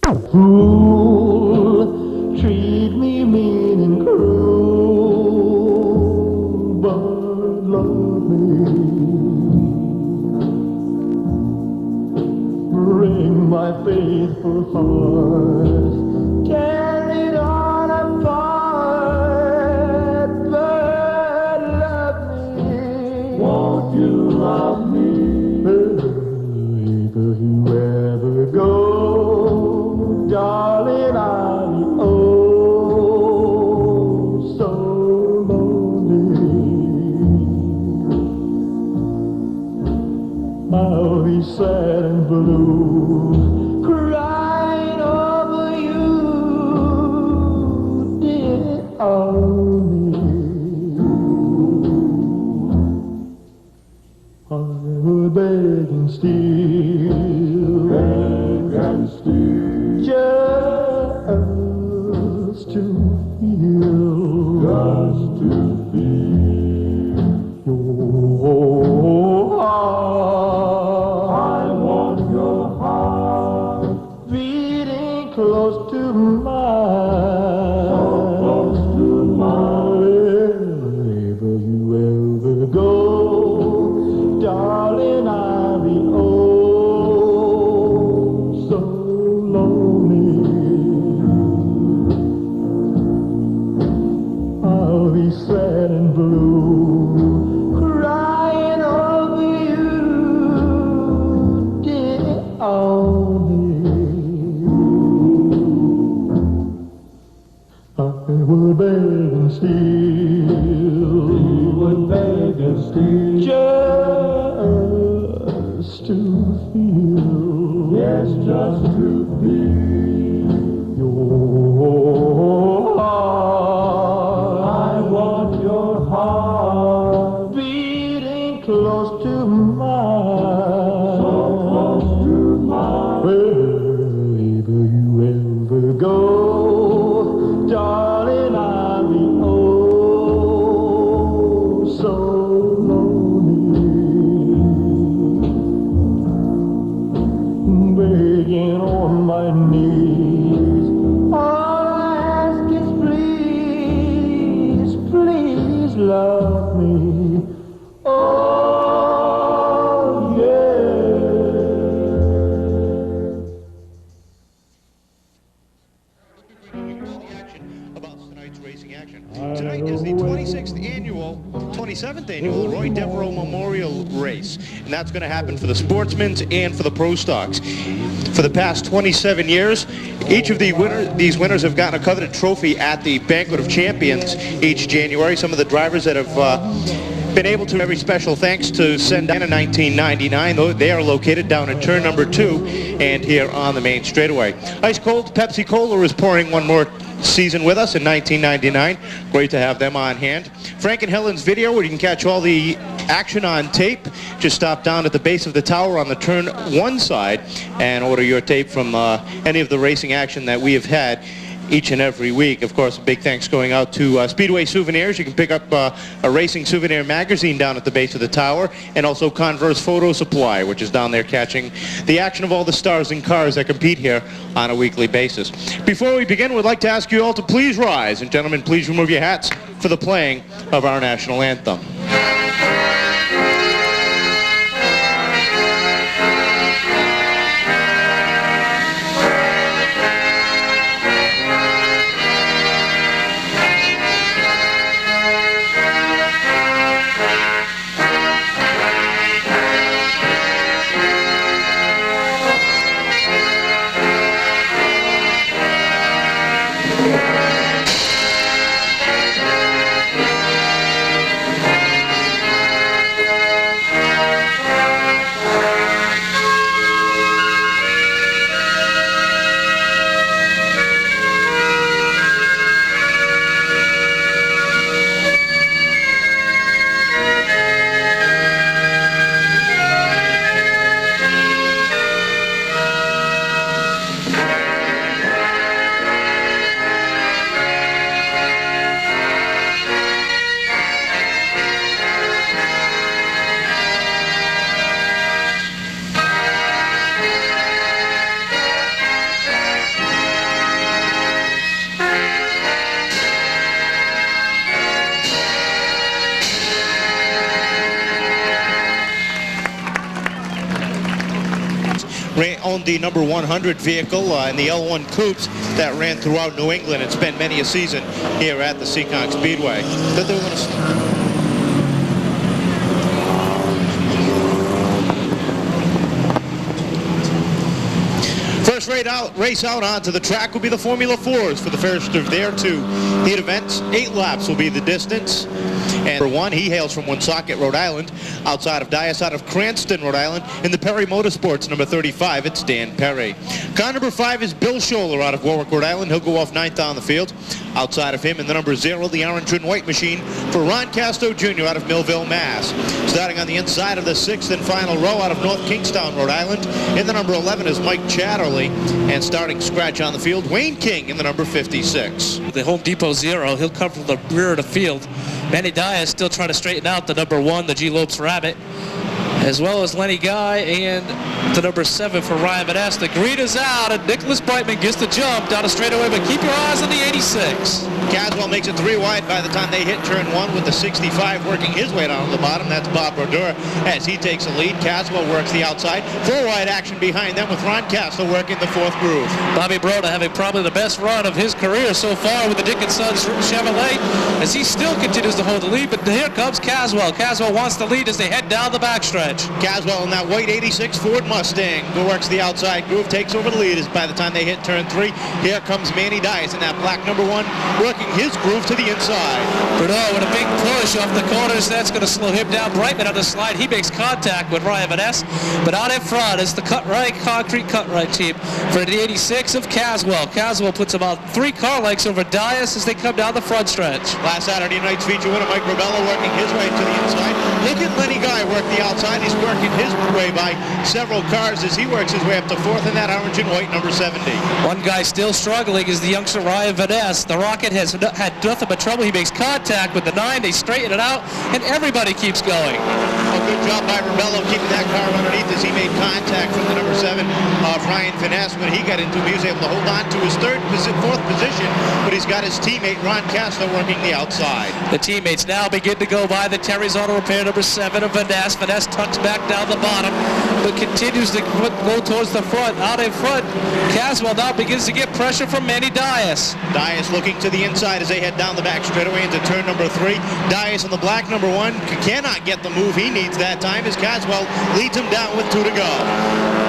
Fool, treat me mean and cruel, but love me. Bring my faithful heart, carry it on apart, but love me. Won't you love me? Wherever you ever go, darling, I'll be oh so lonely. I'll be sad and blue, crying over you, dear only. I will beg and steal, just to feel your heart. I want your heart beating close to mine, so close to mine. Wherever you ever go, darling, I'll be oh so lonely. I'll be sad and blue, crying over you, dear only. I will beg and steal, he would beg and steal, just to feel, yes, just to feel your heart. I want your heart beating close to mine, so close to mine. Wherever you ever go, darling, I'll be oh so lonely. Begging on my knees, all I ask is please, please love me. Oh About tonight's racing action. Tonight is the 27th annual Roy Devereaux Memorial Race, and that's going to happen for the Sportsmen's and for the Pro Stocks. For the past 27 years, each of these winners have gotten a coveted trophy at the Banquet of Champions each January. Some of the drivers that have been able to, every special thanks to send down in 1999. They are located down at turn number 2 and here on the main straightaway. Ice cold Pepsi Cola is pouring one more season with us in 1999. Great to have them on hand. Frank and Helen's Video, where you can catch all the action on tape. Just stop down at the base of the tower on the turn 1 side and order your tape from any of the racing action that we have had each and every week. Of course, a big thanks going out to Speedway Souvenirs. You can pick up a racing souvenir magazine down at the base of the tower, and also Converse Photo Supply, which is down there catching the action of all the stars and cars that compete here on a weekly basis. Before we begin, we'd like to ask you all to please rise, and gentlemen, please remove your hats for the playing of our national anthem. owned the number 100 vehicle in the L1 Coupes that ran throughout New England and spent many a season here at the Seekonk Speedway. That they were going to... First race out onto the track will be the Formula 4s for the first of their two heat events. 8 laps will be the distance. And for one, he hails from Woonsocket, Rhode Island, outside of Dias, out of Cranston, Rhode Island. In the Perry Motorsports, number 35, it's Dan Perry. Car number 5 is Bill Scholler out of Warwick, Rhode Island. He'll go off 9th on the field. Outside of him, in the number 0, the orange and white machine for Ron Casto Jr. out of Millville, Mass. Starting on the inside of the 6th and final row out of North Kingstown, Rhode Island. In the number 11 is Mike Chatterley. And starting scratch on the field, Wayne King in the number 56. The Home Depot 0, he'll come from the rear of the field. Manny Dias still trying to straighten out the number 1, the G. Lopes Rabbit, as well as Lenny Guy and the number 7 for Ryan Van Ness. The green is out, and Nicholas Brightman gets the jump down a straightaway, but keep your eyes on the 86. Caswell makes it 3 wide by the time they hit turn 1 with the 65 working his way down to the bottom. That's Bob Brodeur as he takes the lead. Caswell works the outside. 4 wide action behind them with Ron Castle working the 4th groove. Bobby Broda having probably the best run of his career so far with the Dick & Sons Chevrolet as he still continues to hold the lead, but here comes Caswell. Caswell wants the lead as they head down the backstretch. Caswell in that white 86 Ford Mustang works the outside groove, takes over the lead as by the time they hit turn 3. Here comes Manny Dias in that black number 1 working his groove to the inside. Bernard with a big push off the corners. That's going to slow him down. Brightman on the slide. He makes contact with Ryan Van Ness. But out in front is the Concrete Cut-Right team for the 86 of Caswell. Caswell puts about 3 car lengths over Dias as they come down the front stretch. Last Saturday night's feature winner, Mike Rebello, working his way to the inside. Look at Lenny Guy work the outside. He's working his way by several cars as he works his way up to 4th in that orange and white number 70. One guy still struggling is the youngster Ryan Van Ness. The Rocket has had nothing but trouble. He makes contact with the 9. They straighten it out, and everybody keeps going. A good job by Rebello keeping that car underneath as he made contact from the number 7 of Ryan Van Ness. When he got into him, he was able to hold on to his 4th position, but he's got his teammate Ron Castro working the outside. The teammates now begin to go by the Terry's Auto Repair number 7 of Van Ness. Van Ness tucks back down the bottom, but continues to go towards the front. Out in front, Caswell now begins to get pressure from Manny Dias. Dias looking to the inside as they head down the back straightaway into turn number 3. Dias in the black number 1 cannot get the move he needs that time as Caswell leads him down with 2 to go.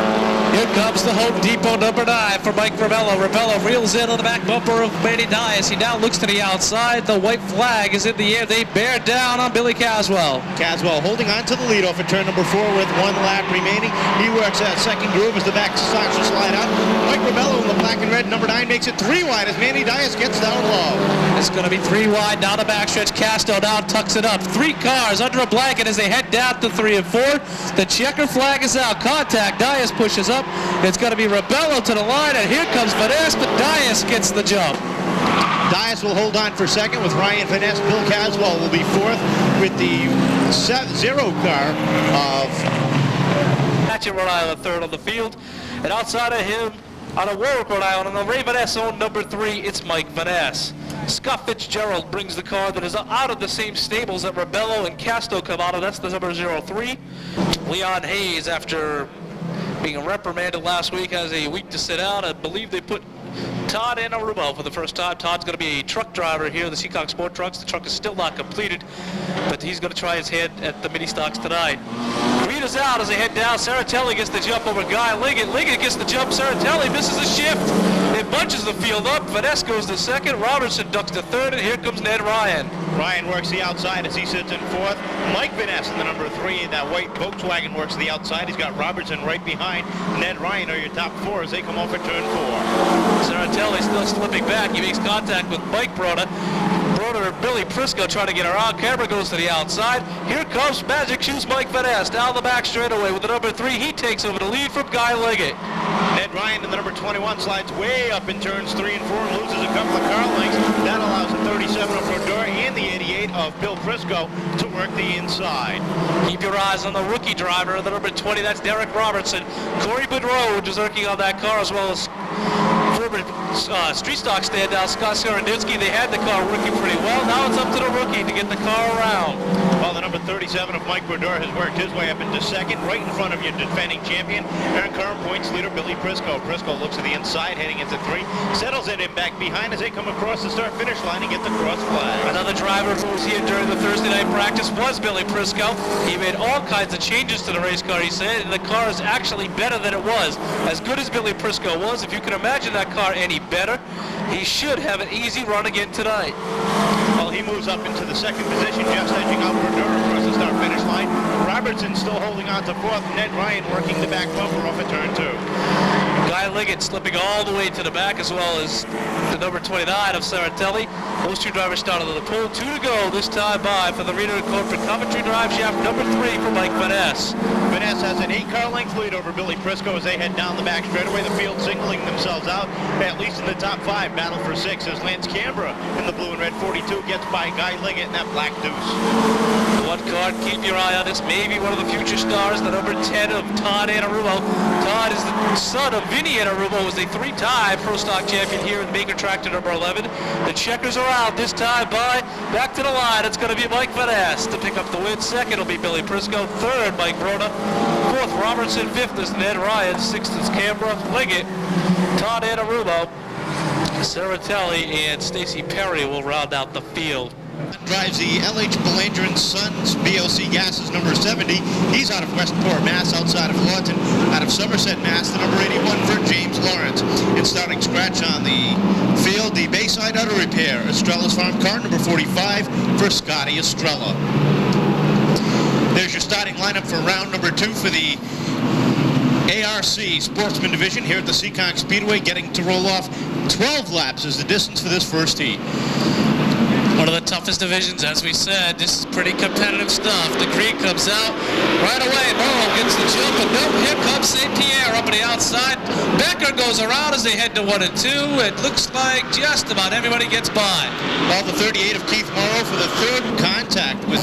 Here comes the Home Depot number 9 for Mike Ravello. Ravello reels in on the back bumper of Manny Dias. He now looks to the outside. The white flag is in the air. They bear down on Billy Caswell. Caswell holding on to the lead off at turn number 4 with 1 lap remaining. He works that 2nd groove as the back starts to slide out. Mike Ravello in the black and red number 9 makes it 3 wide as Manny Dias gets down low. It's going to be 3 wide down the backstretch. Casto now tucks it up. 3 cars under a blanket as they head down to 3 and 4. The checker flag is out. Contact. Dias pushes up. It's going to be Rebello to the line, and here comes Van Ness, but Dias gets the jump. Dias will hold on for 2nd with Ryan Van Ness. Bill Caswell will be 4th with the 0 car of Patchen, Rhode Island, 3rd on the field. And outside of him, out of Warwick, Rhode Island, on the Ray Van Ness owned number 3, it's Mike Van Ness. Scott Fitzgerald brings the car that is out of the same stables that Rebello and Casto come out of. That's the number 03. Leon Hayes, after being reprimanded last week, has a week to sit out. I believe they put Todd Anarumo for the first time. Todd's going to be a truck driver here in the Seekonk Sport Trucks. The truck is still not completed, but he's going to try his hand at the mini stocks tonight. Green is out as they head down. Saratelli gets the jump over Guy Liggett. Liggett gets the jump. Saratelli misses a shift. It bunches the field up. Van Ness goes to 2nd. Robertson ducks to 3rd, and here comes Ned Ryan. Ryan works the outside as he sits in 4th. Mike Van Ness in the number 3 in that white Volkswagen works the outside. He's got Robertson right behind. Ned Ryan are your top 4 as they come off at turn 4. Saratelli still slipping back. He makes contact with Mike Broda. Broda and Billy Prisco trying to get around. Camera goes to the outside. Here comes Magic Shoes Mike Van Ness down the back straightaway with the number 3. He takes over the lead from Guy Liggett. Ned Ryan in the number 21 slides way up in turns 3 and 4 and loses a couple of car lengths. That allows the 37 of Brodeur and the 88 of Bill Prisco to work the inside. Keep your eyes on the rookie driver, the number 20, that's Derek Robertson. Corey Boudreau is working on that car, as well as former street stock standout Scott Saranditsky. They had the car working pretty well. Now it's up to the rookie to get the car around. Well, the number 37 of Mike Brodeur has worked his way up into 2nd, right in front of your defending champion. Aaron Curran points leader, Billy Prisco. Prisco looks to the inside, heading into 3. Settles it in back behind as they come across the start-finish line and get the cross flag. Another driver who was here during the Thursday night practice was Billy Prisco. He made all kinds of changes to the race car, he said, and the car is actually better than it was. As good as Billy Prisco was, if you can imagine that car any better, he should have an easy run again tonight. Well, he moves up into the second position, just edging out Bernard across the start-finish line. Robertson still holding on to 4th. Ned Ryan working the back bumper off of turn 2. Guy Liggett slipping all the way to the back, as well as the number 29 of Saratelli. Those two drivers started on the pole. 2 to go this time by for the Reno Corporate Coventry drive shaft number 3 for Mike Van Ness. Van Ness has an 8-car length lead over Billy Prisco as they head down the back straightaway. The field singling themselves out, at least in the top 5. Battle for 6 as Lance Canberra in the blue and red 42 gets by Guy Liggett in that black deuce. One car, keep your eye on this, maybe one of the future stars, the number 10 of Todd Anarumo. Todd is the son of Vinny Anarumo, was a 3-time Pro Stock champion here in Baker Tractor number 11. The checkers are out this time by, back to the line, it's going to be Mike Van Ness to pick up the win. Second will be Billy Prisco, 3rd Mike Brona, 4th Robertson, 5th is Ned Ryan, 6th is Canberra, Liggett, Todd Anarumo, Saratelli, and Stacy Perry will round out the field. Drives the LH Belanger & Sons BOC Gases number 70. He's out of Westport, Mass, outside of Lawton. Out of Somerset, Mass, the number 81 for James Lawrence. And starting scratch on the field, the Bayside Auto Repair, Estrella's Farm car number 45 for Scotty Estrella. There's your starting lineup for round number 2 for the ARC Sportsman Division here at the Seekonk Speedway, getting to roll off 12 laps is the distance for this first heat. One of the toughest divisions, as we said. This is pretty competitive stuff. The green comes out right away. Morrow gets the jump, and nope, here comes St. Pierre up on the outside. Becker goes around as they head to 1 and 2. It looks like just about everybody gets by. All the 38 of Keith Morrow for the 3rd contact with...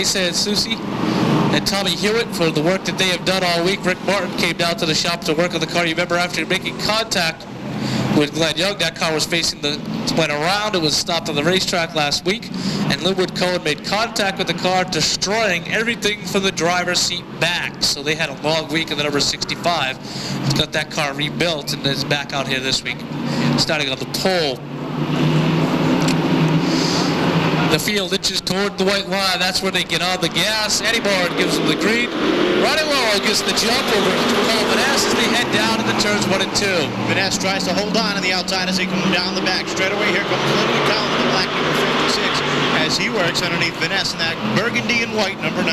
he said Susie and Tommy Hewitt for the work that they have done all week. Rick Martin came down to the shop to work on the car. You remember after making contact with Glenn Young, that car was went around. It was stopped on the racetrack last week, and Linwood Cohen made contact with the car, destroying everything from the driver's seat back. So they had a long week in the number 65. He's got that car rebuilt and is back out here this week, starting on the pole. The field inches toward the white line. That's where they get on the gas. Eddie Moore gives them the green. Ronnie Laurel gets the jump over Paul Vaness as they head down into turns 1 and 2. Vaness tries to hold on the outside as they come down the back straightaway. Here comes Linwood Cowan, the black number 56, as he works underneath Vaness in that burgundy and white number 9.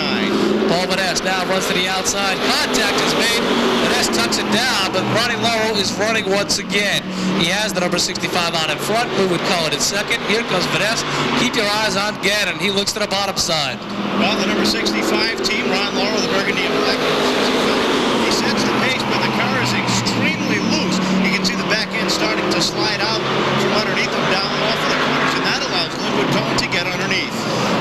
Paul Vaness now runs to the outside. Contact is made. Vaness tucks it down, but Ronnie Laurel is running once again. He has the number 65 on in front. Linwood Cowan in second. Here comes Vaness. Keep your eyes on Gannon. He looks to the bottom side. Well, the number 65 team, Ron Laurel, the burgundy and black number 65. He sets the pace, but the car is extremely loose. You can see the back end starting to slide out from underneath him down off of the corners, and that allows Linwood Cohen to get underneath.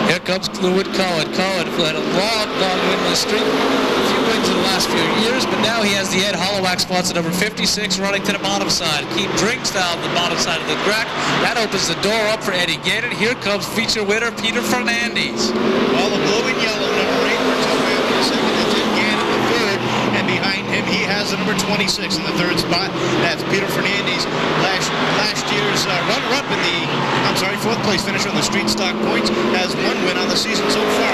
Here comes Linwood Cohen. Cohen had a long winless streak. A few wins in the last few years, but now he has the Ed Hollowak sponsor number 56 running to the bottom side. Keep drinks down the bottom side of the track. That opens the door up for Eddie Gannon. Here comes feature winner Peter Fernandez. Well, the blue and yellow number 8 works up in the second. That's Ed Gannon the third, and behind him he has the number 26 in the third spot. That's Peter Fernandez, last year's runner-up in the fourth place finisher on the street stock points, has 1 win on the season so far.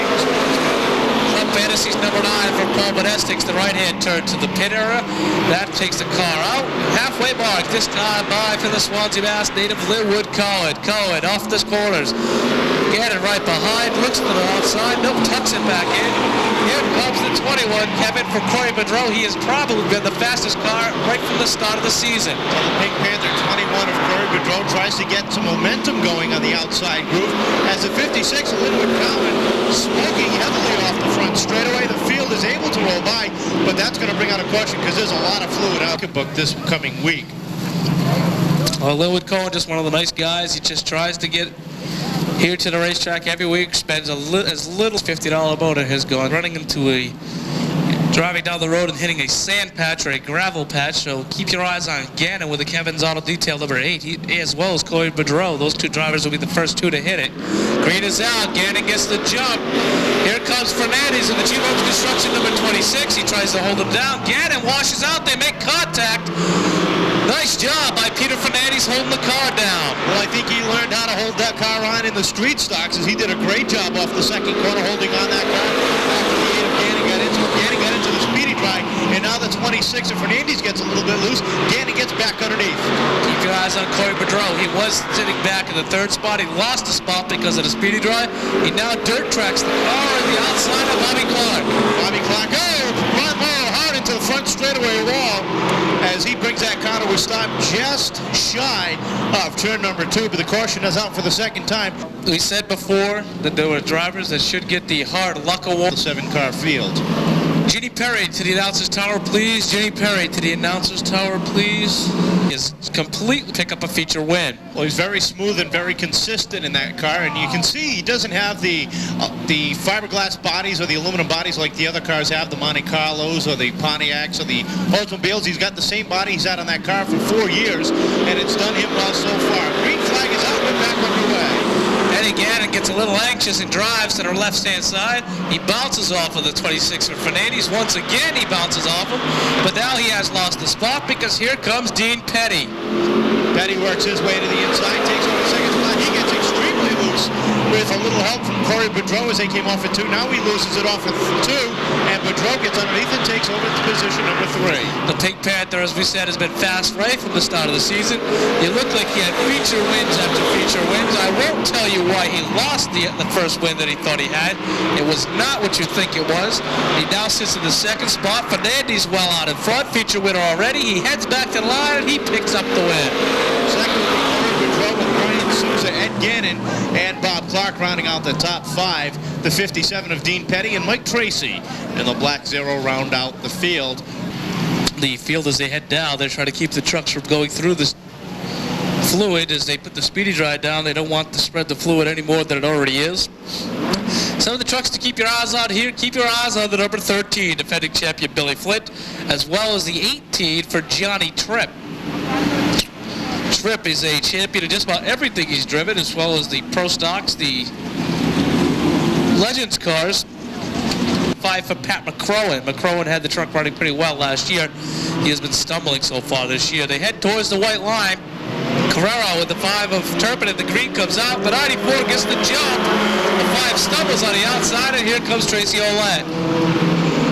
Club Fantasies number 9 for Paul Vaness takes the right-hand turn to the pit area. That takes the car out. Halfway mark, this time by for the Swansea Mass native Linwood Cohen. Cohen off the corners. Gannon right behind, looks to the outside, nope, tucks it back in. Here comes the 21, Kevin, for Corey Bedreau. He has probably been the fastest car right from the start of the season. The Pink Panther 21 of Corey Bedreau tries to get some momentum going on the outside groove. As the 56 of Linwood Cowan smoking heavily off the front straightaway. The field is able to roll by, but that's going to bring out a caution because there's a lot of fluid out the book this coming week. Well, Linwood Cohen, just one of the nice guys. He just tries to get here to the racetrack every week, spends as little as $50 motor has gone running into driving down the road and hitting a sand patch or a gravel patch. So keep your eyes on Gannon with the Kevin's Auto Detail number 8, he, as well as Corey Bedreau. Those two drivers will be the first two to hit it. Green is out. Gannon gets the jump. Here comes Fernandez in the G-Roads Construction number 26. He tries to hold him down. Gannon washes out. They make contact. Nice job by Peter Fernandez holding the car down. Well, I think he learned how to hold that car on in the street stocks, as he did a great job off the second corner holding on that car. After the 8 of Gannon got into the speedy dry, and now the 26 of Fernandez gets a little bit loose. Gannon gets back underneath. Keep your eyes on Corey Bedreau. He was sitting back in the third spot. He lost a spot because of the speedy dry. He now dirt tracks the car on the outside of Bobby Clark. Bobby Clark, Ron Laurel hard into the front straightaway wall as he brings that car to a stop just shy of turn number 2, but the caution is out for the second time. We said before that there were drivers that should get the hard luck award. The 7-car field. Ginny Perry to the announcer's tower, please. Ginny Perry to the announcer's tower, please. Is completely pick up a feature win. Well, he's very smooth and very consistent in that car, and you can see he doesn't have the fiberglass bodies or the aluminum bodies like the other cars have, the Monte Carlos or the Pontiacs or the Oldsmobiles. He's got the same body he's had on that car for 4 years, and it's done him well so far. Green flag is out and back underway. Eddie Gannon gets a little anxious and drives to the left-hand side. He bounces off of the 26 of Fernandez. Once again, he bounces off him. But now he has lost the spot because here comes Dean Petty. Petty works his way to the inside, takes over the second spot. He gets extremely loose with a little help from Corey Bedreau as they came off at 2. Now he loses it off at 2, and Bedreau gets underneath and takes over to position number 3. The Pink Panther, as we said, has been fast right from the start of the season. It looked like he had feature wins after feature wins. I won't tell you why he lost the first win that he thought he had. It was not what you think it was. He now sits in the second spot. Fernandez well out in front. Feature winner already. He heads back to the line and he picks up the win. Second, Corey Bedreau with Brian Souza, Ed Gannon, and Bob Clark rounding out the top 5. The 57 of Dean Petty and Mike Tracy in the black 0 round out the field. The field as they head down, they're trying to keep the trucks from going through this fluid as they put the speedy dry down. They don't want to spread the fluid any more than it already is. Some of the trucks to keep your eyes on here. Keep your eyes on the number 13, defending champion Billy Flint, as well as the 18 for Johnny Tripp. Tripp is a champion in just about everything he's driven, as well as the Pro Stocks, the Legends cars. 5 for Pat McCrowan. McCrowan had the truck running pretty well last year. He has been stumbling so far this year. They head towards the white line. Carrero with the 5 of Turpin, and the green comes out. The 94 gets the jump. The 5 stumbles on the outside, and here comes Tracy Ouellette.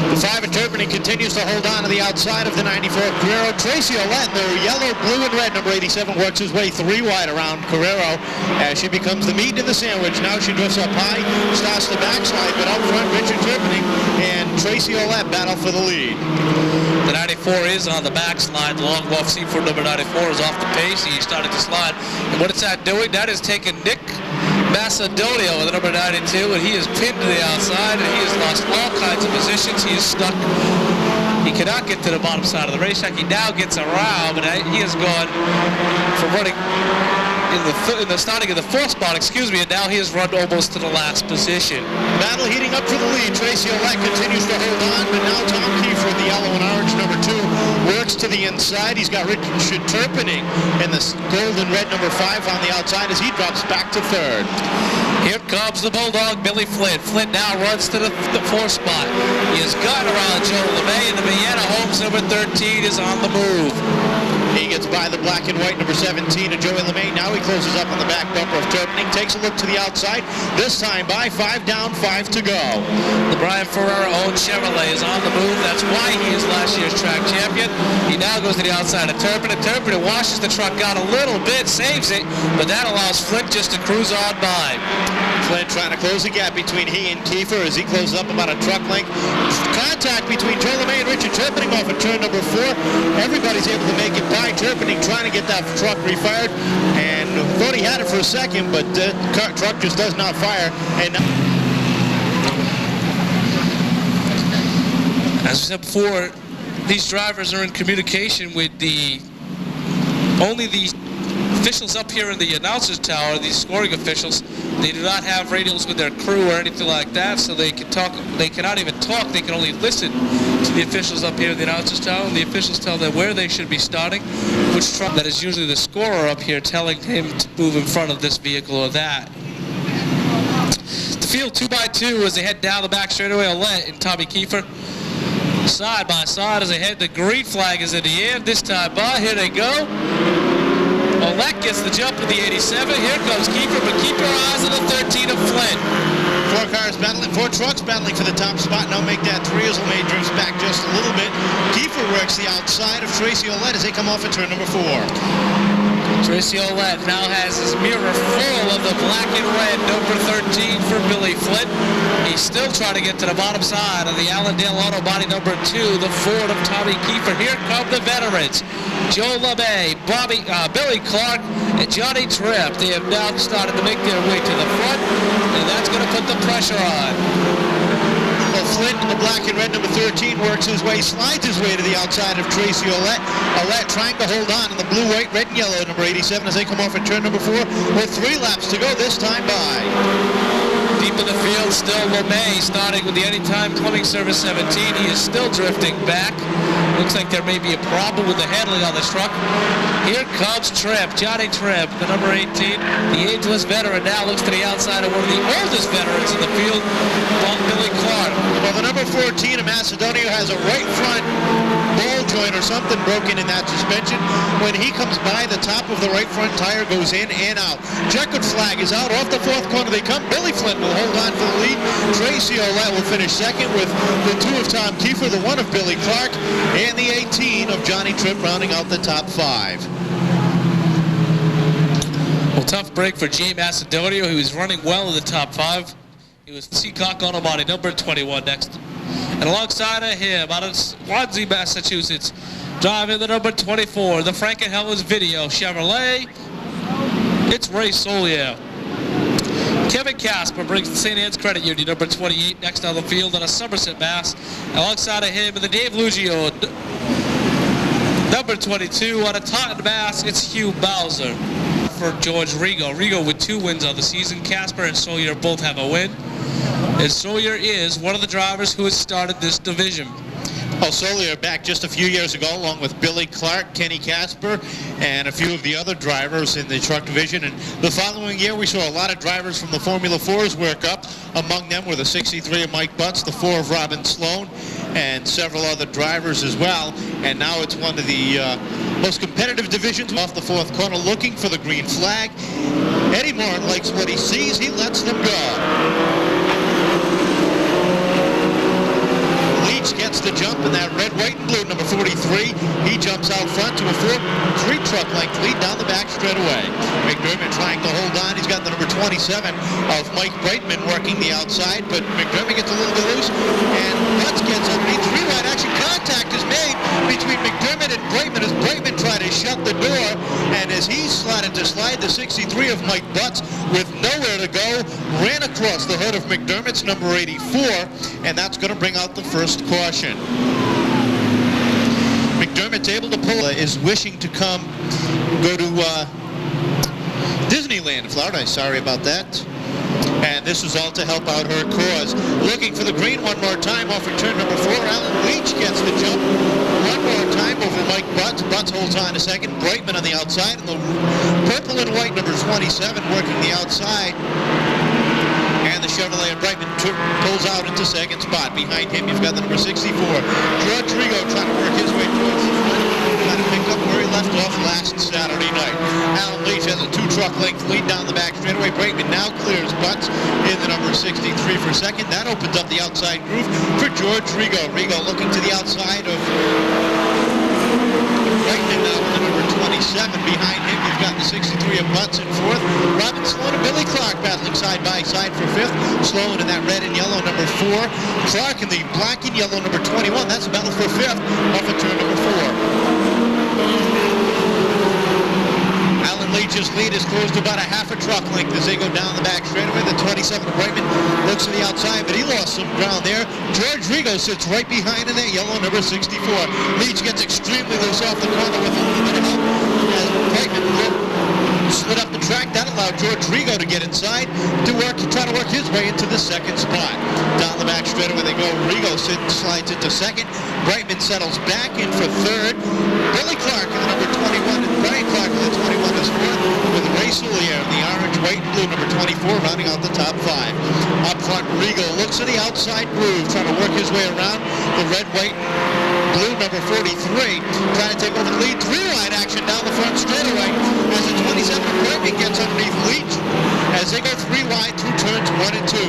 The 5 of Turpin continues to hold on to the outside of the 94 Carrero. Tracy Ouellette, the yellow, blue, and red, number 87, works his way 3 wide around Carrero as she becomes the meat in the sandwich. Now she drifts up high, starts the backslide, but up front, Richard Turpin and Tracy Ouellette battle for the lead. The 94 is on the backslide. The long buff Seaford number 94 is off the pace. He started to slide. And what it's at doing, that is taking Nick Macedonio with the number 92, and he is pinned to the outside, and he has lost all kinds of positions. He is stuck. He cannot get to the bottom side of the racetrack. He now gets around, but he has gone from running in the starting of the 4th spot, and now he has run almost to the last position. Battle heating up for the lead. Tracy Ouellette continues to hold on, but now Tom Kiefer, the yellow and orange number 2, works to the inside. He's got Richard Turpin in the gold and red number 5 on the outside as he drops back to 3rd. Here comes the Bulldog, Billy Flint. Flint now runs to the 4th spot. He has got around Joe LeMay, and the Vienna Holmes number 13 is on the move. He gets by the black and white number 17 of Joey LeMay. Now he closes up on the back bumper of Turpin. He takes a look to the outside. This time by 5 down, 5 to go. The Brian Ferrara-owned Chevrolet is on the move. That's why he is last year's track champion. He now goes to the outside of Turpin, and Turpin washes the truck out a little bit, saves it, but that allows Flint just to cruise on by. Flint trying to close the gap between he and Kiefer as he closes up about a truck length. Contact between Joe LeMay and Richard Turpin off of turn number 4. Everybody's able to make it by. Turpin trying to get that truck refired, and thought he had it for a second, but the truck just does not fire. And as I said before, these drivers are in communication with only the officials up here in the announcer's tower, these scoring officials. They do not have radios with their crew or anything like that, so they can talk. They cannot even talk. They can only listen to the officials up here in the announcer's tower, and the officials tell them where they should be starting, which truck. That is usually the scorer up here telling him to move in front of this vehicle or that. The field 2x2 as they head down the back straightaway. Ouellette and Tommy Kiefer side by side as they head. The green flag is in the air this time by. Here they go. Ouellette gets the jump with the 87. Here comes Kiefer, but keep your eyes on the 13 of Flint. 4 cars battling, 4 trucks battling for the top spot. Now make that 3 as LeMay drifts back just a little bit. Kiefer works the outside of Tracy Ouellette as they come off at turn number 4. Tracy Ouellette now has his mirror full of the black and red number 13 for Billy Flint. He's still trying to get to the bottom side of the Allendale Auto Body number 2, the Ford of Tommy Kiefer. Here come the veterans. Joe LeMay, Billy Clark, and Johnny Tripp. They have now started to make their way to the front, and that's going to put the pressure on. Well, Flint in the black and red number 13 works his way, slides his way to the outside of Tracy Ouellette. Ouellette trying to hold on in the blue, white, red, and yellow number 87 as they come off at turn number 4 with 3 laps to go, this time by. Deep in the field, still LeMay starting with the Anytime Plumbing Service 17. He is still drifting back. Looks like there may be a problem with the handling on this truck. Here comes Tripp, Johnny Tripp, the number 18. The ageless veteran now looks to the outside of one of the oldest veterans in the field, Billy Clark. Well, the number 14 of Macedonia has a right front ball joint or something broken in that suspension. When he comes by, the top of the right front tire goes in and out. Checkered flag is out. Off the 4th corner they come. Billy Flint will hold on for the lead. Tracy Ouellette will finish second with the 2 of Tom Kiefer, the 1 of Billy Clark, and the 18 of Johnny Tripp rounding out the top 5. Well, tough break for Jay Macedonio, who was running well in the top 5. He was Seekonk Auto Body number 21 next. And alongside of him, out of Swansea, Massachusetts, driving the number 24, the Frankenhelens Video Chevrolet, it's Ray Solier. Kevin Casper brings the St. Anne's Credit Union number 28 next on the field on a Somerset, Mass. Alongside of him, the Dave Lugio number 22 on a Taunton, Mass. It's Hugh Bowser. For George Rigo with 2 wins on the season. Casper and Solier both have a win. And Sawyer is one of the drivers who has started this division. Well, Sawyer back just a few years ago, along with Billy Clark, Kenny Casper, and a few of the other drivers in the truck division. And the following year, we saw a lot of drivers from the Formula 4s work up. Among them were the 63 of Mike Butts, the 4 of Robin Sloan, and several other drivers as well. And now it's one of the most competitive divisions off the fourth corner, looking for the green flag. Eddie Morin likes what he sees. He lets them go. Gets the jump in that red, white, and blue, number 43. He jumps out front to a 3 truck length lead down the back straightaway. McDermott trying to hold on. He's got the number 27 of Mike Brightman working the outside, but McDermott gets a little bit loose, and Butts gets underneath. 3-wide action contact is made between McDermott and Brightman as Brightman tried to shut the door, and as he slotted to slide, the 63 of Mike Butts, with nowhere to go, ran across the hood of McDermott's number 84, and that's going to bring out the first caution. McDermott's able to pull, is wishing to go to Disneyland, Florida. Sorry about that. And this is all to help out her cause. Looking for the green one more time off of turn number 4. Alan Leach gets the jump one more time over Mike Butts. Butts holds on a second. Brightman on the outside, and the purple and white number 27 working the outside. And the Chevrolet of Brightman pulls out into second spot. Behind him, you've got the number 64. George Rigo trying to work his way towards the front, trying to pick up where he left off last Saturday night. Alan Leach has a 2-truck length lead down the back straightaway. Brightman now clears Butts in the number 63 for second. That opens up the outside groove for George Rigo. Rigo looking to the outside of Brightman now in the number 27. Behind him, you've got the 63 of Butts in fourth. Robin Sloan and Billy Clark battling side by side for fifth. Sloan in that red and yellow number 4. Clark in the black and yellow number 21. That's a battle for fifth off of turn number 4. Leach's lead is close to about a half a truck length as they go down the back straightaway. The 27 of Brightman looks to the outside, but he lost some ground there. George Rigo sits right behind in that yellow number 64. Leach gets extremely loose off the corner with a little bit of help as Brightman slid up the track. That allowed George Rigo to get inside to try to work his way into the second spot. Down the back straightaway they go. Rigo slides into second. Brightman settles back in for third. Billy Clark in the number 21 and Brian Clark in the 21 is fourth, with Ray Soulier in the orange, white, and blue number 24 rounding out the top 5. Up front, Rigo looks to the outside groove, trying to work his way around the red, white, blue number 43, trying to take over the lead. 3-wide action down the front straightaway as the 27 Brightman gets underneath Leach as they go 3 wide through turns 1 and 2.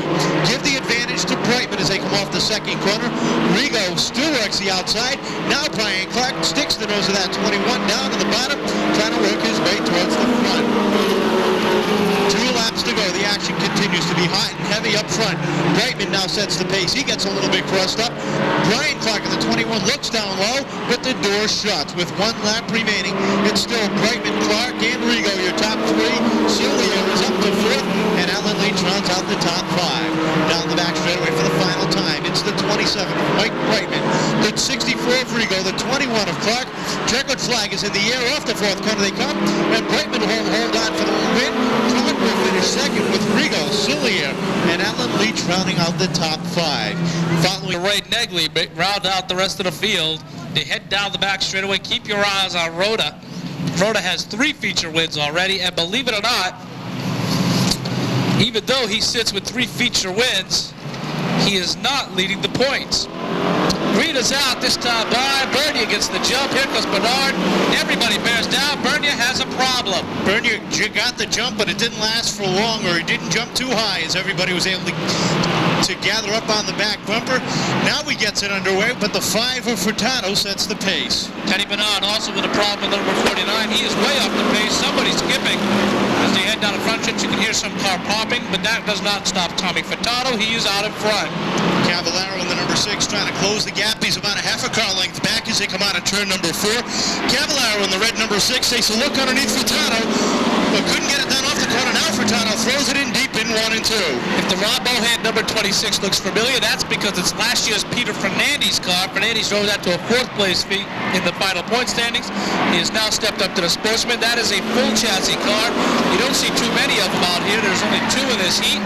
Give the advantage to Brightman as they come off the second corner. Rigo still works the outside. Now Brian Clark sticks the nose of that 21 down to the bottom, trying to work his way towards the front. 2 laps to go. The action continues to be hot and heavy up front. Brightman now sets the pace. He gets a little bit crossed up. Brian Clark in the 21 looks down low, but the door shuts. With 1 lap remaining, it's still Brightman, Clark, and Rigo, your top 3. Soulier is up to 4th, and Alan Leach rounds out the top 5. Down the back straightaway for the final time, it's the 27 of Mike Brightman, the 64 of Rigo, the 21 of Clark. Checkered flag is in the air. Off the fourth corner they come, and Brightman will hold on for the win. Clark will finish second with Rigo, Soulier, and Alan Leach rounding out the top 5. Following Ray Negley round out the rest of the field. They head down the back straightaway. Keep your eyes on Rhoda. Rhoda has 3 feature wins already, and believe it or not, even though he sits with 3 feature wins, he is not leading the points. Rita's out this time by. Bernier gets the jump. Here comes Bernard. Everybody bears down. Bernier has a problem. Bernier got the jump, but it didn't last for long, or he didn't jump too high as everybody was able to gather up on the back bumper. Now he gets it underway, but the 5 of Furtado sets the pace. Teddy Bernard also with a problem with number 49. He is way off the pace. Somebody's skipping. As they head down the front stretch, you can hear some car popping, but that does not stop Tommy Furtado. He is out in front. Cavallaro in the number 6 trying to close the gap. He's about a half a car length back as they come out of turn number 4. Cavallaro in the red number 6 takes a look underneath Furtado, but couldn't get it done off the corner. Now Furtado throws it in deep deep in 1 and 2. If the Rob Bohan number 26 looks familiar, that's because it's last year's Peter Fernandez car. Fernandez drove that to a 4th place feat in the final point standings. He has now stepped up to the Sportsman. That is a full chassis car. You don't see too many of them out here. There's only 2 in this heat,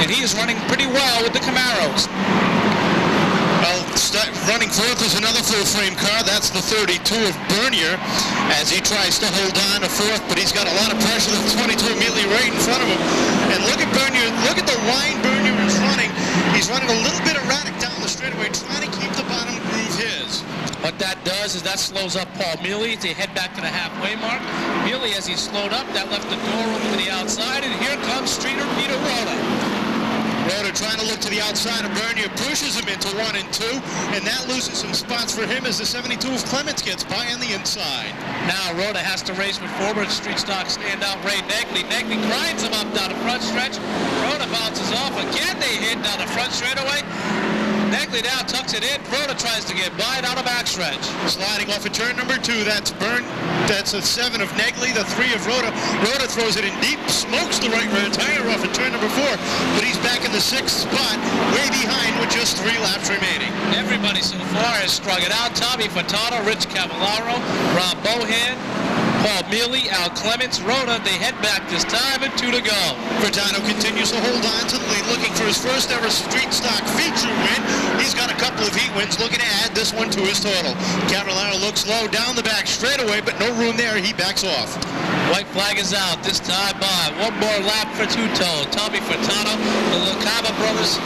and he is running pretty well with the Camaros. Well, running 4th is another full-frame car. That's the 32 of Bernier as he tries to hold on to 4th, but he's got a lot of pressure. The 22 immediately right in front of him. And look at Bernier. Look at the line Bernier is running. He's running a little bit erratic down the straightaway, trying to keep the bottom groove his. What that does is that slows up Paul Mealy. They head back to the halfway mark. Mealy, as he slowed up, that left the door open to the outside, and here comes Streeter Peter Rhoda. Rhoda trying to look to the outside of Bernier, pushes him into 1 and 2, and that loses some spots for him as the 72 of Clements gets by on the inside. Now Rhoda has to race with former street stock standout Ray Negley. Negley grinds him up down the front stretch. Rhoda bounces off again. They hit down the front straightaway. Negley now tucks it in. Rhoda tries to get by down the backstretch. Sliding off of turn number 2, that's a 7 of Negley, the 3 of Rhoda. Rhoda throws it in deep, smokes the right rear tire off at turn number 4, but he's back in the 6th spot, way behind with just 3 laps remaining. Everybody so far has strung it out. Tommy Furtado, Rich Cavallaro, Rob Bohan, Paul Mealy, Al Clements, Rhoda. They head back this time and 2 to go. Furtado continues to hold on to the lead, looking for his first ever street stock feature win. He's got a couple of heat wins, looking to add this one to his total. Cavallaro looks low down the back straightaway, but no room there. He backs off. White flag is out. This time by 1 more lap for two-tone. Tommy Furtado, the LaCava brothers,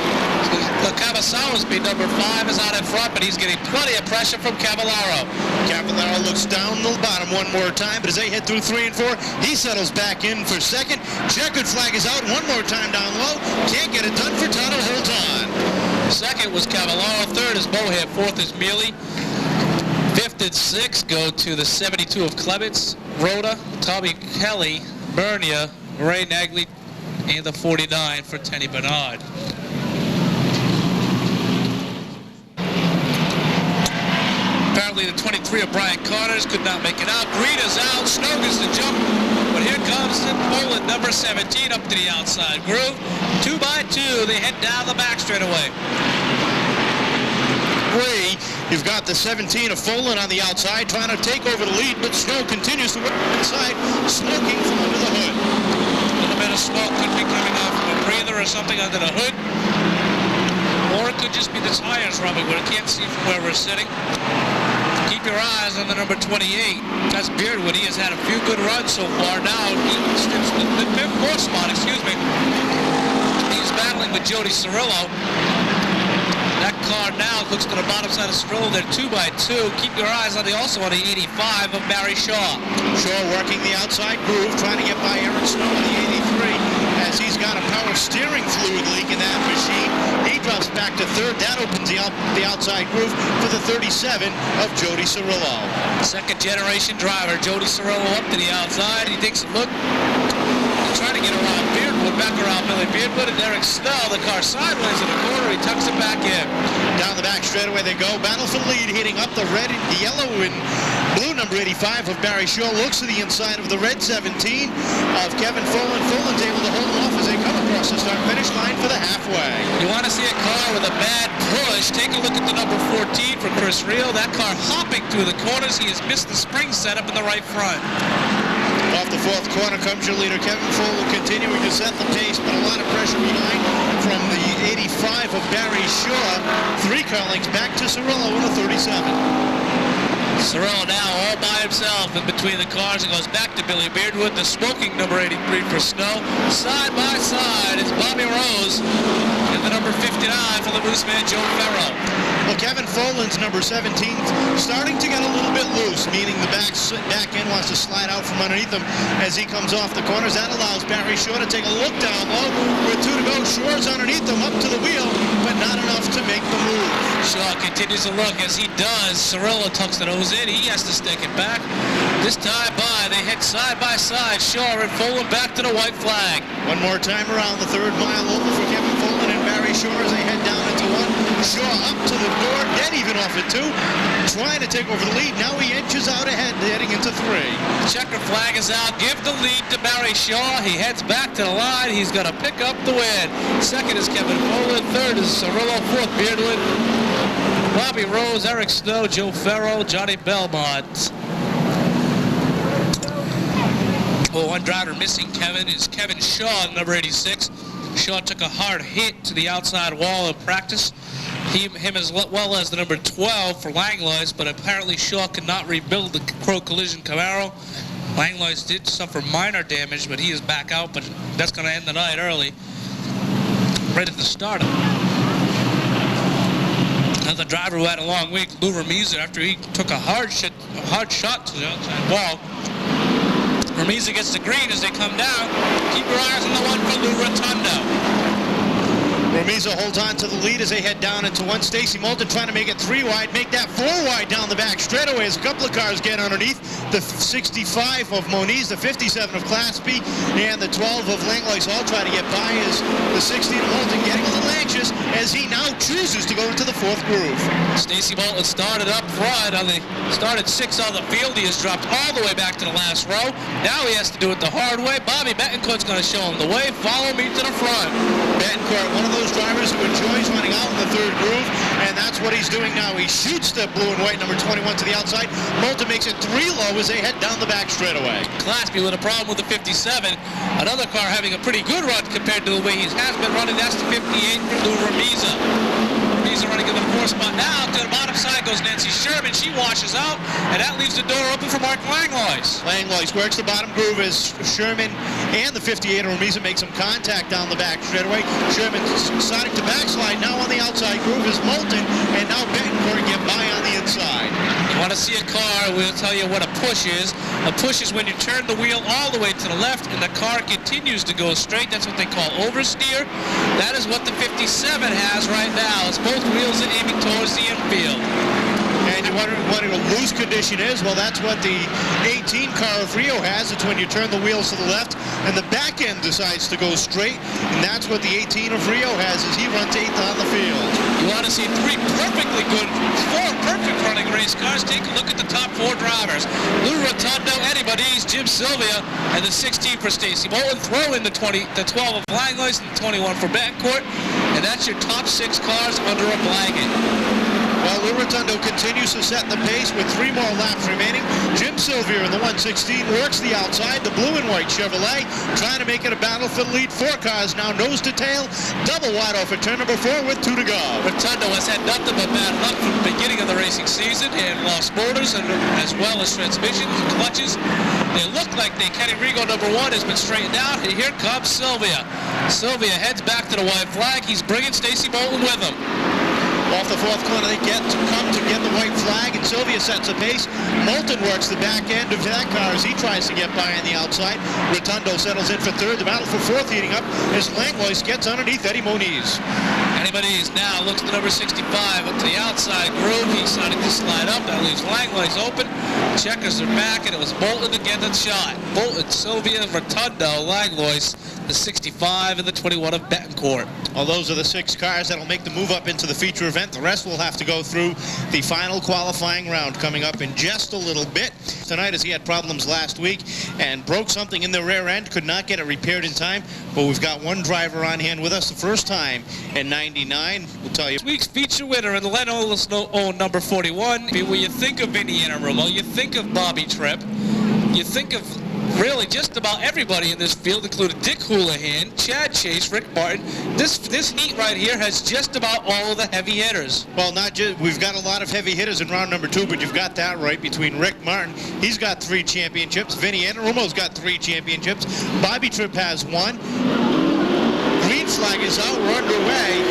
LaCava Sowersby, number 5, is out in front, but he's getting plenty of pressure from Cavallaro. Cavallaro looks down the bottom 1 more time, but as they head through 3 and 4, he settles back in for 2nd. Checkered flag is out 1 more time down low. Can't get it done. Furtado holds on. 2nd was Cavallaro. 3rd is Bohan. 4th is Mealy. 5th and 6th go to the 72 of Clements, Rhoda, Tommy Kelly, Bernier, Ray Negley, and the 49 for Tenny Bernard. Apparently the 23 of Brian Carter's could not make it out. Greener's out. Snow gets the jump. But here comes Poland, number 17, up to the outside groove. 2 by 2. They head down the back straightaway. You've got the 17 of Folan on the outside trying to take over the lead, but Snow continues to work inside, smoking from under the hood. A little bit of smoke could be coming off from a breather or something under the hood. Or it could just be the tires rubbing, but I can't see from where we're sitting. Keep your eyes on the number 28. That's Beardwood. He has had a few good runs so far. Now he steps the 4th spot, excuse me. He's battling with Jody Cirillo. That car now looks to the bottom side of Cirillo. They're 2 by 2. Keep your eyes also on the 85 of Barry Shaw. Shaw working the outside groove, trying to get by Aaron Snow on the 83 as he's got a power steering fluid leak in that machine. He drops back to 3rd. That opens the outside groove for the 37 of Jody Cirillo. 2nd generation driver, Jody Cirillo up to the outside. He takes a look. Trying to get around Beardwood, back around Billy Beardwood, and Eric Snell, the car sideways in the corner. He tucks it back in. Down the back straightaway they go. Battle for lead, hitting up the red, the yellow, and blue number 85 of Barry Shaw. Looks to the inside of the red 17 of Kevin Folan. Folan's able to hold off as they come across the start-finish line for the halfway. You want to see a car with a bad push? Take a look at the number 14 for Chris Reel. That car hopping through the corners. He has missed the spring setup in the right front. Off the 4th corner comes your leader, Kevin Folan, continuing to set the pace, but a lot of pressure behind from the 85 of Barry Shaw. 3 car lengths back to Cirillo in the 37. Cirillo now all by himself in between the cars. It goes back to Billy Beardwood, the smoking number 83 for Snow. Side by side is Bobby Rose and the number 59 for the loose man, Joe Ferro. Well, Kevin Folan's number 17 starting to get a little bit loose, meaning the back end wants to slide out from underneath him as he comes off the corners. That allows Barry Shaw to take a look down low. With 2 to go, Shaw's underneath him, up to the wheel, but not enough to make the move. Shaw continues to look. As he does, Cirillo tucks the nose in. He has to stick it back. This time by, they head side by side. Shaw and Folan back to the white flag. 1 more time around the 3rd mile over for Kevin Folan and Barry Shaw as they head down into 1. Shaw up to the door, dead even off at 2. trying to take over the lead. Now he inches out ahead, heading into 3. Checker flag is out. Give the lead to Barry Shaw. He heads back to the line. He's going to pick up the win. Second is Kevin Poland. Third is Cirillo. Fourth, Beardwood. Bobby Rose, Eric Snow, Joe Farrell, Johnny Belmont. Well, one driver missing, Kevin, is Kevin Shaw, number 86. Shaw took a hard hit to the outside wall in practice. Him as well as the number 12 for Langlois, but apparently Shaw could not rebuild the Crow Collision Camaro. Langlois did suffer minor damage, but he is back out, but that's going to end the night early. Right at the start. Another driver who had a long week, Lou Remiza, after he took a hard shot to the outside wall. Remiza gets the green as they come down. Keep your eyes on the one for Lou Rotundo. Remiza holds on to the lead as they head down into 1. Stacy Moulton trying to make it 3 wide, make that 4 wide down the back straightaway as a couple of cars get underneath. The 65 of Moniz, the 57 of Class B, and the 12 of Langlois all try to get by as the 16 of Moulton getting a little anxious as he now chooses to go into the 4th groove. Stacy Moulton started up front. Started 6 on the field. He has dropped all the way back to the last row. Now he has to do it the hard way. Bobby Betancourt's going to show him the way. Follow me to the front. Betancourt, one of those drivers who enjoys running out in the 3rd groove, and that's what he's doing now. He shoots the blue and white number 21 to the outside. Moulton makes it 3 low as they head down the back straightaway. Claspy with a problem with the 57. Another car having a pretty good run compared to the way he has been running. That's the 58 for Lou Remiza. Remiza running in the 4th spot. Now to the bottom side goes Nancy Sherman. She washes out, and that leaves the door open for Mark Langlois. Langlois works the bottom groove as Sherman and the 58 of Remiza make some contact down the back straightaway. Sherman starting to backslide now on the outside groove is Moulton, and now Betancourt get by on the inside. You want to see a car, we'll tell you what a push is. A push is when you turn the wheel all the way to the left and the car continues to go straight. That's what they call oversteer. That is what the 57 has right now. It's both wheels are aiming towards the infield. And you're wondering what a loose condition is? Well, that's what the 18 car of Rio has. It's when you turn the wheels to the left and the back end decides to go straight. And that's what the 18 of Rio has as he runs 8th on the field. You want to see 4 perfect running race cars. Take a look at the top 4 drivers. Lou Rotundo, Eddie Moniz, Jim Sylvia, and the 16 for Stacy Moulton. Throw in the 12 of Langlois and the 21 for Betancourt. And that's your top 6 cars under a blanket. While Lou Rotundo continues to set the pace with 3 more laps remaining, Jim Sylvia in the 116 works the outside, the blue and white Chevrolet, trying to make it a battle for the lead. 4 cars now nose to tail, double wide off at turn number 4 with 2 to go. Rotundo has had nothing but bad luck from the beginning of the racing season and lost motors and as well as transmissions and clutches. They look like Kenny Rigo, number 1, has been straightened out, and here comes Sylvia. Sylvia heads back to the white flag. He's bringing Stacy Moulton with him. Off the 4th corner, they come to get the white flag, and Sylvia sets the pace. Moulton works the back end of that car as he tries to get by on the outside. Rotundo settles in for 3rd. The battle for 4th heating up as Langlois gets underneath Eddie Moniz. Eddie Moniz now looks to number 65 up to the outside groove. He's starting to slide up. That leaves Langlois open. Checkers are back, and it was Moulton to get the shot. Moulton, Sylvia, Rotundo, Langlois, the 65 and the 21 of Betancourt. Well, those are the 6 cars that'll make the move up into the feature event. The rest will have to go through the final qualifying round coming up in just a little bit. Tonight, as he had problems last week and broke something in the rear end, could not get it repaired in time. But we've got one driver on hand with us the first time in 99. We'll tell you. This week's feature winner in the Leno number 41. When you think of Vinny Inarumo, you think of Bobby Tripp, you think of really just about everybody in this field, including Dick Houlihan, Chad Chase, Rick Martin. This heat right here has just about all of the heavy hitters. Well, not just, we've got a lot of heavy hitters in round number 2, but you've got that right between Rick Martin. He's got 3 championships. Vinny Inarumo's got 3 championships. Bobby Tripp has 1. Green flag is out. We're underway.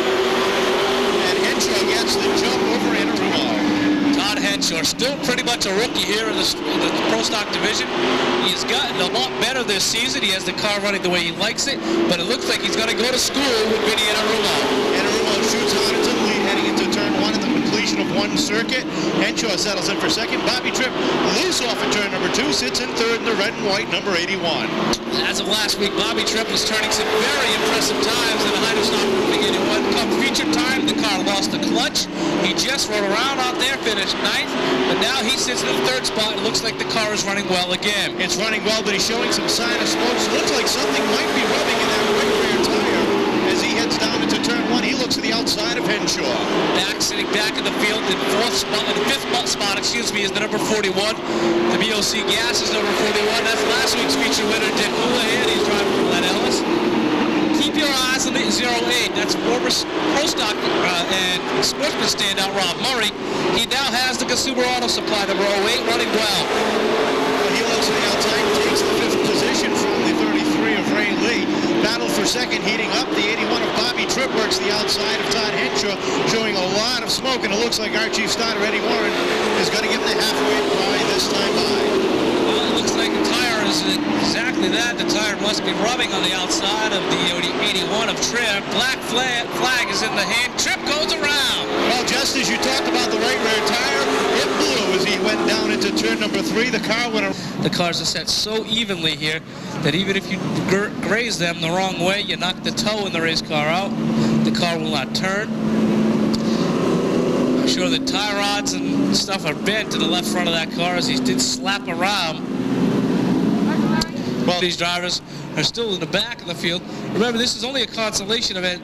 And Henshaw gets the jump over Inarumo. Todd Henshaw, still pretty much a rookie here in the Pro Stock division. He's gotten a lot better this season. He has the car running the way he likes it, but it looks like he's going to go to school with Vinny Inarumo. Inarumo shoots hard into the lead, heading into turn 1 at the completion of 1 circuit. Henshaw settles in for 2nd. Bobby Tripp loose off at turn number 2, sits in 3rd in the red and white number 81. As of last week, Bobby Tripp was turning some very impressive times in the Heidelberg Stock moving into 1 Cup feature time. The car lost the clutch. He just rode around out there, finished 9th. But now he sits in the third spot. It looks like the car is running well again. It's running well, but he's showing some sign of smoke. So it looks like something might be rubbing in that right rear tire as he heads down into turn 1. He looks to the outside of Henshaw. Sitting back in the field in fifth spot, excuse me, is the number 41. The BOC Gas is number 41. That's last week's feature winner, Dick Houlihan. He's driving for Glenn Ellis. Keep your eyes on the 08. That's former Pro Stock and Sportsman standout Rob Murray. He now has the Consumer Auto Supply number 08 running well. He looks to the outside, takes the 5th position from the 33 of Ray Lee. Battle for second heating up. The 81 of Bobby Tripp works the outside of Todd Henshaw, showing a lot of smoke, and it looks like our chief starter, Eddie Warren, is going to give him the halfway by this time by. Well, it looks like the tire is exactly that. The tire must be rubbing on the outside of the 81 of Tripp. Black flag is in the hand. Tripp goes around. Well, just as you talked about the right rear tire, it blew as he went down into turn number 3. The car went around. The cars are set so evenly here that even if you graze them the wrong way, you knock the toe in the race car out, the car will not turn. I'm sure the tie rods and stuff are bent to the left front of that car as he did slap around. Well, these drivers are still in the back of the field. Remember, this is only a consolation event.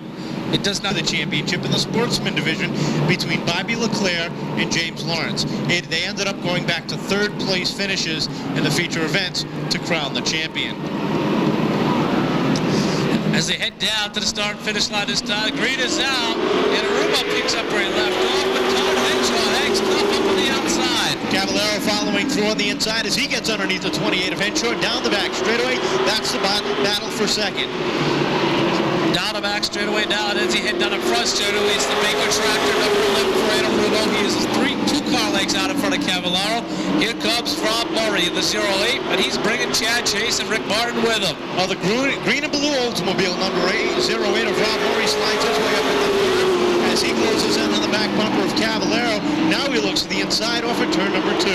It does not the championship in the sportsman division between Bobby Leclerc and James Lawrence. They ended up going back to 3rd place finishes in the feature events to crown the champion. As they head down to the start and finish line this time, green is out, and Aruma picks up where he left off, but Todd Henshaw hangs tough up on the outside. Cavallero following through on the inside as he gets underneath the 28 of Henshaw, down the back straightaway. That's the battle for second. Down the back straightaway down as he head down in front straightaway. It's the Baker tractor number 11 for Adam Rumo. He is 2 car lengths out in front of Cavallero. Here comes Rob Murray in the 08, and he's bringing Chad Chase and Rick Martin with him. Well, the green and blue Oldsmobile number 08 of Rob Murray slides his way up in the third as he closes in on the back bumper of Cavallero. Now he looks to the inside off of turn number 2.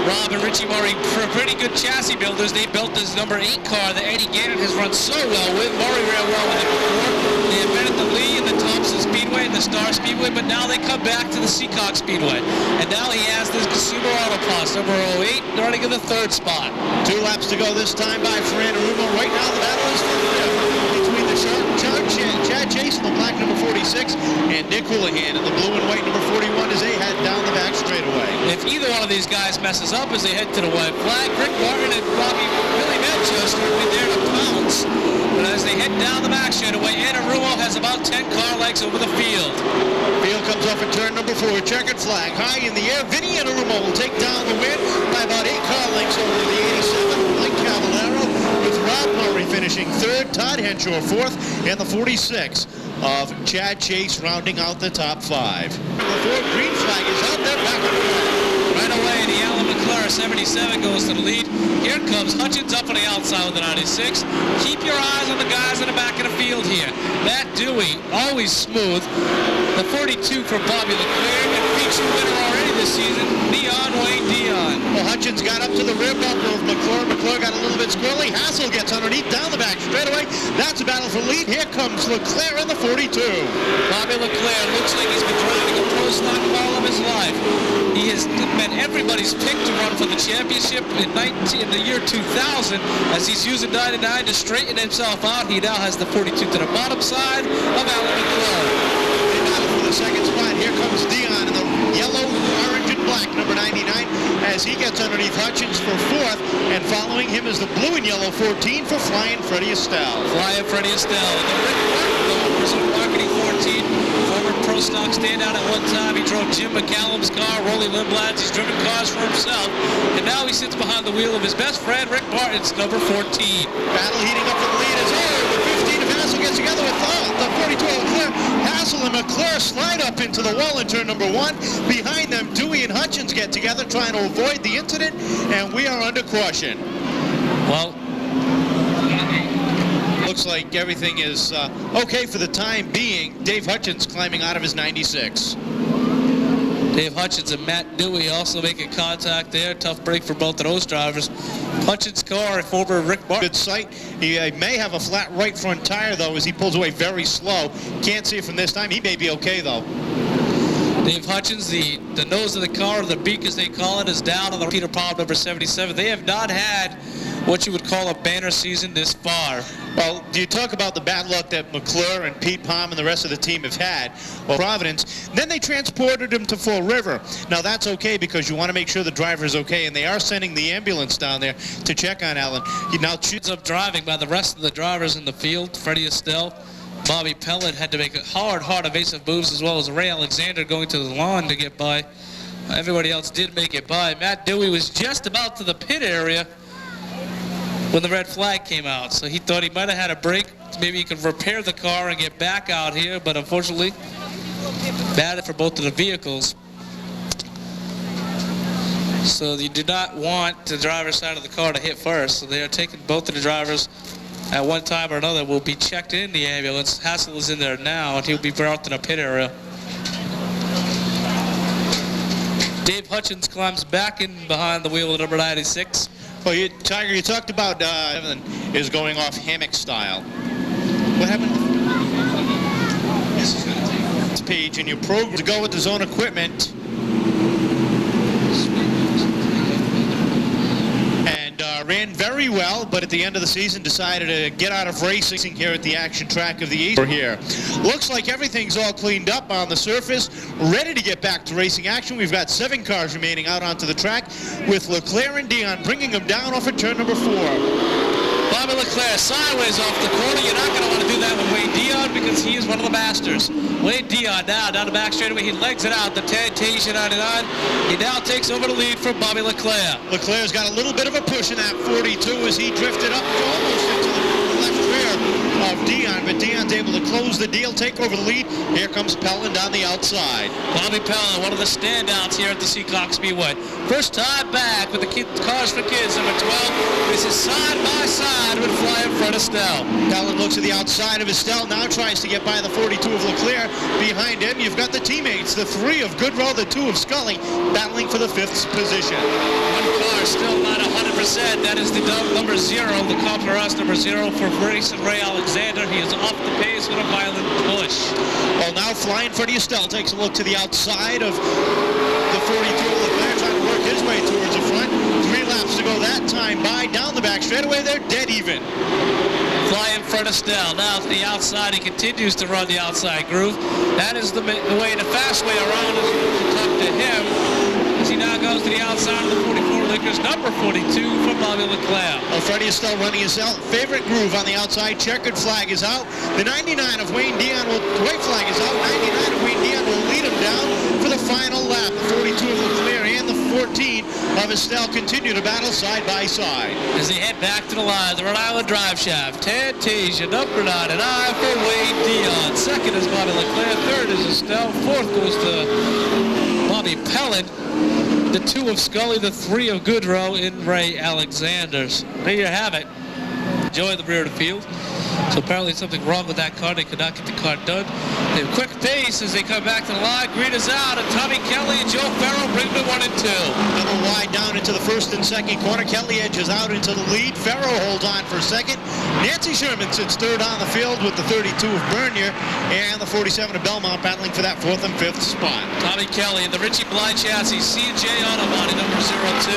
Rob and Richie Murray, pretty good chassis builders. They built this number 8 car that Eddie Gannon has run so well with. Murray ran well with it before. They invented the Lee and the Thompson Speedway and the Star Speedway, but now they come back to the Seekonk Speedway. And now he has this Consumer Auto Plus number 08 running in the 3rd spot. 2 laps to go this time by Fernando Rumo. Right now the battle is for the 5th between the Chad Chase in the black number 46 and Nick Houlihan in the blue and white number 41 as they head down the back straightaway. If either one of these guys messes up as they head to the white flag, Rick Martin and Billy Manchester will be there to pounce. But as they head down the back straightaway, Anna Rumo has about 10 car lengths over the field. Field comes off at turn number 4, checkered flag high in the air. Vinny and Rumo will take down the win by about 8 car lengths over the 87, Mike Cavallero, with Rob Murray finishing 3rd, Todd Henshaw 4th, and the 46 of Chad Chase rounding out the top 5. The green flag is out there back on the flag. Right away, the Alan McClure 77 goes to the lead. Here comes Hutchins up on the outside with the 96. Keep your eyes on the guys in the back of the field here. Matt Dewey, always smooth. The 42 for Bobby Leclerc, and feature winner already this season, Wayne Dion. Well, Hutchins got up to the rear bumper of McClure. McClure got a little bit squirrely. Hassel gets underneath, down the back straightaway. That's a battle for lead. Here comes Leclerc in the 42. Bobby Leclerc looks like he's been driving a pro stock all of his life. He has been everybody's pick to run for the championship in the year 2000 as he's using 99 to straighten himself out. He now has the 42 to the bottom side of Alan McClure. They battle for the second spot. Here comes Dion in the yellow, orange, and black, number 99, as he gets underneath Hutchins for 4th, and following him is the blue and yellow 14 for Flying Freddie Estelle. Flying Freddie Estelle. The Rick Martin, Pursuit Marketing 14, former pro stock standout at one time. He drove Jim McCallum's car, Rolly Lindblad's. He's driven cars for himself, and now he sits behind the wheel of his best friend, Rick Martin's number 14. Battle heating up for the lead as the 15 of Hassel gets together with the 42 of Leclerc. Hassel and McClure slide up into the wall in turn number 1. Behind them, Dewey and Hutchins get together trying to avoid the incident, and we are under caution. Well, looks like everything is okay for the time being. Dave Hutchins climbing out of his 96. Dave Hutchins and Matt Dewey also making contact there. Tough break for both of those drivers. Hutchins' car, former Rick Martin. Good sight. He may have a flat right front tire, though, as he pulls away very slow. Can't see it from this time. He may be okay, though. Dave Hutchins, the nose of the car, or the beak as they call it, is down on the Peter Palm number 77. They have not had what you would call a banner season this far. Well, do you talk about the bad luck that McClure and Pete Palm and the rest of the team have had? Well, Providence, then they transported him to Fall River. Now, that's okay because you want to make sure the driver is okay, and they are sending the ambulance down there to check on Alan. He now shoots up driving by the rest of the drivers in the field. Freddie Estelle, Bobby Pellet had to make hard evasive moves, as well as Ray Alexander going to the lawn to get by. Everybody else did make it by. Matt Dewey was just about to the pit area when the red flag came out, so he thought he might have had a break. Maybe he could repair the car and get back out here, but unfortunately, bad for both of the vehicles. So you do not want the driver's side of the car to hit first, so they are taking both of the drivers at one time or another. Will be checked in the ambulance. Hassel is in there now, and he'll be brought to the pit area. Dave Hutchins climbs back in behind the wheel of number 96. Well, Tiger, you talked about Evan is going off hammock style. What happened? This is going to take this page in your program to go with the zone equipment. Ran very well, but at the end of the season decided to get out of racing here at the action track of the East. Here. Looks like everything's all cleaned up on the surface, ready to get back to racing action. We've got 7 cars remaining out onto the track with Leclerc and Dion bringing them down off at turn number 4. Bobby Leclerc sideways off the corner. You're not going to want to do that with Wayne Dion because he is one of the masters. Wayne Dion now down the back straightaway. He legs it out. The Fantasia 99. He now takes over the lead from Bobby Leclerc. Leclerc's got a little bit of a push in that 42 as he drifted up almost into the left rear of Dion, but Dion's able to close the deal, take over the lead. Here comes Pelland on the outside. Bobby Pelland, one of the standouts here at the Seekonk Speedway. First time back with the Cars for Kids, number 12. This is side by side with Fly in front of Estelle. Pelland looks at the outside of Estelle, now tries to get by the 42 of Leclerc. Behind him, you've got the teammates, the 3 of Goodrow, the 2 of Scully, battling for the 5th position. One car still not 100%. That is the number 0, the Copper Us number 0 for Race and Ray Alexander. He is off the pace with a violent push. Well, now flying Freddie Estelle takes a look to the outside of the 42 of Leclerc, trying to work his way towards the front. 3 laps to go that time by down the back straightaway. They're dead even. Fly in front of Estelle. Now to the outside. He continues to run the outside groove. That is the way, the fast way around is to talk to him. As he now goes to the outside of the 44 Liquors, number 42 for Bobby Leclerc. Well, Freddie is still running his favorite groove on the outside. Checkered flag is out. The 99 of Wayne Dion white flag is out. 99 of Wayne Dion will lead him down for the final lap. The 42 of Leclerc and the 14 of Estelle continue to battle side by side. As they head back to the line, the Rhode Island drive shaft. Fantasia, number 99 for Wayne Dion. Second is Bobby Leclerc. Third is Estelle. Fourth goes to Bobby Pelland. The 2 of Scully, the 3 of Goodrow in Ray Alexander's. There you have it. Enjoy the rear of the field. So apparently something wrong with that car. They could not get the car done. They have quick pace as they come back to the line. Green is out, and Tommy Kelly and Joe Farrell bring them 1 and 2. Double wide down into the first and second corner. Kelly edges out into the lead. Farrell holds on for second. Nancy Sherman sits third on the field with the 32 of Bernier and the 47 of Belmont battling for that 4th and 5th spot. Tommy Kelly in the Richie Bly chassis. C&J Auto Body number 02.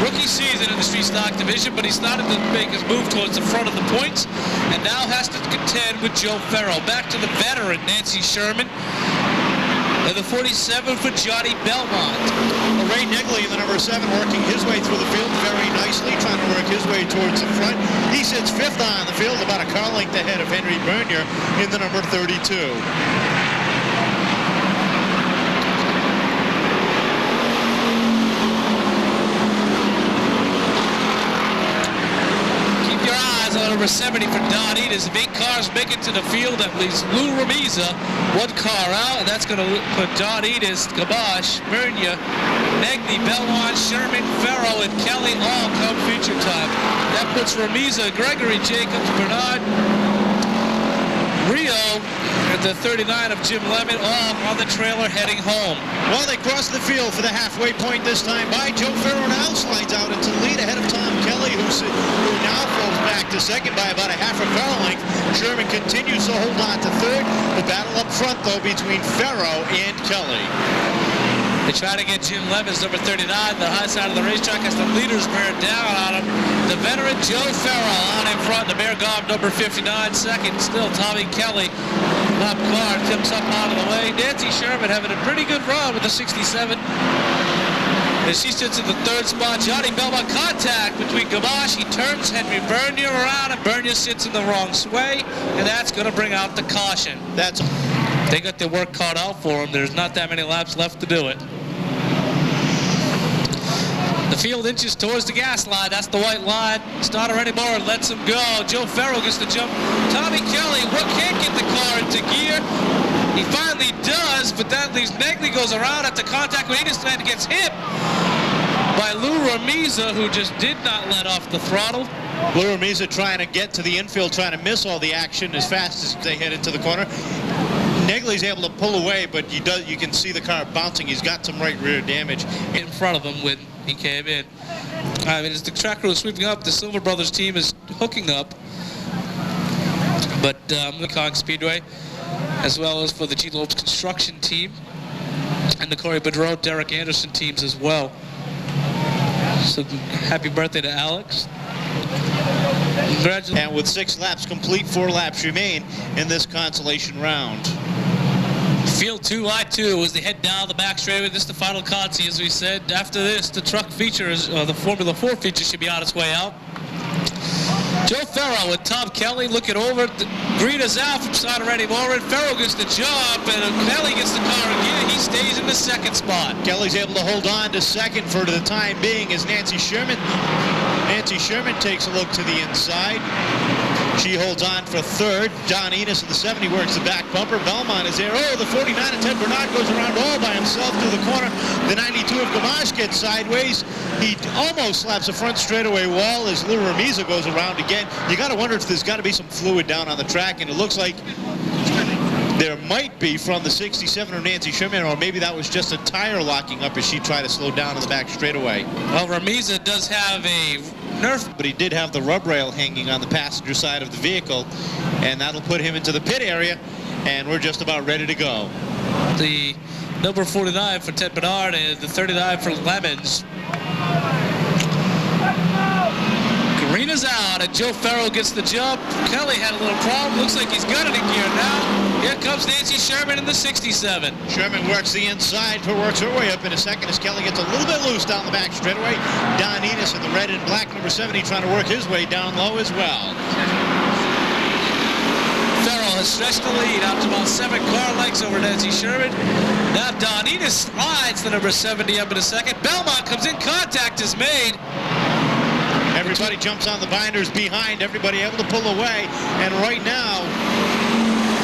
Rookie season in the Street Stock division, but he started to make his move towards the front of the points and now has to contend with Joe Farrell. Back to the veteran Nancy Sherman. And the 47 for Johnny Belmont. Well, Ray Negley in the number 7 working his way through the field very nicely, trying to work his way towards the front. He sits 5th on the field, about a car length ahead of Henry Bernier in the number 32. Number 70 for Don Edis. 8 cars make it to the field. That leaves Lou Ramiza 1 car out, and that's going to put Don Edis, Gabosh, Bernier, Negley, Belmont, Sherman, Farrell, and Kelly all come feature time. That puts Ramiza, Gregory, Jacobs, Bernard, Rio, and the 39 of Jim Lemon all on the trailer heading home. Well, they cross the field for the halfway point this time by Joe Farrell now slides out into the lead ahead of Tom Kelly who now falls back to second by about a half a car length. Sherman continues to hold on to third. The battle up front, though, between Farrow and Kelly. They try to get Jim Levis, number 39, the high side of the racetrack as the leaders bear down on him. The veteran Joe Farrell on in front, the Bear Gob, number 59, second. Still Tommy Kelly, top car, tips up out of the way. Nancy Sherman having a pretty good run with the 67. As she sits in the third spot, Johnny Belmont contact between Gamache. He turns Henry Bernier around, and Bernier sits in the wrong sway, and that's going to bring out the caution. They got their work cut out for them. There's not that many laps left to do it. The field inches towards the gas line. That's the white line. Starter anymore and lets him go. Joe Farrell gets the jump. Tommy Kelly can't get the car into gear. He finally does, but that leaves Negley goes around after contact with Enostan and gets hit by Lou Ramiza, who just did not let off the throttle. Lou Ramiza trying to get to the infield, trying to miss all the action as fast as they head into the corner. Negley's able to pull away, but you can see the car bouncing. He's got some right rear damage in front of him when he came in. I mean, as the track crew is sweeping up, the Silver Brothers team is hooking up. But Seekonk Speedway, as well as for the G. Lopes construction team and the Corey Bedreau, Derek Anderson teams as well. So happy birthday to Alex. Congratulations. And with 6 laps complete, 4 laps remain in this consolation round. Field 2, I-2, as they head down the back straightaway. This is the final consi, as we said. After this, the truck feature, the Formula 4 feature should be on its way out. Joe Farrow with Tom Kelly looking over. Green is out from Starter anymore, and Farrow gets the jump, and Kelly gets the car again. He stays in the second spot. Kelly's able to hold on to second for the time being as Nancy Sherman takes a look to the inside. She holds on for third. Don Enos in the 70 works the back bumper. Belmont is there. Oh, the 49 of Ted Bernard goes around all by himself through the corner. The 92 of Gamache gets sideways. He almost slaps the front straightaway wall as Lou Ramiza goes around again. You got to wonder if there's got to be some fluid down on the track, and it looks like there might be from the 67 of Nancy Sherman, or maybe that was just a tire locking up as she tried to slow down on the back straightaway. Well, Ramiza does have a Nerf, but he did have the rub rail hanging on the passenger side of the vehicle, and that'll put him into the pit area, and we're just about ready to go. The number 49 for Ted Bernard and the 39 for Lemons. Karina's out, and Joe Farrow gets the jump. Kelly had a little problem. Looks like he's got it in gear now. Here comes Nancy Sherman in the 67. Sherman works the inside, works her way up in a second as Kelly gets a little bit loose down the back straightaway. Don Enos in the red and black, number 70, trying to work his way down low as well. Farrell has stretched the lead out to about 7 car lengths over Nancy Sherman. Now Don Enos slides the number 70 up in a second. Belmont comes in, contact is made. Everybody jumps on the binders behind, everybody able to pull away, and right now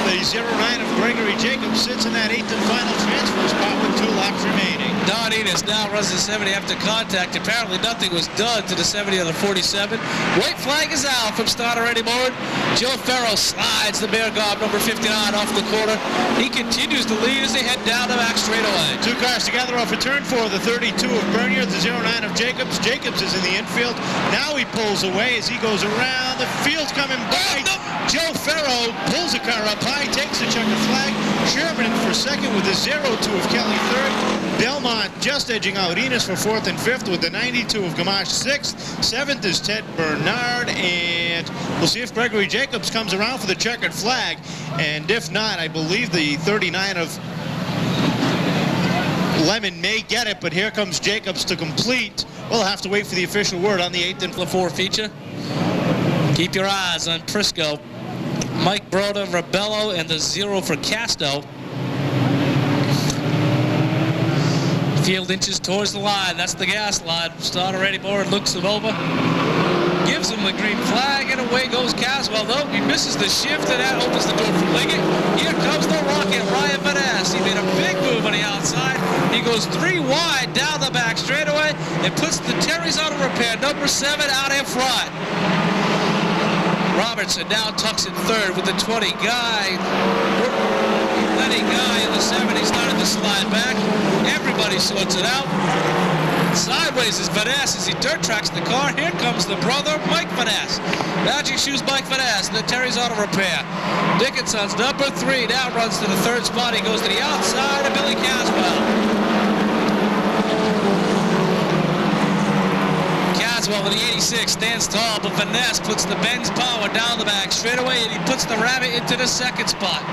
the 09 of Gregory Jacobs sits in that 8th and final transfer spot with 2 laps remaining. Don Enos now runs the 70 after contact. Apparently nothing was done to the 70 on the 47. White flag is out from Starter anymore. Joe Farrow slides the Bear Gob, number 59, off the corner. He continues to lead as they head down the back straightaway. 2 cars together off of turn 4, the 32 of Bernier, the 09 of Jacobs. Jacobs is in the infield. Now he pulls away as he goes around. The field's coming by. Joe Farrow pulls the car up high, takes the checkered flag. Sherman for second with the 02 of Kelly third. Belmont just edging out Enos for 4th and 5th with the 92 of Gamache 6th. 7th is Ted Bernard, and we'll see if Gregory Jacobs comes around for the checkered flag. And if not, I believe the 39 of Lemon may get it, but here comes Jacobs to complete. We'll have to wait for the official word on the 8th and 4 feature. Keep your eyes on Prisco, Mike Broda, Rebello, and the 0 for Casto. Field inches towards the line. That's the gas line. Starter anymore and looks him over. Gives him the green flag, and away goes Caswell. Though he misses the shift, and that opens the door for Liggett. Here comes the rocket, Ryan Vaness. He made a big move on the outside. He goes 3 wide down the back straightaway and puts the Terry's Auto Repair, number 7, out in front. Robertson now tucks in third with the 20. Lenny Guy in the 70 started to slide back. Everybody sorts it out. Sideways Speedways is Vaness as he dirt tracks the car. Here comes the brother, Mike Vaness. Magic Shoes Mike Vaness, and then Terry's Auto Repair. Dickinson's number 3 now runs to the 3rd spot. He goes to the outside of Billy Caswell. Caswell with the 86 stands tall, but Vaness puts the Benz power down the back straightaway, and he puts the Rabbit into the 2nd spot.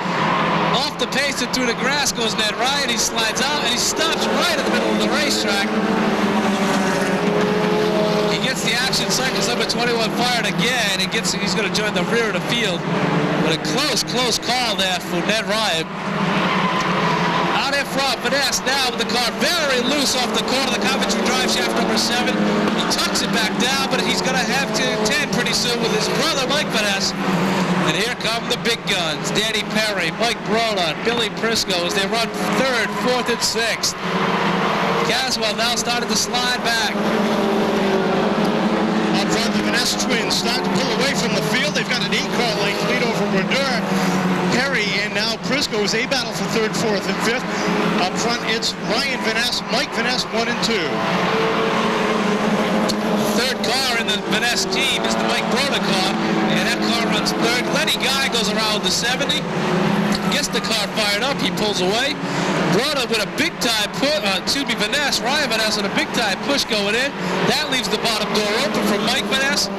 Off the pace and through the grass goes Ned Ryan. He slides out and he stops right in the middle of the racetrack. He gets the Action Cycles number 21 fired again, and he's going to join the rear of the field. But a close call there for Ned Ryan. Out in front, Vaness now with the car very loose off the corner of the Coventry drive shaft number 7. He tucks it back down, but he's going to have to contend pretty soon with his brother Mike Vaness. And here come the big guns, Danny Perry, Mike Broda, Billy Prisco as they run 3rd, 4th, and 6th. Caswell now started to slide back. Up front, the Vaness twins start to pull away from the field. They've got an 8-car length lead over Brodeur. Perry and now Prisco is a battle for 3rd, 4th, and 5th. Up front, it's Ryan Vaness, Mike Vaness, 1 and 2. 3rd car in the Vaness team is the Mike Broda car, and that car runs 3rd. Lenny Guy goes around with the 70, gets the car fired up, he pulls away. Broda with a big time Vaness, Ryan Vaness with a big time push going in. That leaves the bottom door open for Mike Vaness.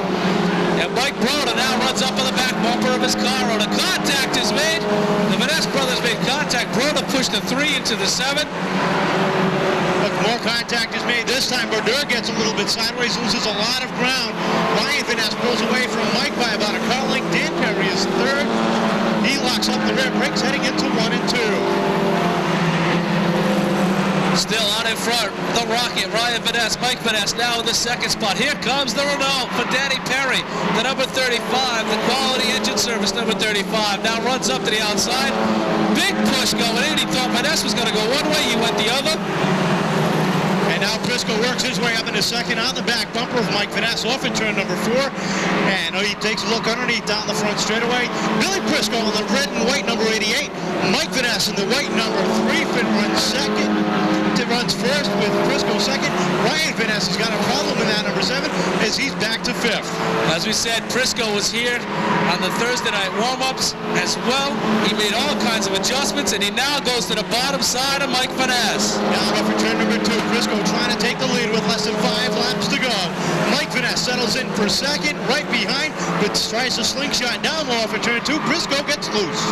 And Mike Broda now runs up on the back bumper of his car. On a contact is made. The Vaness brothers made contact. Broda pushed the 3 into the 7. But more contact is made this time. Brodeur gets a little bit sideways, loses a lot of ground. Ryan Vaness pulls away from Mike by about a car length. Dan Perry is 3rd. He locks up the rear brakes, heading into 1 and 2. Still out in front, the Rocket, Ryan Vaness, Mike Vaness now in the 2nd spot. Here comes the Renault for Danny Perry, the number 35, the Quality Engine Service number 35. Now runs up to the outside. Big push going in. He thought Vaness was going to go one way, he went the other. And now Prisco works his way up into 2nd on the back bumper of Mike Vaness off in turn number 4. And he takes a look underneath down the front straightaway. Billy Prisco in the red and white number 88. Mike Vaness in the white number 3. Finn runs 2nd. Runs 1st with Prisco 2nd. Ryan Vaness has got a problem in that number 7 as he's back to 5th. As we said, Prisco was here on the Thursday night warm-ups as well. He made all kinds of adjustments, and he now goes to the bottom side of Mike Vaness. Now up for turn number 2. Prisco trying to take the lead with less than 5 laps to go. Mike Vaness settles in for 2nd, right behind, but tries to slingshot down low for turn 2. Prisco gets loose.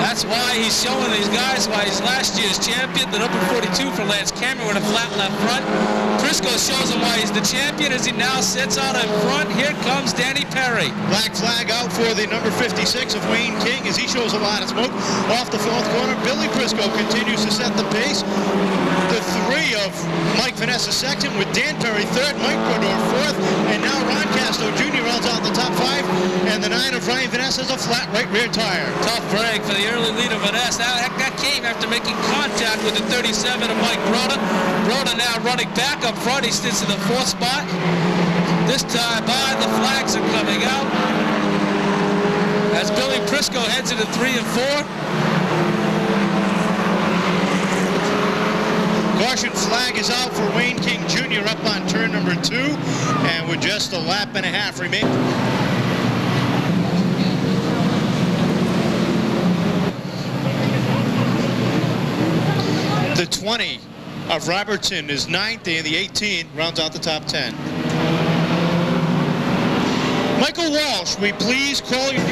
That's why he's showing these guys why he's last year's champion, the number 42 for Lance Cameron with a flat left front. Prisco shows him why he's the champion as he now sits out in front. Here comes Danny Perry. Black flag out for the number 56 of Wayne King as he shows a lot of smoke. Off the 4th corner, Billy Prisco continues to set the pace. The 3 of Mike Vaness is 2nd with Dan Perry 3rd, Mike Brodeur 4th, and now Ron Castro Jr. rounds out the top 5, and the 9 of Ryan Vaness has a flat right rear tire. Tough break for the early lead of Vaness. That came after making contact with the 37 of Mike Broda. Broda now running back up front. He sits in the 4th spot. This time by the flags are coming out as Billy Prisco heads into 3 and 4. Caution flag is out for Wayne King Jr. up on turn number 2, and with just a lap and a half remaining. The 20 of Robertson is 9th, and the 18 rounds out the top 10. Michael Walsh, we please call your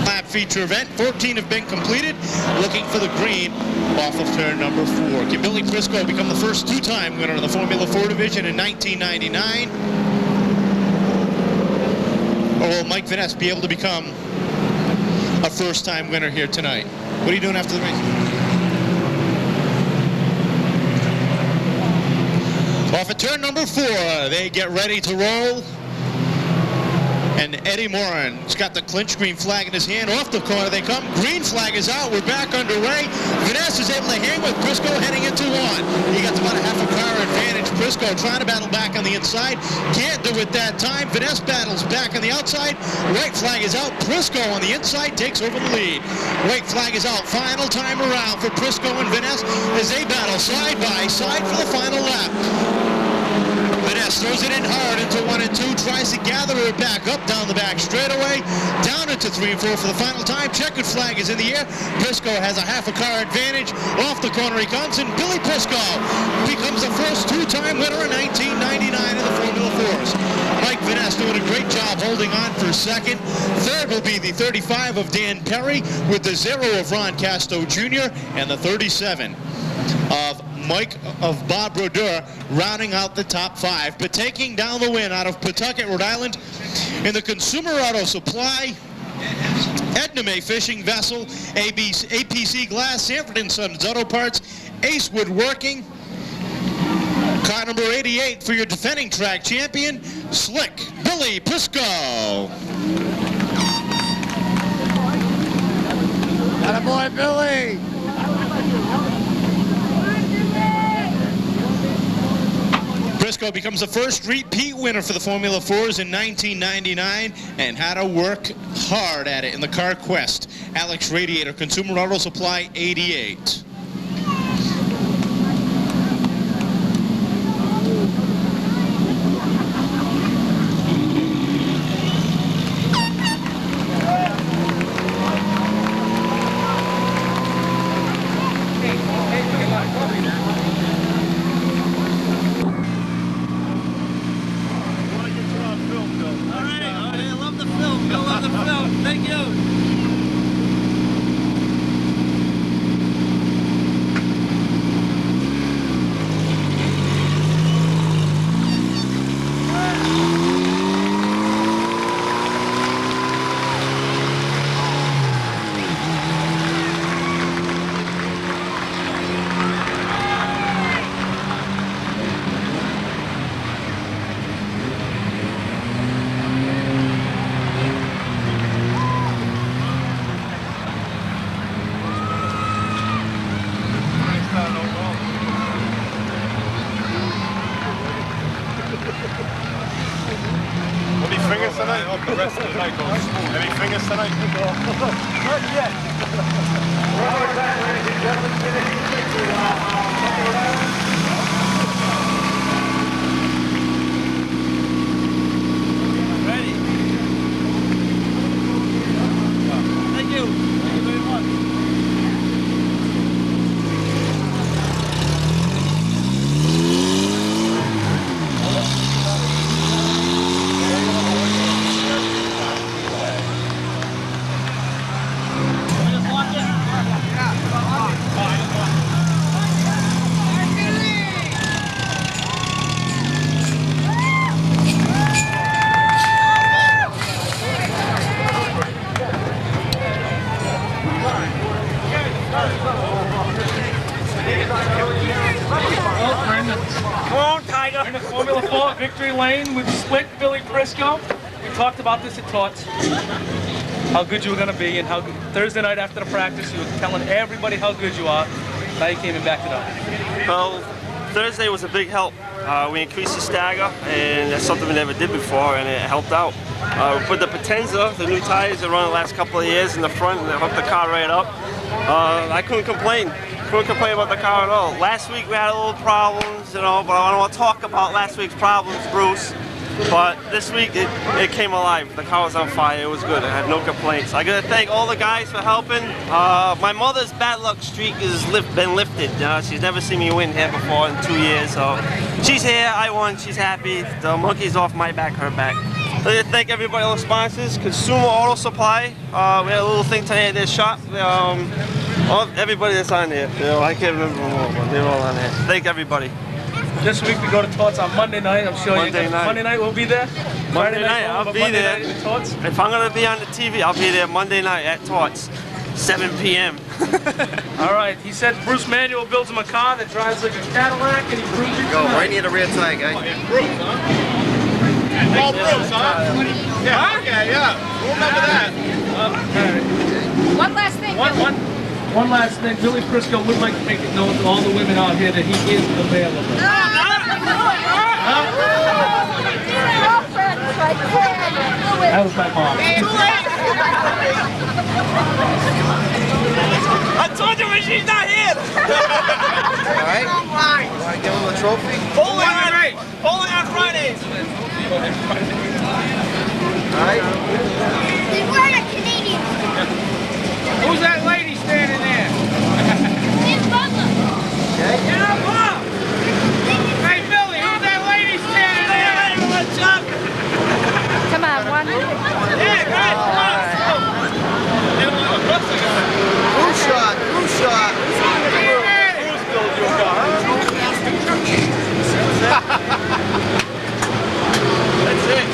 lap feature event. 14 have been completed. Looking for the green off of turn number 4. Can Billy Prisco become the first 2-time winner of the Formula 4 division in 1999? Or will Mike Vaness be able to become a first-time winner here tonight? What are you doing after the race? Off at turn number 4, they get ready to roll. And Eddie Moran's got the clinch green flag in his hand. Off the corner they come. Green flag is out. We're back underway. Vanessa is able to hang with Briscoe heading into one. He gets about a half a car advantage. Briscoe trying to battle back on the inside. Can't do it that time. Vanessa battles back on the outside. White flag is out. Briscoe on the inside takes over the lead. White flag is out. Final time around for Briscoe and Vanessa as they battle side by side for the final lap. Vanessa throws it in hard into 1 and 2, tries to gather her back up down the back straightaway, down into 3 and 4 for the final time. Checkered flag is in the air. Briscoe has a half a car advantage. Off the corner he comes, and Billy Briscoe becomes the first two-time winner in 1999 in the Formula 4s. Mike Vanessa doing a great job holding on for second. Third will be the 35 of Dan Perry, with the 0 of Ron Casto Jr. and the 37 of Bob Brodeur rounding out the top 5. But taking down the win out of Pawtucket, Rhode Island, in the Consumer Auto Supply, Edna May Fishing Vessel, APC Glass, Sanford & Sons Auto Parts, Ace Woodworking, car number 88 for your defending track champion, Slick Billy Briscoe. Attaboy, Billy! Briscoe becomes the first repeat winner for the Formula 4s in 1999 and had to work hard at it in the Car Quest. Alex Radiator, Consumer Auto Supply, 88. Any fingers tonight? Not yet. Ready? Thank you. Thank you very much. Come on, Tiger. In the Formula 4 victory lane with Slick Billy Briscoe. We talked about this at Tots, how good you were going to be, and how good, Thursday night after the practice you were telling everybody how good you are. Now you came and backed it up. Well, Thursday was a big help. We increased the stagger, and that's something we never did before, and it helped out. We put the Potenza, the new tires that run the last couple of years, in the front, and it hooked the car right up. I couldn't complain. Couldn't complain about the car at all. Last week we had a little problems, you know, but I don't want to talk about last week's problems, Bruce. But this week it came alive. The car was on fire. It was good. I had no complaints. I gotta thank all the guys for helping. My mother's bad luck streak has been lifted. She's never seen me win here before in 2 years, so she's here. I won. She's happy. The monkey's off my back, her back. So I thank everybody, all the sponsors, Consumer Auto Supply. We had a little thing today at their shop. Everybody that's on there. You know, I can't remember them all, but they're all on there. Thank everybody. This week we go to Tots on Monday night. I'm sure Monday night we'll be there. Monday night I'll be there. If I'm going to be on the TV, I'll be there Monday night at Tots, 7 p.m. All right. He said Bruce Manuel builds him a car that drives like a Cadillac, and he proves it. Go right near the rear tire, guys. Bruce, huh? All Bruce, huh? Yeah, okay, yeah. We'll remember that. One last thing. One last thing. Billy Prisco would like to make it known to all the women out here that he is available. That was my mom. I told you when she's not here. Alright. You want to give him a trophy? Only on Fridays. Alright. We're a Canadian. Who's that lady standing there? It's Butler. Okay. Yeah, Bob! Hey, Billy, who's that lady standing there? Come on, one. Yeah, guys, come on! Crew shot, crew shot. That's it.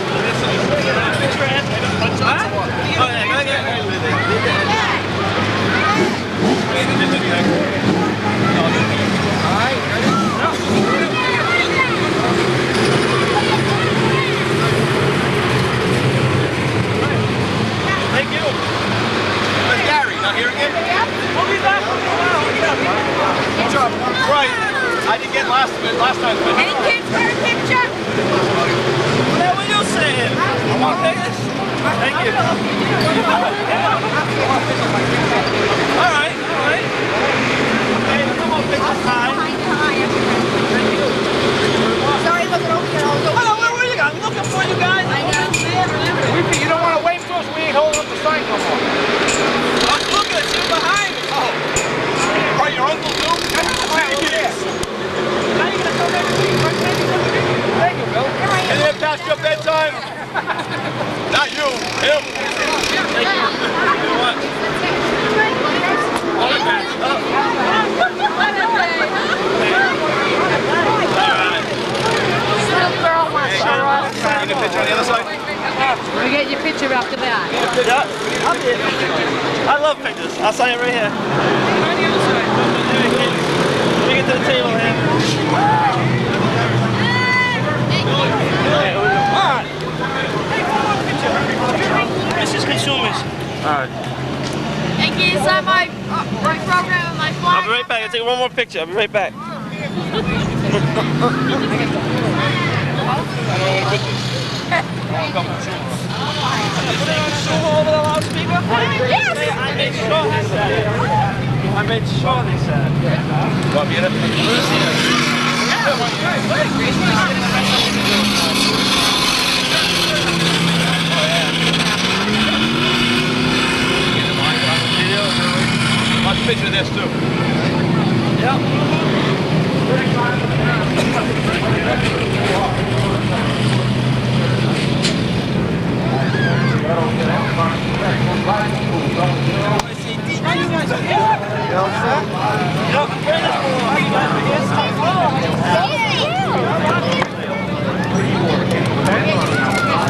Thank you. That's Gary. Not here again? Good job. Right. I didn't get last time. Any kids for a picture? What were you saying? I want to take this. Thank you. All right. Hey, come on, picture time. Sorry, look over here. Hello, where were you guys? I'm looking for you guys. I know. You don't want to wave to us, we ain't holding up the sign no more. I'm looking at you behind me. Oh, your uncle too? Yes. Now you're going to come every week. Thank you, Bill. And then past your bedtime? Not you, him. Thank you. What? All right. Little girl wants to run. You get a picture on the other side? We get your picture after that. Yeah, I'll be it. I love pictures. I'll sign it right here. Bring it to the table here. This is consumers. Alright. Thank you. It's on my program and my flight. I'll be right back. I'll take one more picture. I'll be right back. Over the loudspeaker? Yes! I made sure they said it. I made sure they said it. Want me in it? Watch a picture of this too. Yep.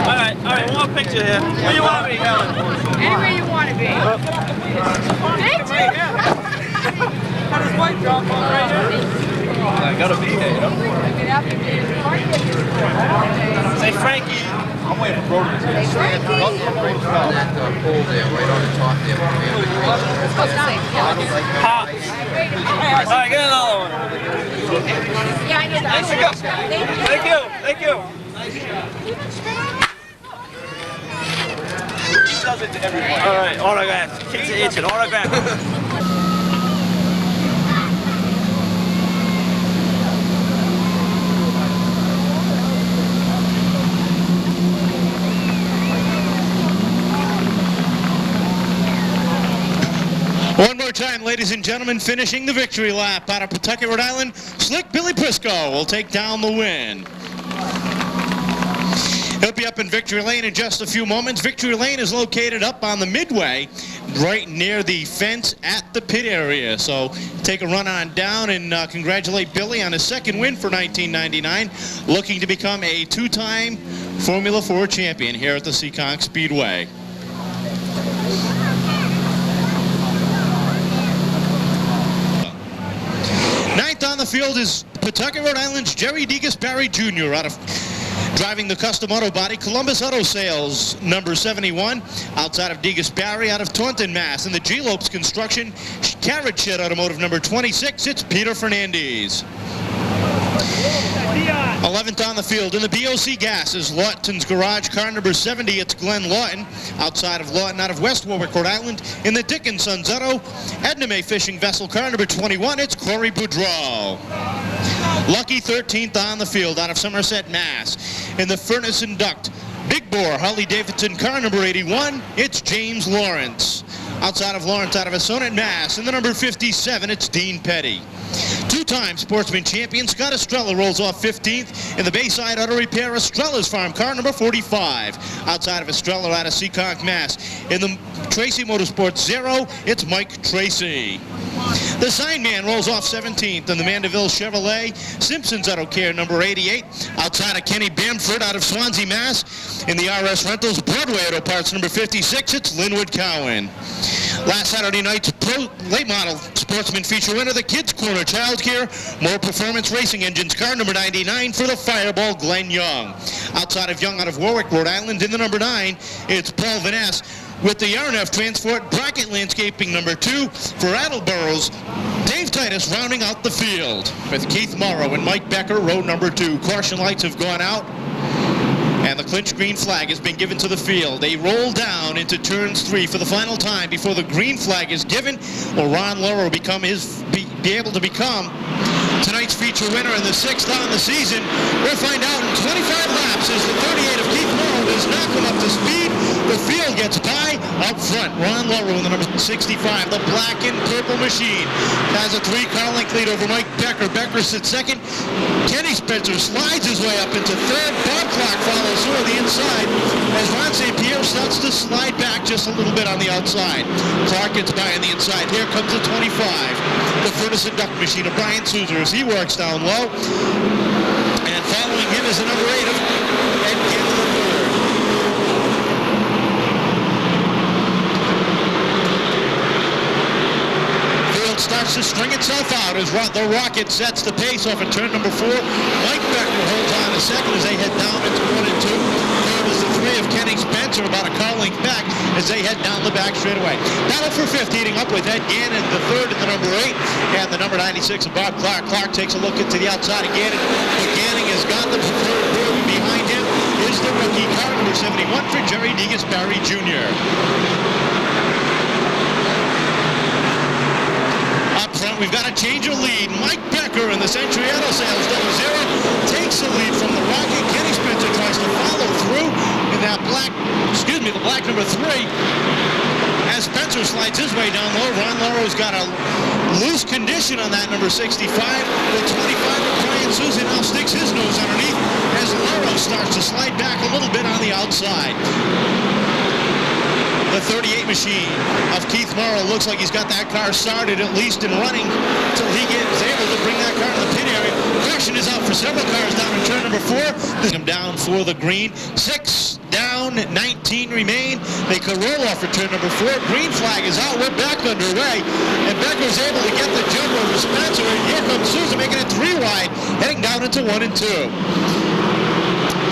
Alright, one more picture here. Where you want me, Helen? Anywhere you want to be. Thank you. Got his white drop on right here. I gotta be here, you know? Say Frankie. I'm waiting for Brody to get Frankie. that pole there, right on the top there. Pop. Alright, get another one. Yeah, I know that. Nice to go. Thank you. He does it to everybody. Alright, autograph. Kids are itching. Autograph. One more time, ladies and gentlemen, finishing the victory lap out of Pawtucket, Rhode Island, Slick Billy Prisco will take down the win. He'll be up in Victory Lane in just a few moments. Victory Lane is located up on the midway, right near the fence at the pit area. So take a run on down and congratulate Billy on his second win for 1999, looking to become a two-time Formula 4 champion here at the Seekonk Speedway. Ninth on the field is Pawtucket, Rhode Island's Jerry DeGasperi Jr. out of Driving the custom auto body, Columbus Auto Sales, number 71, outside of Degas Barry, out of Taunton, Mass. In the G-Lopes Construction, Carriage Shed Automotive, number 26, it's Peter Fernandez. 11th on the field in the BOC Gases, Lawton's Garage, car number 70, it's Glenn Lawton. Outside of Lawton, out of West Warwick, Rhode Island. In the Dickinson's Auto, Edna May Fishing Vessel, car number 21, it's Corey Boudreau. Lucky 13th on the field out of Somerset, Mass. In the Furnace and Duct, Big Bore, Harley Davidson, car number 81, it's James Lawrence. Outside of Lawrence, out of Assonet, Mass. In the number 57, it's Dean Petty. Two-time Sportsman champion Scott Estrella rolls off 15th. In the Bayside Auto Repair, Estrella's Farm, car number 45. Outside of Estrella, out of Seekonk, Mass. In the Tracy Motorsports 0, it's Mike Tracy. The Sign Man rolls off 17th in the Mandeville Chevrolet Simpsons Auto Care, number 88. Outside of Kenny Bamford, out of Swansea, Mass. In the RS Rentals Broadway Auto Parts, number 56, it's Linwood Cowan. Last Saturday night's Pro Late Model Sportsman feature winner, the Kids Corner Child Care, More Performance Racing Engines, car number 99 for the Fireball, Glenn Young. Outside of Young, out of Warwick, Rhode Island, in the number 9, it's Paul Van Ness. With the RNF Transport Bracket Landscaping, number 2 for Attleborough's Dave Titus rounding out the field. With Keith Morrow and Mike Becker, row number 2. Caution lights have gone out, and the clinch green flag has been given to the field. They roll down into turns 3 for the final time before the green flag is given. Will Ron Lauro be able to become tonight's feature winner in the 6th on the season? We'll find out in 25 laps as the 38 of Keith Morrow does not come up to speed. The field gets by up front. Ron Lauro in the number 65. The black and purple machine has a 3-car length lead over Mike Becker. Becker sits second. Kenny Spencer slides his way up into third. Bob Clark follows through on the inside as Ron St. Pierre starts to slide back just a little bit on the outside. Clark gets by on the inside. Here comes the 25. The Furnace and Duct machine of Brian Souza as he works down low. And following him is the number 8 of Ed Campbell III. Starts to string itself out as the Rocket sets the pace off at turn number 4. Mike Becker holds on a second as they head down into 1 and 2. Third is the 3 of Kenny Spencer, about a car length back as they head down the back straightaway. Battle for 5th, heating up with Ed Gannon, the 3rd and the number 8, and the number 96 of Bob Clark. Clark takes a look into the outside of Gannon, but Gannon has got the preferred room. Behind him is the rookie car number 71 for Jerry Degas Barry Jr. We've got a change of lead. Mike Becker in the Century Auto Sales 00 takes the lead from the Rocket. Kenny Spencer tries to follow through in that the black number 3. As Spencer slides his way down low, Ron Lauro's got a loose condition on that number 65. The 25 of Brian Souza now sticks his nose underneath as Lauro starts to slide back a little bit on the outside. The 38 machine of Keith Morrow looks like he's got that car started, at least in running, until he is able to bring that car to the pit area. Caution is out for several cars down in turn number 4. Them down for the green. 6 down, 19 remain. They could roll off for turn number 4. Green flag is out. We're back underway. And Becker's able to get the jump over Spencer. And here comes Souza making it 3 wide, heading down into 1 and 2.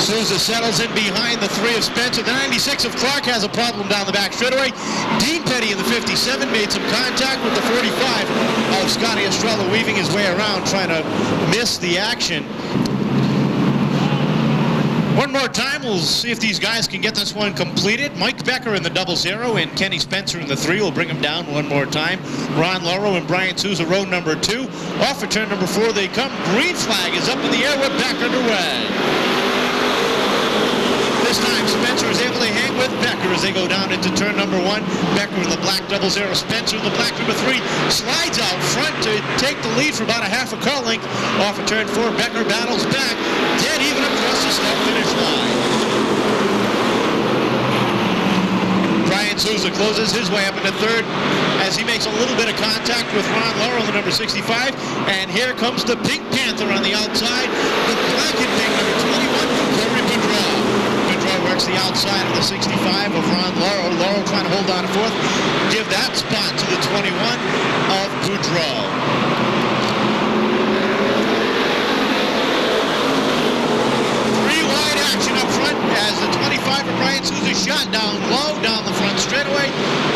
Souza settles in behind the 3 of Spencer. The 96 of Clark has a problem down the back straightaway. Dean Petty in the 57 made some contact with the 45 of Scotty Estrella, weaving his way around, trying to miss the action. One more time, we'll see if these guys can get this one completed. Mike Becker in the 00 and Kenny Spencer in the 3 will bring him down one more time. Ron Lauro and Brian Souza, row number 2. Off for turn number 4 they come. Green flag is up in the air. We're back underway. This time Spencer is able to hang with Becker as they go down into turn number 1. Becker in the black 00. Spencer in the black number 3 slides out front to take the lead for about a half a car length. Off of turn 4, Becker battles back, dead even across the start finish line. Brian Souza closes his way up into 3rd as he makes a little bit of contact with Ron Lauro in the number 65. And here comes the Pink Panther on the outside. The black and pink number 21, Corey Boudreau. Works the outside of the 65 of Ron Lauro. Lauro trying to hold on to 4th. Give that spot to the 21 of Boudreau. Three wide action up front as the 25 of Brian Souza shot down low, down the front straightaway.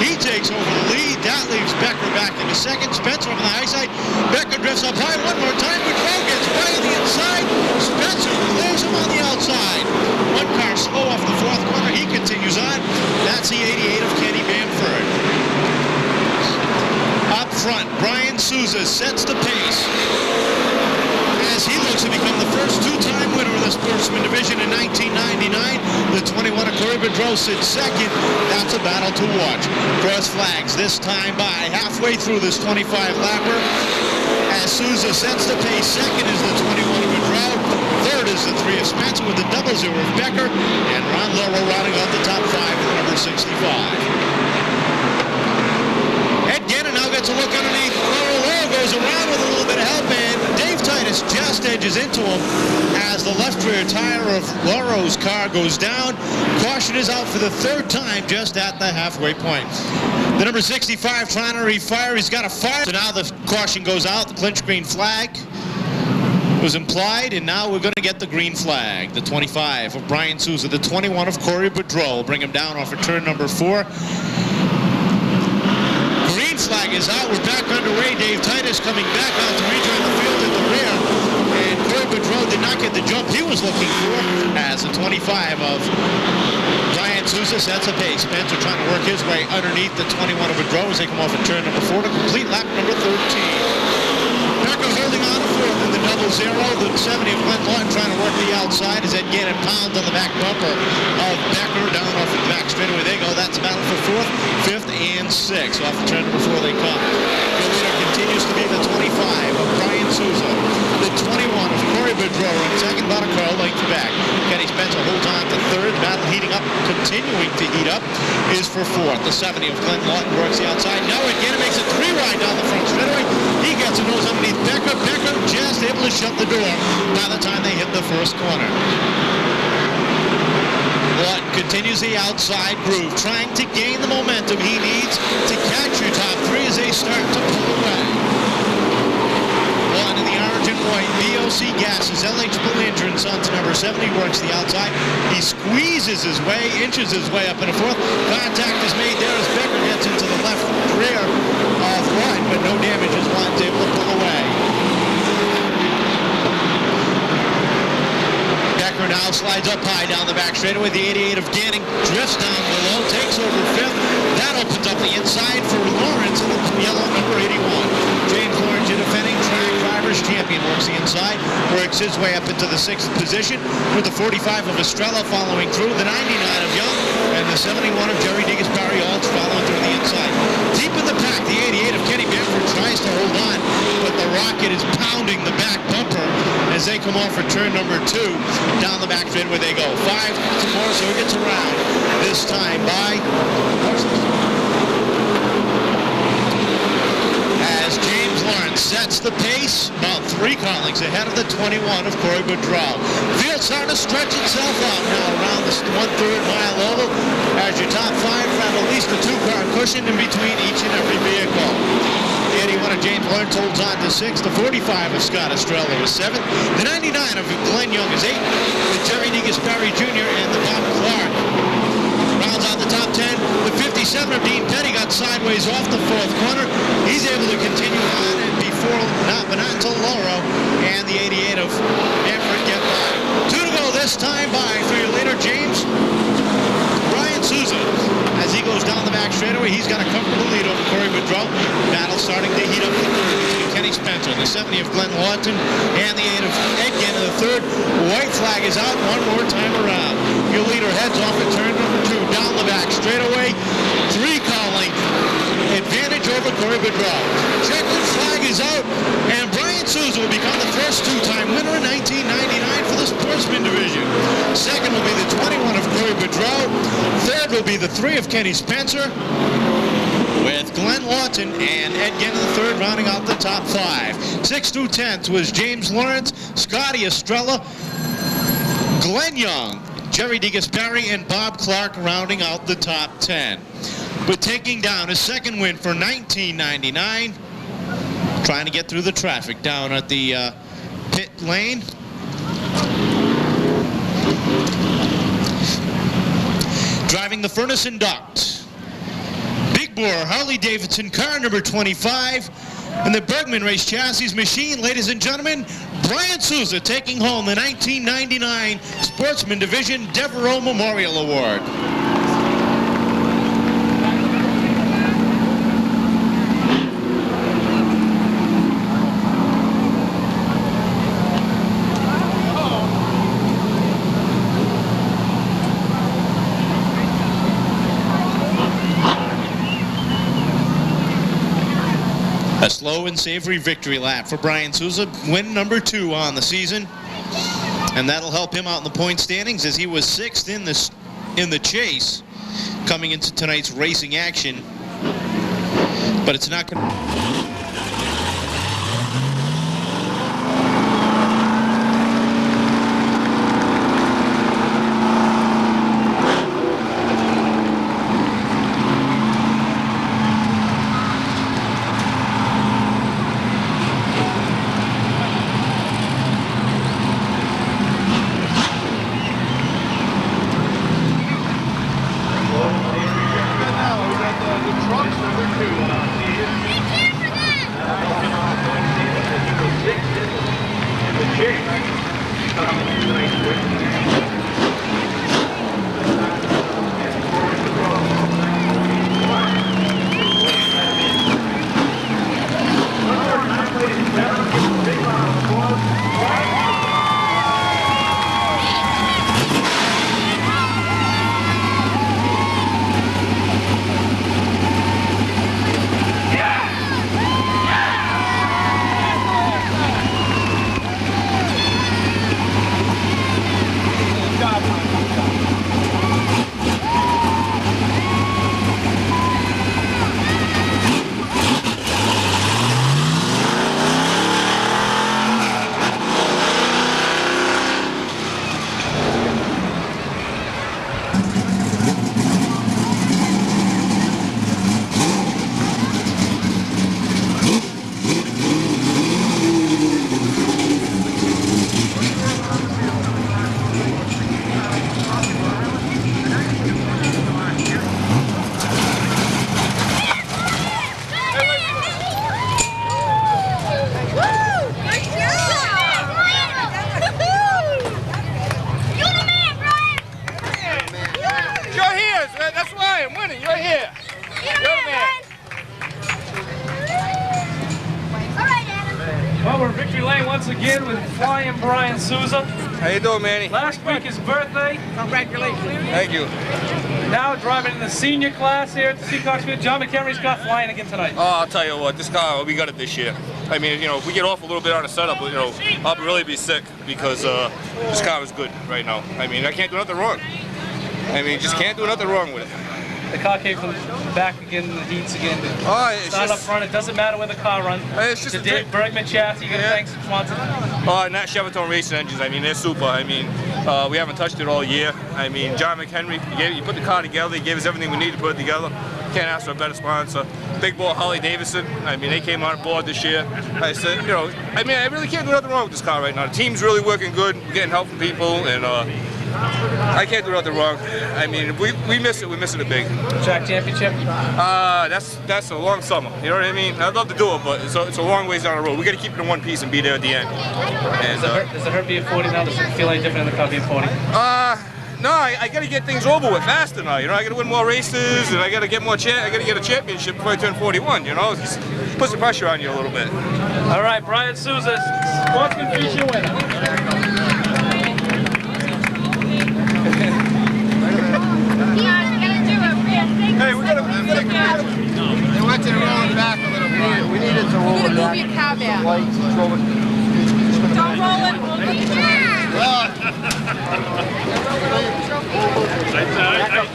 He takes over the lead. That leaves Becker back into second. Spencer over the high side. Becker drifts up high one more time. Boudreau gets by on the inside. Spencer clears him on the outside. One car slow off the fourth corner. He continues on. That's the 88 of Kenny Bamford. Up front, Brian Souza sets the pace as he looks to become the first two-time winner of the Sportsman Division in 1999. The 21 of Corey Boudreau sits second. That's a battle to watch. Cross flags this time by halfway through this 25-lapper. As Souza sets the pace, second is the 21 of Boudreau. Third is the 3 of Spencer with the 00 of Becker. And Ron Laurel rounding out the top 5 with number 65. Ed Gannon now gets a look underneath. Laurel goes around with a little bit of help, and Dave Titus just edges into him as the left rear tire of Laurel's car goes down. Caution is out for the third time just at the halfway point. The number 65 trying to refire. He's got a fire. So now the caution goes out. The clinch green flag was implied, and now we're going to get the green flag. The 25 of Brian Souza, the 21 of Corey Boudreau. Bring him down off of turn number 4. Green flag is out. We're back underway. Dave Titus coming back out to rejoin the field at the rear. And Corey Boudreau did not get the jump he was looking for as the 25 of Brian Souza sets a pace. Spencer trying to work his way underneath the 21 of Boudreau as they come off at turn number 4 to complete lap number 13. Becker holding on to fourth in the 00. The 70 of Glenn Lawton trying to work the outside as Ed Gannon pounds on the back bumper of Becker down off the back straightaway. They go. That's a battle for 4th, 5th, and 6th. Off the turn number 4 they come. The leader continues to be the 25 of Brian Souza. The 21 of Corey Boudreau in second, about a car length back. Kenny Spencer holds on to third. Battle heating up, continuing to heat up, is for 4th. The 70 of Glenn Lawton works the outside. Now again, it makes a 3-wide down the front straightaway. He gets a nose underneath Becker. Becker just able to shut the door by the time they hit the first corner. Lawton continues the outside groove, trying to gain the momentum he needs to catch your top 3 as they start to pull away. Lawton in the orange and white, BOC gases, LH Bellinger Sons number 70 works the outside. He squeezes his way, inches his way up in the 4th. Contact is made there as Becker gets into the left rear of Lawton, but no damage as Lawton's able to pull away. Becker now slides up high down the back straightaway. The 88 of Ganning drifts down below, takes over 5th. That opens up the inside for Lawrence in the yellow number 81. James Lawrence, your defending track drivers champion, works the inside, works his way up into the 6th position with the 45 of Estrella following through, the 99 of Young, and the 71 of Jerry DiGaspari all following through the inside. Deep in the pack, the 88 of Kenny Bamford tries to hold on, but the Rocket is pounding the back bumper as they come off for turn number 2. Down the back straightaway they go. 5 to more, so he gets around. This time by as James Lawrence sets the pace, about 3 car lengths ahead of the 21 of Corey Boudreau. Field starting to stretch itself out now around this 1/3 mile oval as your top 5 have at least a 2-car cushion in between each and every vehicle. The 81 of James Lawrence holds on to 6th. The 45 of Scott Estrella is 7th. The 99 of Glenn Young is 8th. With Jerry DiGaspari Jr. and the Bob Clark rounds out the top 10. The 57 of Dean Petty got sideways off the 4th corner. He's able to continue on and but not until Lauro and the 88 of Bamford get by. 2 to go this time by for your leader, James Brian Souza. As he goes down the back straightaway, he's got a comfortable lead over Corey Boudreau. Battle starting to heat up the 3rd between Kenny Spencer, the 70 of Glenn Lawton, and the 8 of Ed Gannon in the 3rd. White flag is out one more time around. Your leader heads off at turn number 2, down the back straightaway. 3-car length advantage over Corey Boudreau. Checkered flag is out, and Brian Souza will become the first 2-time winner in 1999 for the Sportsman Division. Second will be the 21 of Corey Boudreau. Third will be the 3 of Kenny Spencer, with Glenn Lawton and Ed Gannon the 3rd rounding out the top 5. 6th through 10th was James Lawrence, Scotty Estrella, Glenn Young, Jerry DiGaspari, and Bob Clark rounding out the top 10. But taking down his second win for 1999, trying to get through the traffic down at the pit lane. Driving the furnace and duct, Big Bore Harley-Davidson car number 25, and the Bergman Race Chassis Machine, ladies and gentlemen, Brian Souza taking home the 1999 Sportsman Division Devereaux Memorial Award. A slow and savory victory lap for Brian Souza, win number 2 on the season, and that'll help him out in the point standings as he was 6th in the chase coming into tonight's racing action. But it's not going to... Well, we're in Victory Lane once again with Flying Brian Souza. How you doing, Manny? Last week his birthday. Congratulations. Thank you. Now driving in the senior class here at the Seekonk Speedway. John McHenry's got flying again tonight. Oh, I'll tell you what, this car, we got it this year. I mean, you know, if we get off a little bit on the setup, you know, I'll really be sick because this car is good right now. I mean, I can't do nothing wrong. I mean, just can't do nothing wrong with it. The car came from back again in the heats again. It's not just, up front. It doesn't matter where the car runs. It's just a Dave Bergman chassis. You got to thank sponsor. Oh, and that Chevrolet racing engines. I mean, they're super. I mean, we haven't touched it all year. I mean, John McHenry, he put the car together. He gave us everything we needed to put it together. Can't ask for a better sponsor. Big Bore Harley-Davidson. I mean, they came on board this year. I said, you know, I mean, I really can't do nothing wrong with this car right now. The team's really working good. We're getting help from people, and I can't do nothing wrong. I mean, if we miss it, we're missing it big. Track championship? That's a long summer. You know what I mean? I'd love to do it, but it's a long ways down the road. We got to keep it in one piece and be there at the end. And, does it hurt being 40 now? Does it feel any different in the car being 40? No, I got to get things over with faster now. You know, I got to win more races, and I got to get more. I got to get a championship before I turn 41. You know, it just puts the pressure on you a little bit. All right, Brian Souza, Sportsman feature winner. Hey, we gotta take a picture. They want you to roll it back a little bit. We needed to roll it back. Move your car back. Don't roll it. We'll look at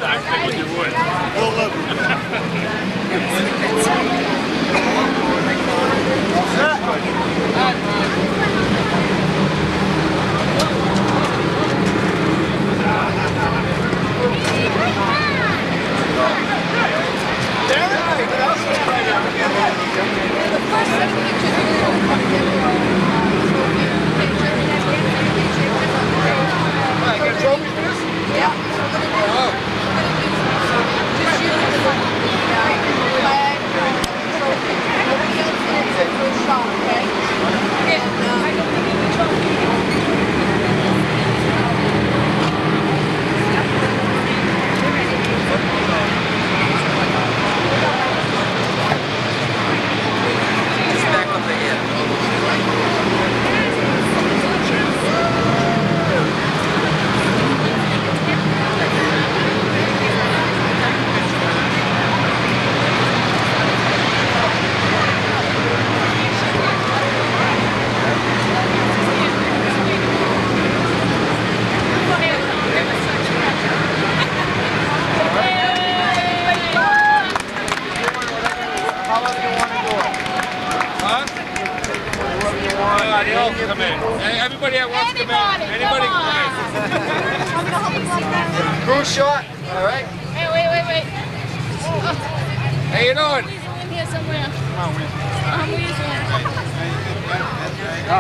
I figured you would. else can come in. Everybody that wants to come in. Anybody can come in. Crew shot. All right. Hey, wait. How you doing? Here somewhere.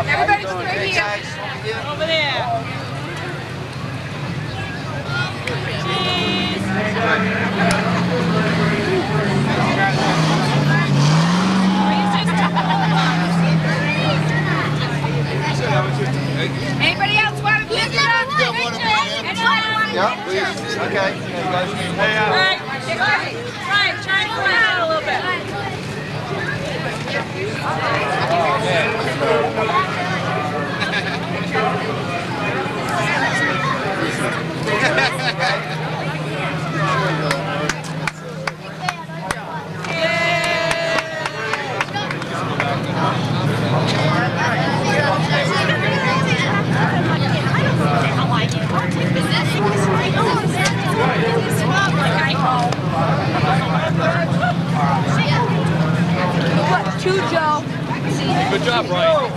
Everybody just right here. Over there. Anybody else want to pick it up? Yeah, please. Okay. Right, try and come out a little bit. Two, Joe. Good job, Brian.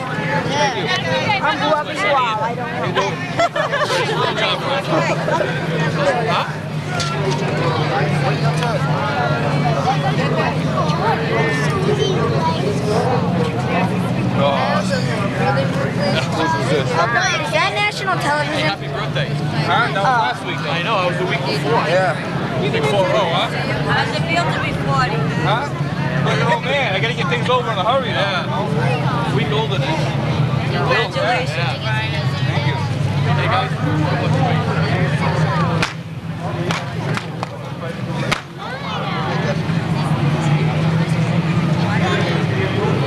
I'm whoever you are. I don't know. Good job, Brian. Huh? Is that national television? Happy birthday. Huh? That was last week. I know, it was the week before. Yeah. Week 4-0, huh? How's it feel to be 40? Huh? Like an old man. I gotta get things over in a hurry now. A week older than you. Congratulations. Thank you. Hey guys.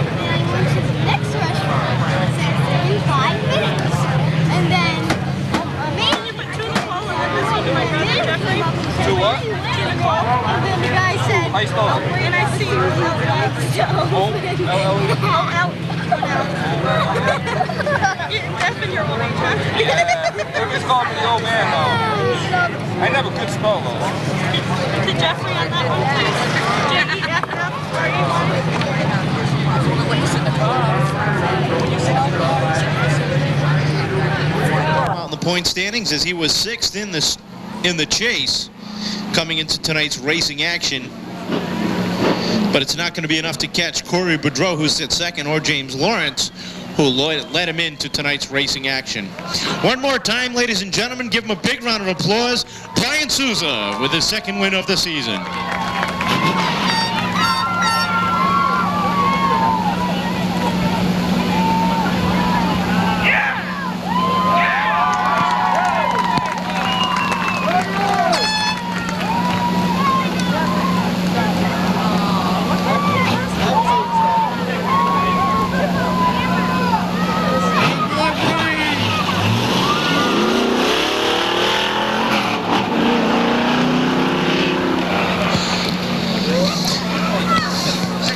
Next restaurant says 35 minutes. And then To what? and then the guy said, How you spell it? and I see That's been your old age, huh? Yeah. Everybody's calling me the old man though. I never could spell though. The Jeffrey on that one, Out in the point standings as he was 6th in the chase coming into tonight's racing action. But it's not going to be enough to catch Corey Boudreau, who's at 2nd, or James Lawrence, who led him into tonight's racing action. One more time, ladies and gentlemen, give him a big round of applause. Brian Souza with his 2nd win of the season.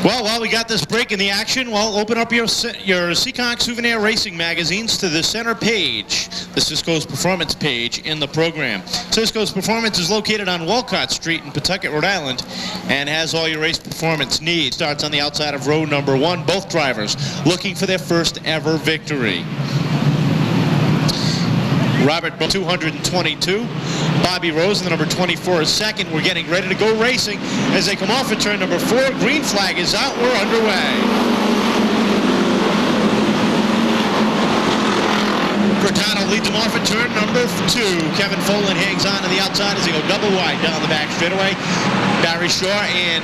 Well, while we got this break in the action, well, open up your Seekonk Souvenir Racing magazines to the center page, the Cisco's Performance page in the program. Cisco's Performance is located on Walcott Street in Pawtucket, Rhode Island, and has all your race performance needs. Starts on the outside of row number 1, both drivers looking for their first ever victory. Robert 222, Bobby Rose in the number 24 is 2nd. We're getting ready to go racing as they come off at turn number 4. Green flag is out. We're underway. Furtado leads him off at turn number 2. Kevin Folan hangs on to the outside as they go double wide down the back straightaway. Barry Shaw and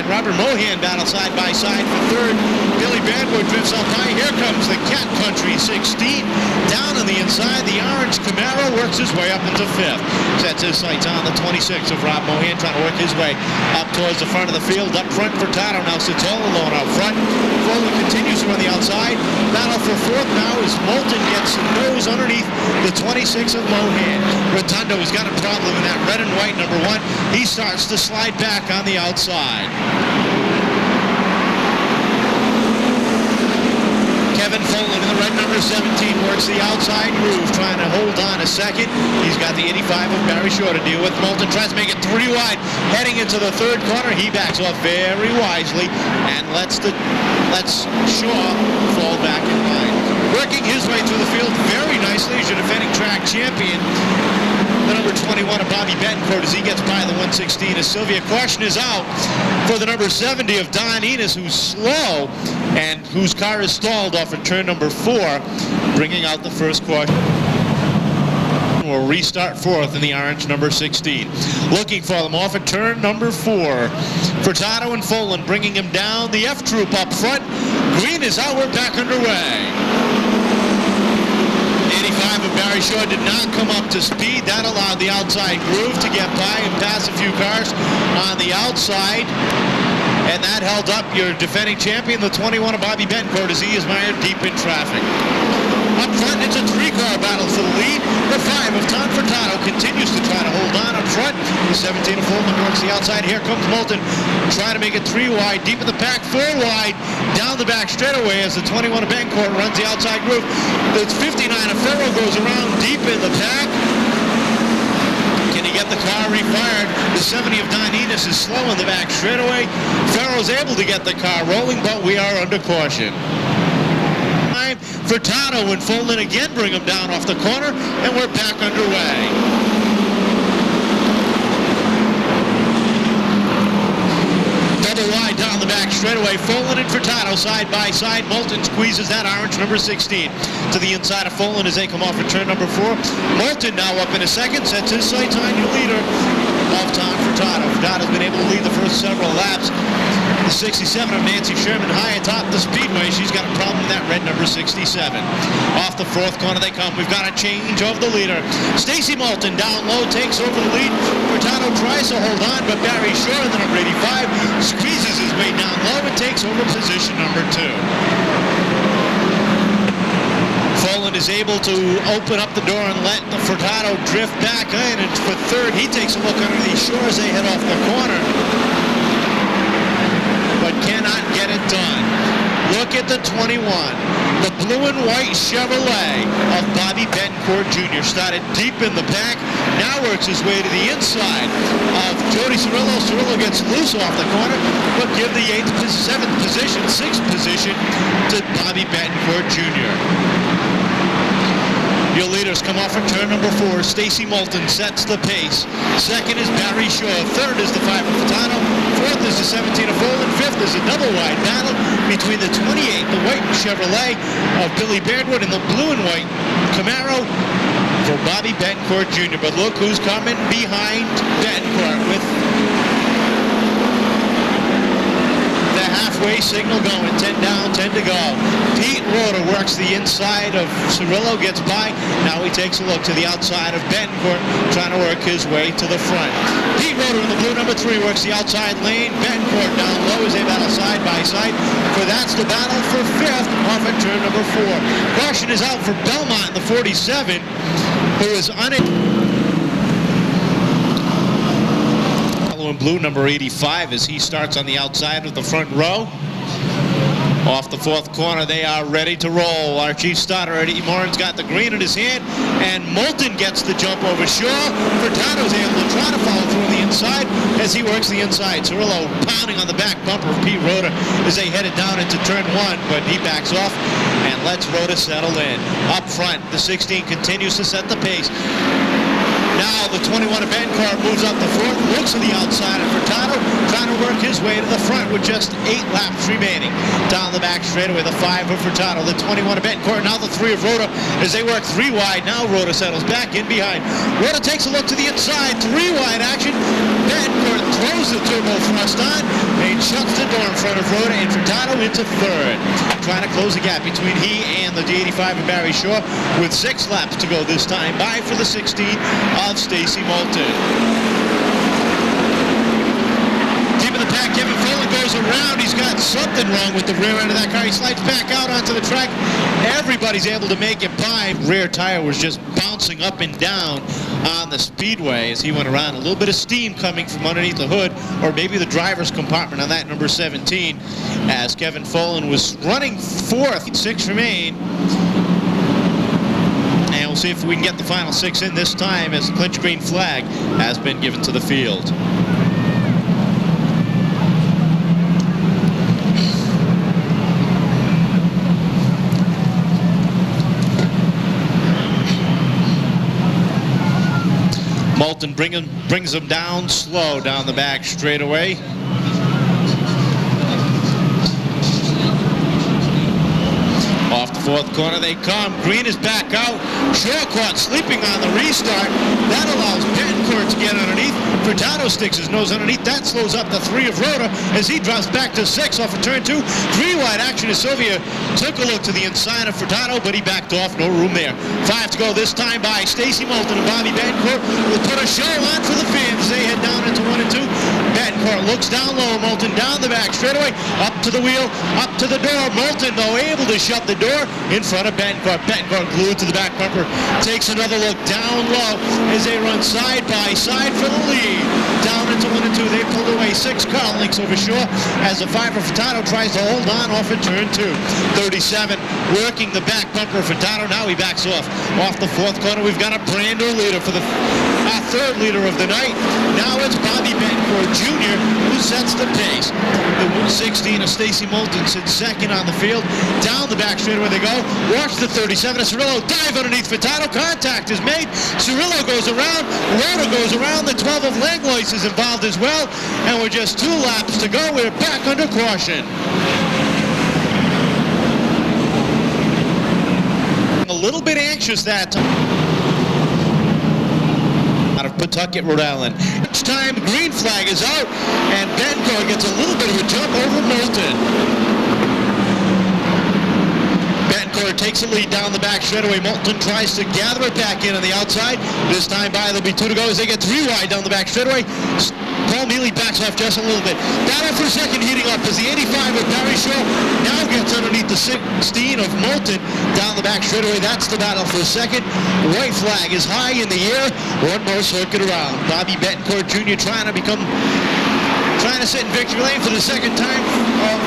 Robert Mohan battle side by side for 3rd. Billy Banwood drifts up high. Here comes the Cat Country 16. Down on the inside, the orange Camaro works his way up into 5th. Sets his sights on the 26 of Rob Mohan, trying to work his way up towards the front of the field. Up front, Furtado now sits all alone out front. Folan continues to run the outside. Battle for 4th now as Moulton gets nose underneath the 26 of Mohan. Rotundo has got a problem in that red and white number 1. He starts to slide back on the outside. Kevin Folin in the red number 17 works the outside groove, trying to hold on a second. He's got the 85 of Barry Shaw to deal with. Moulton tries to make it 3 wide, heading into the third corner. He backs off very wisely and lets Shaw fall back in line. Working his way through the field very nicely is your defending track champion, the number 21 of Bobby Betancourt, as he gets by the 116 as Sylvia. Caution is out for the number 70 of Don Enos, who's slow and whose car is stalled off of turn number 4, bringing out the first caution. Will restart fourth in the orange number 16. Looking for them off at turn number 4. Furtado and Folin bringing him down. The F Troop up front. Green is out. We're back underway. 85 of Barry Shaw did not come up to speed. That allowed the outside groove to get by and pass a few cars on the outside. And that held up your defending champion, the 21 of Bobby Betancourt, as he is mired deep in traffic. Up front, it's a 3-car battle for the lead. The 5 of Tom Furtado continues to try to hold on up front. The 17 of Folin works the outside. Here comes Moulton, trying to make it 3 wide, deep in the pack, 4 wide, down the back straightaway as the 21 of Betancourt runs the outside groove. The 59 of Ferro goes around deep in the pack. Can he get the car refired? The 70 of Don Enos is slow in the back straightaway. Ferro's able to get the car rolling, but we are under caution. Furtado and Folin again bring him down off the corner, and we're back underway. Double wide down the back straightaway. Folin and Furtado side by side. Moulton squeezes that orange number 16 to the inside of Folin as they come off at turn number 4. Moulton now up in a second, sets his sights on your leader of Tom Furtado. Furtado's been able to lead the first several laps. The 67 of Nancy Sherman high atop the speedway. She's got a problem with that red number 67. Off the 4th corner they come. We've got a change of the leader. Stacy Moulton down low takes over the lead. Furtado tries to hold on, but Barry Shaw, the number 85, squeezes his way down low and takes over position number 2. Folin is able to open up the door and let the Furtado drift back in, and for third he takes a look underneath Shaw as they head off the corner, but cannot get it done. Look at the 21, the blue and white Chevrolet of Bobby Betancourt Jr. Started deep in the pack, now works his way to the inside of Jody Cirillo. Cirillo gets loose off the corner, but give the 7th position, 6th position to Bobby Betancourt Jr. Your leaders come off at turn number 4. Stacy Moulton sets the pace. Second is Barry Shaw. Third is the 5 of Furtado. Fourth is the 17 of Folin. Fifth is a double-wide battle between the 28, the white Chevrolet of Billy Beardwood, and the blue and white Camaro for Bobby Betancourt Jr. But look who's coming behind Betancourt with the halfway signal going. 10 down, 10 to go. Pete Roeder works the inside of Cirillo, gets by. Now he takes a look to the outside of Betancourt, trying to work his way to the front. Pete Roeder in the blue number 3 works the outside lane. Betancourt down low as they battle side by side. For that's the battle for 5th off at turn number 4. Caution is out for Belmont in the 47, who is unable. In blue number 85 as he starts on the outside of the front row. Off the 4th corner, they are ready to roll. Our chief starter, Eddie Morin's got the green in his hand, and Moulton gets the jump over Shaw. Furtado's able to try to follow through on the inside as he works the inside. Cirillo pounding on the back bumper of Pete Roeder as they headed down into turn 1, but he backs off and lets Roeder settle in. Up front, the 16 continues to set the pace. Now the 21 of Betancourt moves up the 4th, looks to the outside of Furtado, trying to work his way to the front with just 8 laps remaining. Down the back straightaway, the 5 of Furtado, the 21 of Betancourt, now the 3 of Roeder as they work 3 wide. Now Roeder settles back in behind. Roeder takes a look to the inside, 3 wide action. Betancourt throws the turbo thrust on and shuts the door in front of Roeder, and Furtado into 3rd. Trying to close the gap between he and the D85 of Barry Shaw with 6 laps to go this time. By for the 16 of Stacy Moulton. Deep in the pack, Kevin Folin goes around. He's got something wrong with the rear end of that car. He slides back out onto the track. Everybody's able to make it by. Rear tire was just bouncing up and down on the Speedway as he went around. A little bit of steam coming from underneath the hood, or maybe the driver's compartment on that number 17, as Kevin Folan was running fourth. 6 remain. And we'll see if we can get the final 6 in this time, as the clinch green flag has been given to the field. Moulton brings him down slow down the back straightaway. Off the fourth corner they come. Green is back out. Shaw caught sleeping on the restart. That allows Betancourt to get underneath. Furtado sticks his nose underneath. That slows up the 3 of Rhoda as he drops back to 6 off of turn 2. 3-wide action as Sylvia took a look to the inside of Furtado, but he backed off. No room there. 5 to go this time by Stacy Moulton, and Bobby Betancourt will put a show on for the fans. They head down into 1 and 2. Betancourt looks down low. Moulton down the back straightaway. Up to the wheel. Up to the door. Moulton, though, able to shut the door in front of Betancourt. Betancourt glued to the back bumper. Takes another look down low as they run side by side for the lead. Down into 1 and 2. They pulled away 6 car lengths over Shaw as the 5 of Furtado tries to hold on off at turn 2. 37 working the back bumper of Furtado. Now he backs off. Off the fourth corner, we've got a brand new leader for the third leader of the night. Now it's Bobby Betancourt Jr. who sets the pace. The 116 of Stacy Moulton sits second on the field. Down the back straight where they go. Watch the 37 of Cirillo dive underneath Furtado. Contact is made. Cirillo goes around. Rhoda goes around. The 12 of Langlois is involved as well. And we're just 2 laps to go. We're back under caution. A little bit anxious that time. Out of Pawtucket, Rhode Island. Each time, the green flag is out, and Betancourt gets a little bit of a jump over Moulton. Betancourt takes the lead down the back straightaway. Moulton tries to gather it back in on the outside. This time by, there'll be 2 to go as they get 3 wide down the back straightaway. Paul Mealy backs off just a little bit. Battle for second heating up as the 85 of Barry Shaw now gets underneath the 16 of Moulton down the back straightaway. That's the battle for second. White flag is high in the air. 1 more circuit around. Bobby Betancourt Jr. trying to sit in victory lane for the second time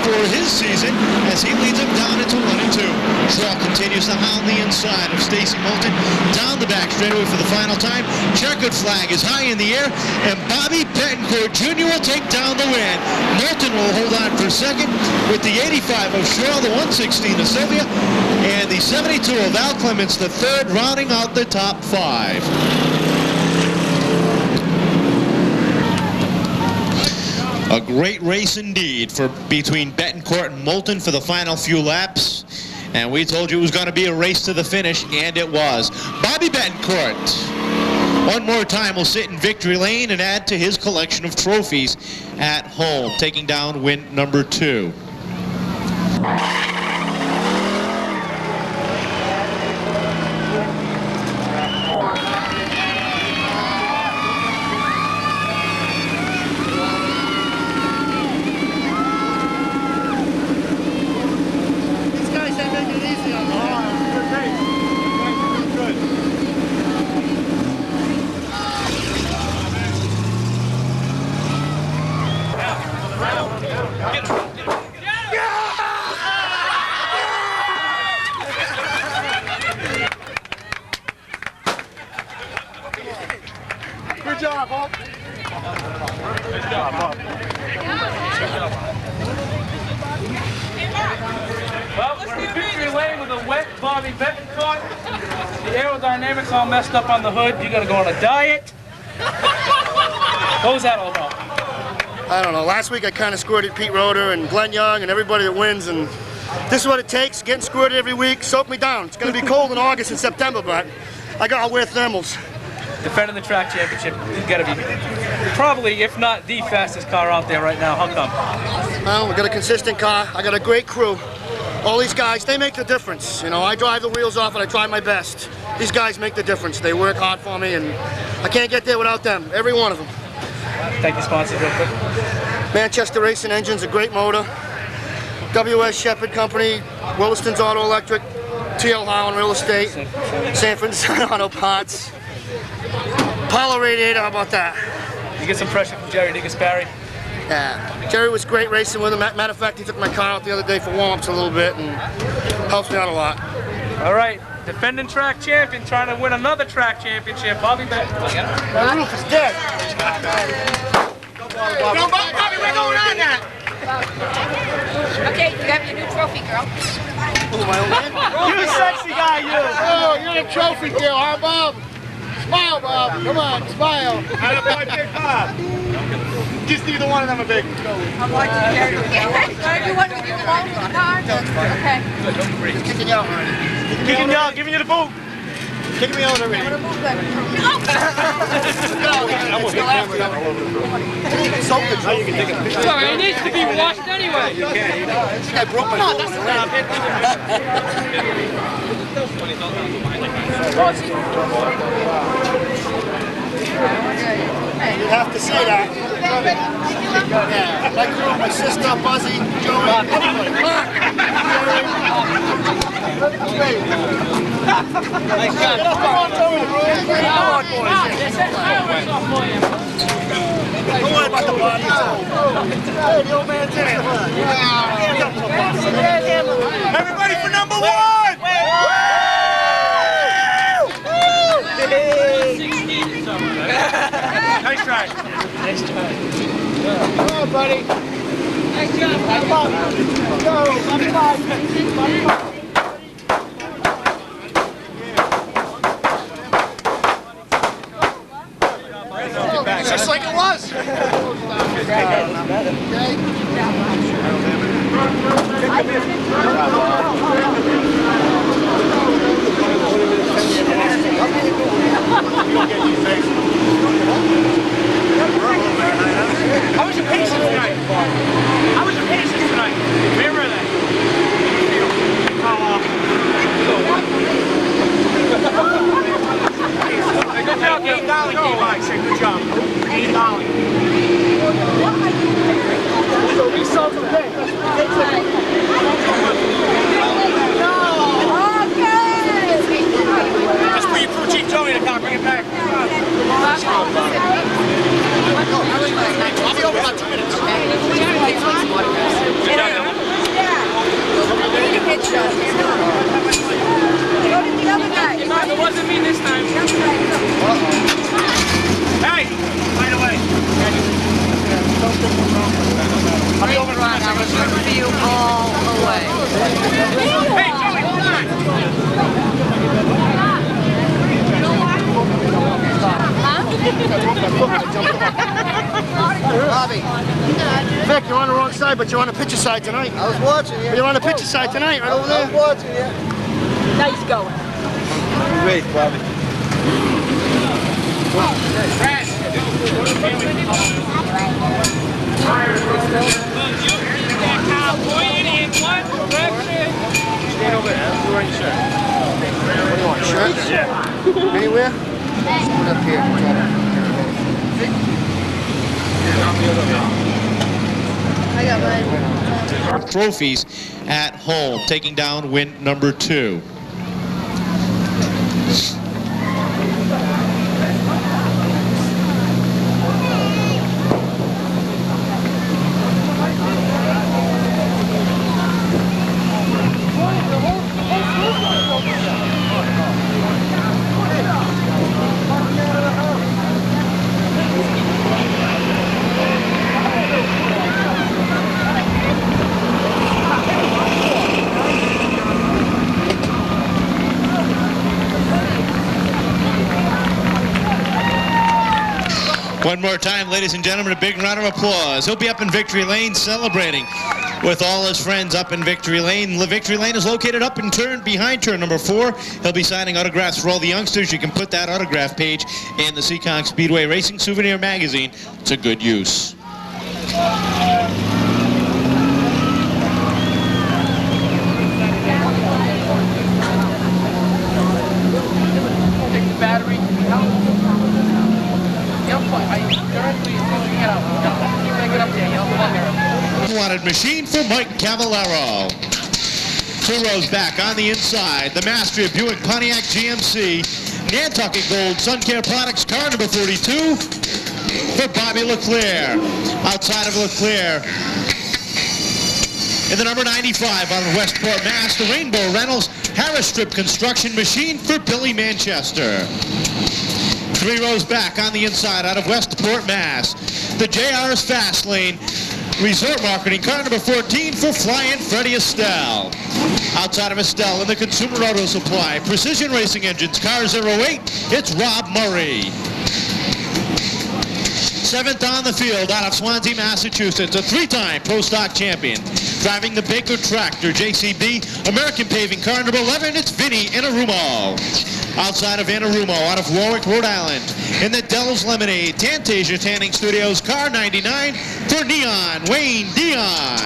for his season as he leads him down into 1 and 2. Shaw continues to hound the inside of Stacy Moulton down the back straightaway for the final time. Checkered flag is high in the air, and Bobby Betancourt Jr. will take down the win. Moulton will hold on for second with the 85 of Shaw, the 116 of Sylvia, and the 72 of Al Clements, the third, rounding out the top 5. A great race indeed between Betancourt and Moulton for the final few laps. And we told you it was going to be a race to the finish, and it was. Bobby Betancourt, one more time, will sit in victory lane and add to his collection of trophies at home, taking down win number 2. Good job, Bob. Good job, Bob. Well, we're in victory lane with a wet Bobby Betancourt. The aerodynamics all messed up on the hood. You gotta go on a diet. What was that all about? I don't know. Last week I kind of squirted Pete Roeder and Glenn Young and everybody that wins, and this is what it takes, getting squirted every week. Soak me down. It's going to be cold in August and September, but I'll wear thermals. Defending the track championship, you've got to be probably, if not the fastest car out there right now. How come? Well, we got a consistent car. I got a great crew. All these guys, they make the difference. You know, I drive the wheels off and I try my best. These guys make the difference. They work hard for me, and I can't get there without them. Every one of them. Thank you, sponsors, real quick. Manchester Racing Engines, a great motor. W.S. Shepherd Company, Williston's Auto Electric, T.L. Holland Real Estate, San Francisco Auto Parts. Apollo radiator, how about that? You get some pressure from Jerry Gaspari. Yeah, Jerry was great racing with him. Matter of fact, he took my car out the other day for warm-ups a little bit and helps me out a lot. All right, defending track champion, trying to win another track championship. Bobby Beck. The roof is dead. Bobby, we're going on that. Okay, you have your new trophy, girl. Oh, my old man. You sexy guy, you. Oh, you're the trophy girl, huh, Bob? Smile, Bob. Come on, smile. And a boy, Big Bob. Just neither one of them are big. I'm watching you. Can I do one with you along with the car? Okay. Kicking you out, Kicking y'all, giving you the boot. Kicking me out already. Sorry, it needs to be washed anyway. I broke my nose. You have to say that. Yeah, my crew, my sister, Buzzy, Joey, everybody. Nice job. Come on, Joey. Don't worry about the body. Hey, the old man's in it. Everybody for number one! Nice try. Nice try. Come on, buddy. Nice job. Come on. Go. Just like it was. How was your patience tonight? How was your patience tonight? Remember that. Good job, $8 game, I said. Good job. $8. So we sold some pay. Just put your crew chief Tony in the car, bring it back. I'll be over about 2 minutes. It wasn't me this time. Hey, right away. I'll be over Ron, I was rooting for you all the way. Hey, Joey, hold on. Bobby. Vic, you're on the wrong side, but you're on the pitcher side tonight. I was watching you. You're on the pitcher side tonight, right over there. I was watching you. Nice going. Great, Bobby. Stand over there. You're wearing your shirt. What do you want, shirt? Yeah. Anywhere? Just put it up here. I got mine. Trophies at home, taking down win number 2. One more time, ladies and gentlemen, a big round of applause. He'll be up in Victory Lane celebrating with all his friends up in Victory Lane. Victory Lane is located up in behind turn number 4. He'll be signing autographs for all the youngsters. You can put that autograph page in the Seekonk Speedway Racing Souvenir magazine. It's a good use. Take the battery. Wanted machine for Mike Cavallaro. 2 rows back on the inside, the Mastery of Buick Pontiac GMC Nantucket Gold Sun Care Products, car number 42 for Bobby Leclerc. Outside of Leclerc, in the number 95 out of Westport, Mass, the Rainbow Reynolds Harris Strip Construction Machine for Billy Manchester. 3 rows back on the inside out of Westport, Mass, the JR's Fast Lane Resort Marketing, car number 14 for Flying Freddie Estelle. Outside of Estelle in the Consumer Auto Supply, Precision Racing Engines, car 08, it's Rob Murray. 7th on the field out of Swansea, Massachusetts, a 3-time Pro Stock champion. Driving the Baker Tractor JCB American Paving, car number 11, it's Vinny Inarumo. Outside of Inarumo, out of Warwick, Rhode Island, in the Dell's Lemonade Tantasia Tanning Studios, car 99 for Neon, Wayne Dion.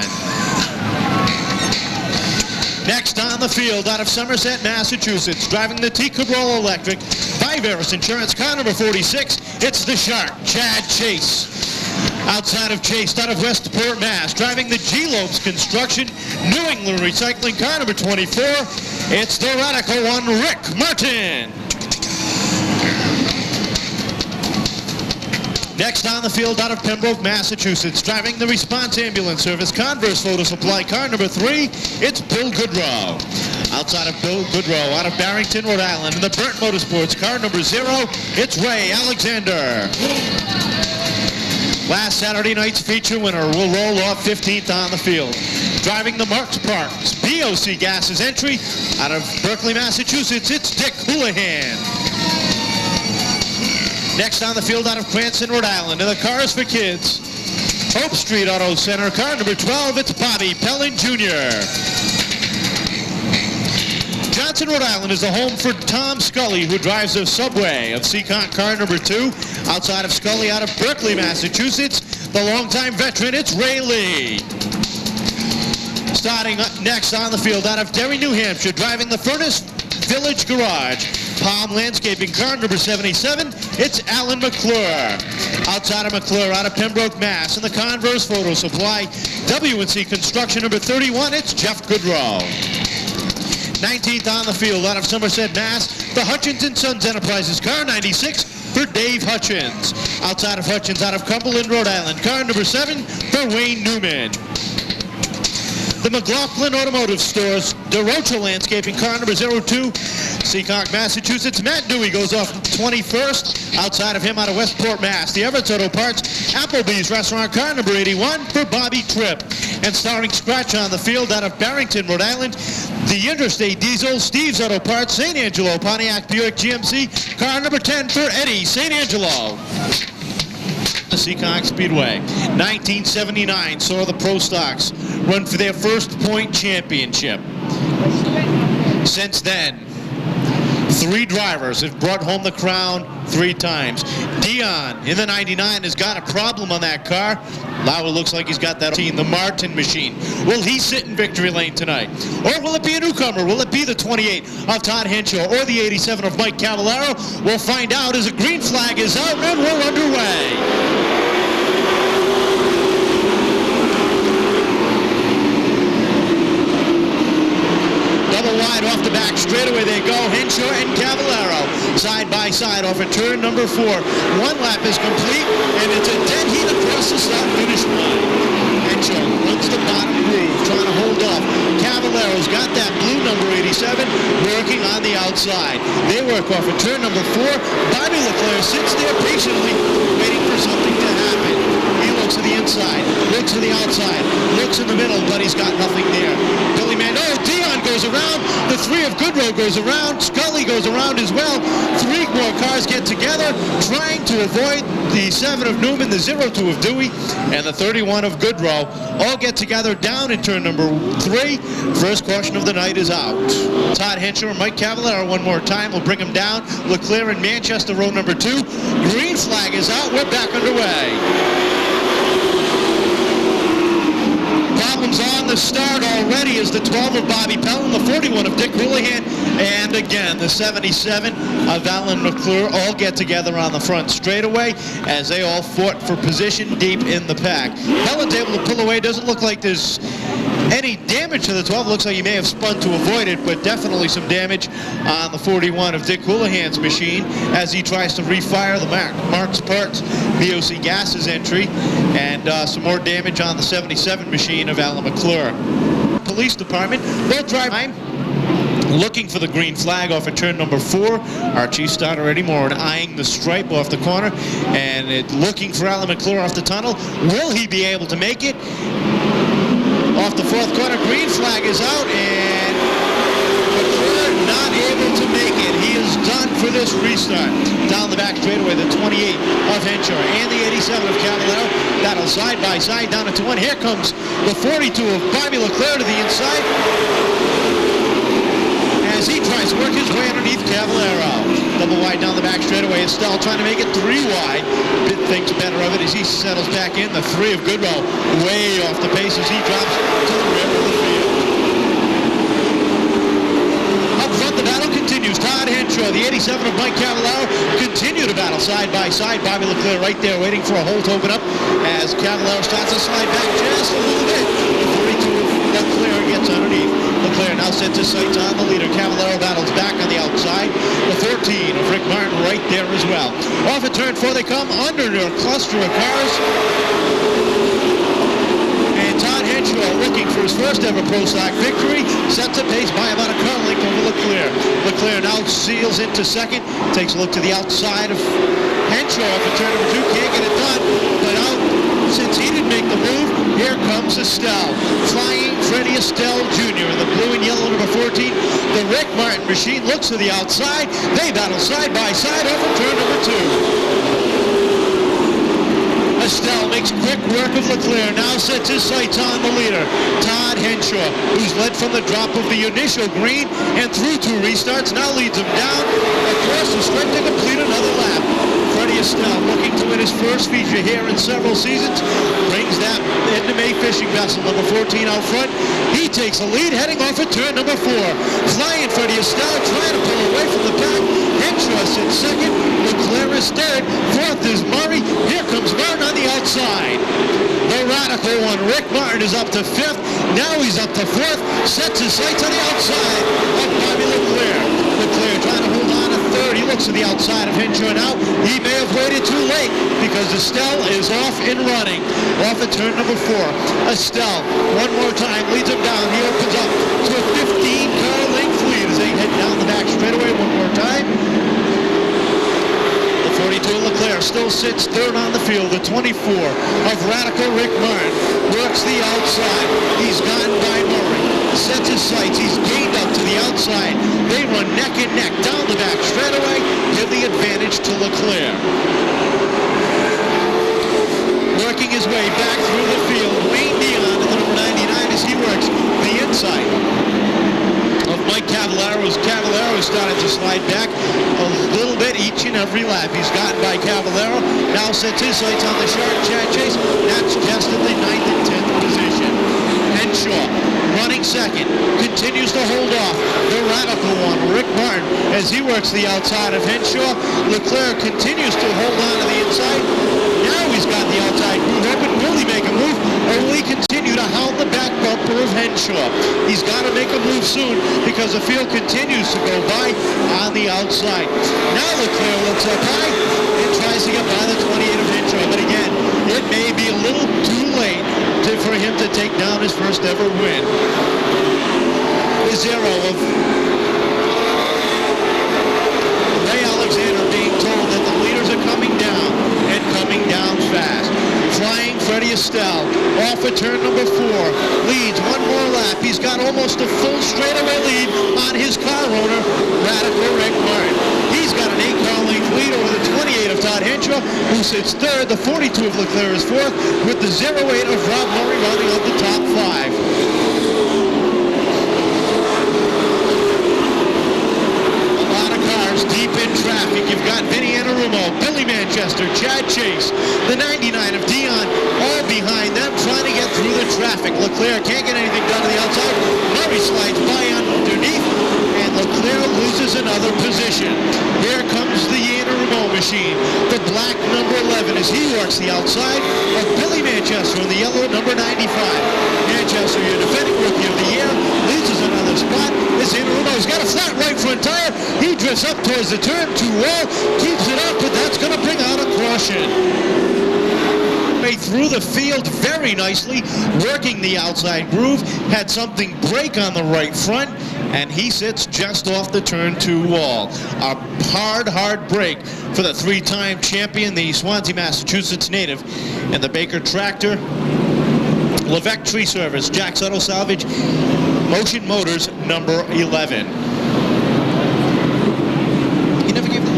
Next on the field, out of Somerset, Massachusetts, driving the T. Cabral Electric by Veris Insurance, car number 46, it's the Shark, Chad Chase. Outside of Chase, out of Westport, Mass, driving the G-Lopes Construction New England Recycling, car number 24, it's the Radical One, Rick Martin. Next on the field, out of Pembroke, Massachusetts, driving the Response Ambulance Service Converse Photo Supply, car number 3, it's Bill Goodrow. Outside of Bill Goodrow, out of Barrington, Rhode Island, in the Burnt Motorsports, car number 0, it's Ray Alexander. Last Saturday night's feature winner will roll off 15th on the field. Driving the Marks Parks BOC Gases entry, out of Berkeley, Massachusetts, it's Dick Houlihan. Next on the field, out of Cranston, Rhode Island, in the Cars for Kids Hope Street Auto Center, car number 12, it's Bobby Pellin Jr. Johnson, Rhode Island is the home for Tom Scully, who drives the Subway of Seekonk, car number 2. Outside of Scully, out of Berkeley, Massachusetts, the longtime veteran, it's Ray Lee. Starting up next on the field, out of Derry, New Hampshire, driving the Furnace Village Garage Palm Landscaping, car number 77, it's Alan McClure. Outside of McClure, out of Pembroke, Mass, in the Converse Photo Supply WNC Construction number 31, it's Jeff Goodrow. 19th on the field, out of Somerset, Mass, the Hutchins & Sons Enterprises, car 96 for Dave Hutchins. Outside of Hutchins, out of Cumberland, Rhode Island, car number 7 for Wayne Newman. The McLaughlin Automotive Stores, DeRocha Landscaping, car number 02, Seekonk, Massachusetts. Matt Dewey goes off 21st. Outside of him, out of Westport, Mass, the Everett's Auto Parts, Applebee's Restaurant, car number 81 for Bobby Tripp. And starting scratch on the field, out of Barrington, Rhode Island, the Interstate Diesel, Steve's Auto Parts, St. Angelo, Pontiac Buick GMC, car number 10 for Eddie St. Angelo. The Seekonk Speedway. 1979 saw the Pro Stocks run for their first point championship. Since then, 3 drivers have brought home the crown 3 times. Dion in the 99 has got a problem on that car. Now it looks like he's got that team, the Martin machine. Will he sit in victory lane tonight? Or will it be a newcomer? Will it be the 28 of Todd Henshaw or the 87 of Mike Cavallaro? We'll find out as a green flag is out and we're underway. Double wide off the back straightaway they go. Henshaw and Cavallaro side by side off of turn number 4. 1 lap is complete and it's a dead heat across the start finish line. Henshaw runs the bottom groove trying to hold off. Cavallaro's got that blue number 87 working on the outside. They work off of turn number 4. Bobby Leclerc sits there patiently waiting for something to happen. He looks to the inside, looks to the outside, looks in the middle, but he's got nothing there. Billy Dion goes around, the 3 of Goodrow goes around, Scully goes around as well. 3 more cars get together, trying to avoid the 7 of Newman, the 02 of Dewey, and the 31 of Goodrow. All get together down in turn number 3. First caution of the night is out. Todd Henshaw and Mike Cavallaro one more time will bring him down. Leclerc in Manchester, row number 2. Green flag is out. We're back underway. Problems on the start already is the 12 of Bobby Pellin, the 41 of Dick Houlihan, and again the 77 of Alan McClure all get together on the front straightaway as they all fought for position deep in the pack. Pellin's able to pull away. Doesn't look like there's Any damage to the 12? Looks like he may have spun to avoid it, but definitely some damage on the 41 of Dick Houlihan's machine as he tries to refire the Mark's Parts VOC Gases entry, and some more damage on the 77 machine of Alan McClure. Police department, they'll drive looking for the green flag off of turn number 4. Our chief starter Eddie Moore eyeing the stripe off the corner, and looking for Alan McClure off the tunnel. Will he be able to make it? Off the 4th corner, green flag is out, and McClure not able to make it. He is done for this restart. Down the back straightaway, the 28 of Henshaw and the 87 of Cavallero battle side by side down into 1. Here comes the 42 of Bobby Leclerc to the inside as he tries to work his way underneath Cavallero. Double wide down the back straightaway. Estelle trying to make it 3 wide. Pitt thinks better of it as he settles back in. The 3 of Goodrow way off the pace as he drops to the rear of the field. Up front, the battle continues. Todd Henshaw, the 87 of Mike Cavallero, continue to battle side by side. Bobby Leclerc right there waiting for a hole to open up as Cavallero starts to slide back just a little bit. The 42 of Leclerc gets underneath. Leclerc now sets his sights on the leader. Cavallero battles back on the outside. The 14 of Rick Martin right there as well. Off at turn 4 they come under a cluster of cars. And Todd Henshaw looking for his first ever Pro Stock victory. Sets a pace by about a car length over Leclerc. Leclerc now seals into second. Takes a look to the outside of Henshaw off at turn number 2. Can't get it done. But out since he didn't make the move, here comes Estelle. Flying Freddie Estelle Jr. in the blue and yellow number 14. The Rick Martin machine looks to the outside. They battle side by side over turn number 2. Estelle makes quick work of Leclerc. Now sets his sights on the leader, Todd Henshaw, who's led from the drop of the initial green and through 2 restarts. Now leads him down across the stripe to complete another lap. Freddie Estelle looking to win his first feature here in several seasons. Brings that into May fishing vessel number 14 out front. He takes the lead heading off at turn number 4. Flying Freddie Estelle trying to pull away from the pack. Henshaw sits second. Leclerc is third. 4th is Murray. Here comes Martin on the outside. The radical one, Rick Martin, is up to 5th. Now he's up to 4th. Sets his sights on the outside of Bobby Leclerc. Leclerc trying to hold on to 3rd. He looks to the outside of Henshaw now. He may have waited too late because Estelle is off and running. Off at turn number 4. Estelle, one more time, leads him down. He opens up to a 15-car length lead as they head down the back straightaway one more time. The 42 Leclerc still sits 3rd on the field. The 24 of radical Rick Martin works the outside. He's gotten by Murray. Sets his sights. He's gained up to the outside. They run neck and neck down the back straightaway. Give the advantage to Leclerc. Working his way back through the field. Wayne Dion in the number 99 as he works the inside of Mike Cavallero as Cavallero started to slide back a little bit each and every lap. He's gotten by Cavallero. Now sets his sights on the sharp Chad Chase. That's just at the 9th and 10th position. Henshaw running second, continues to hold off the radical one, Rick Martin, as he works the outside of Henshaw. Leclerc continues to hold on to the inside. Now he's got the outside groove open. Will he make a move, or will he continue to hound the back bumper of Henshaw? He's got to make a move soon because the field continues to go by on the outside. Now Leclerc looks up high and tries to get by the 28 of Henshaw, but again, it may be a little too late for him to take down his first ever win. The 0 of Ray Alexander being told that the leaders are coming down and coming down fast. Flying Freddie Estelle off at turn number 4. Leads one more lap. He's got almost a full straightaway lead on his car owner, radical Rick Martin. He's got an 8-car length lead over the 28 of Todd Henshaw, who sits 3rd. The 42 of Leclerc is 4th, with the 08 of Rob Murray rounding out the top 5. Deep in traffic, you've got Vinny Anarumo, Billy Manchester, Chad Chase, the 99 of Dion, all behind them trying to get through the traffic. Leclerc can't get anything done to the outside. Murray slides by underneath, and Leclerc loses another position. Here comes the Anarumo machine, the black number 11, as he works the outside of Billy Manchester in the yellow number 95. Manchester, your defending He's got a flat right front tire. He drifts up towards the turn 2 wall, keeps it up, but that's going to bring out a caution. Through the field very nicely, working the outside groove, had something break on the right front, and he sits just off the turn 2 wall. A hard break for the 3-time champion, the Swansea, Massachusetts native, and the Baker tractor. Levesque Tree Service, Jack's Auto Salvage, Motion Motors, number 11. You never gave that.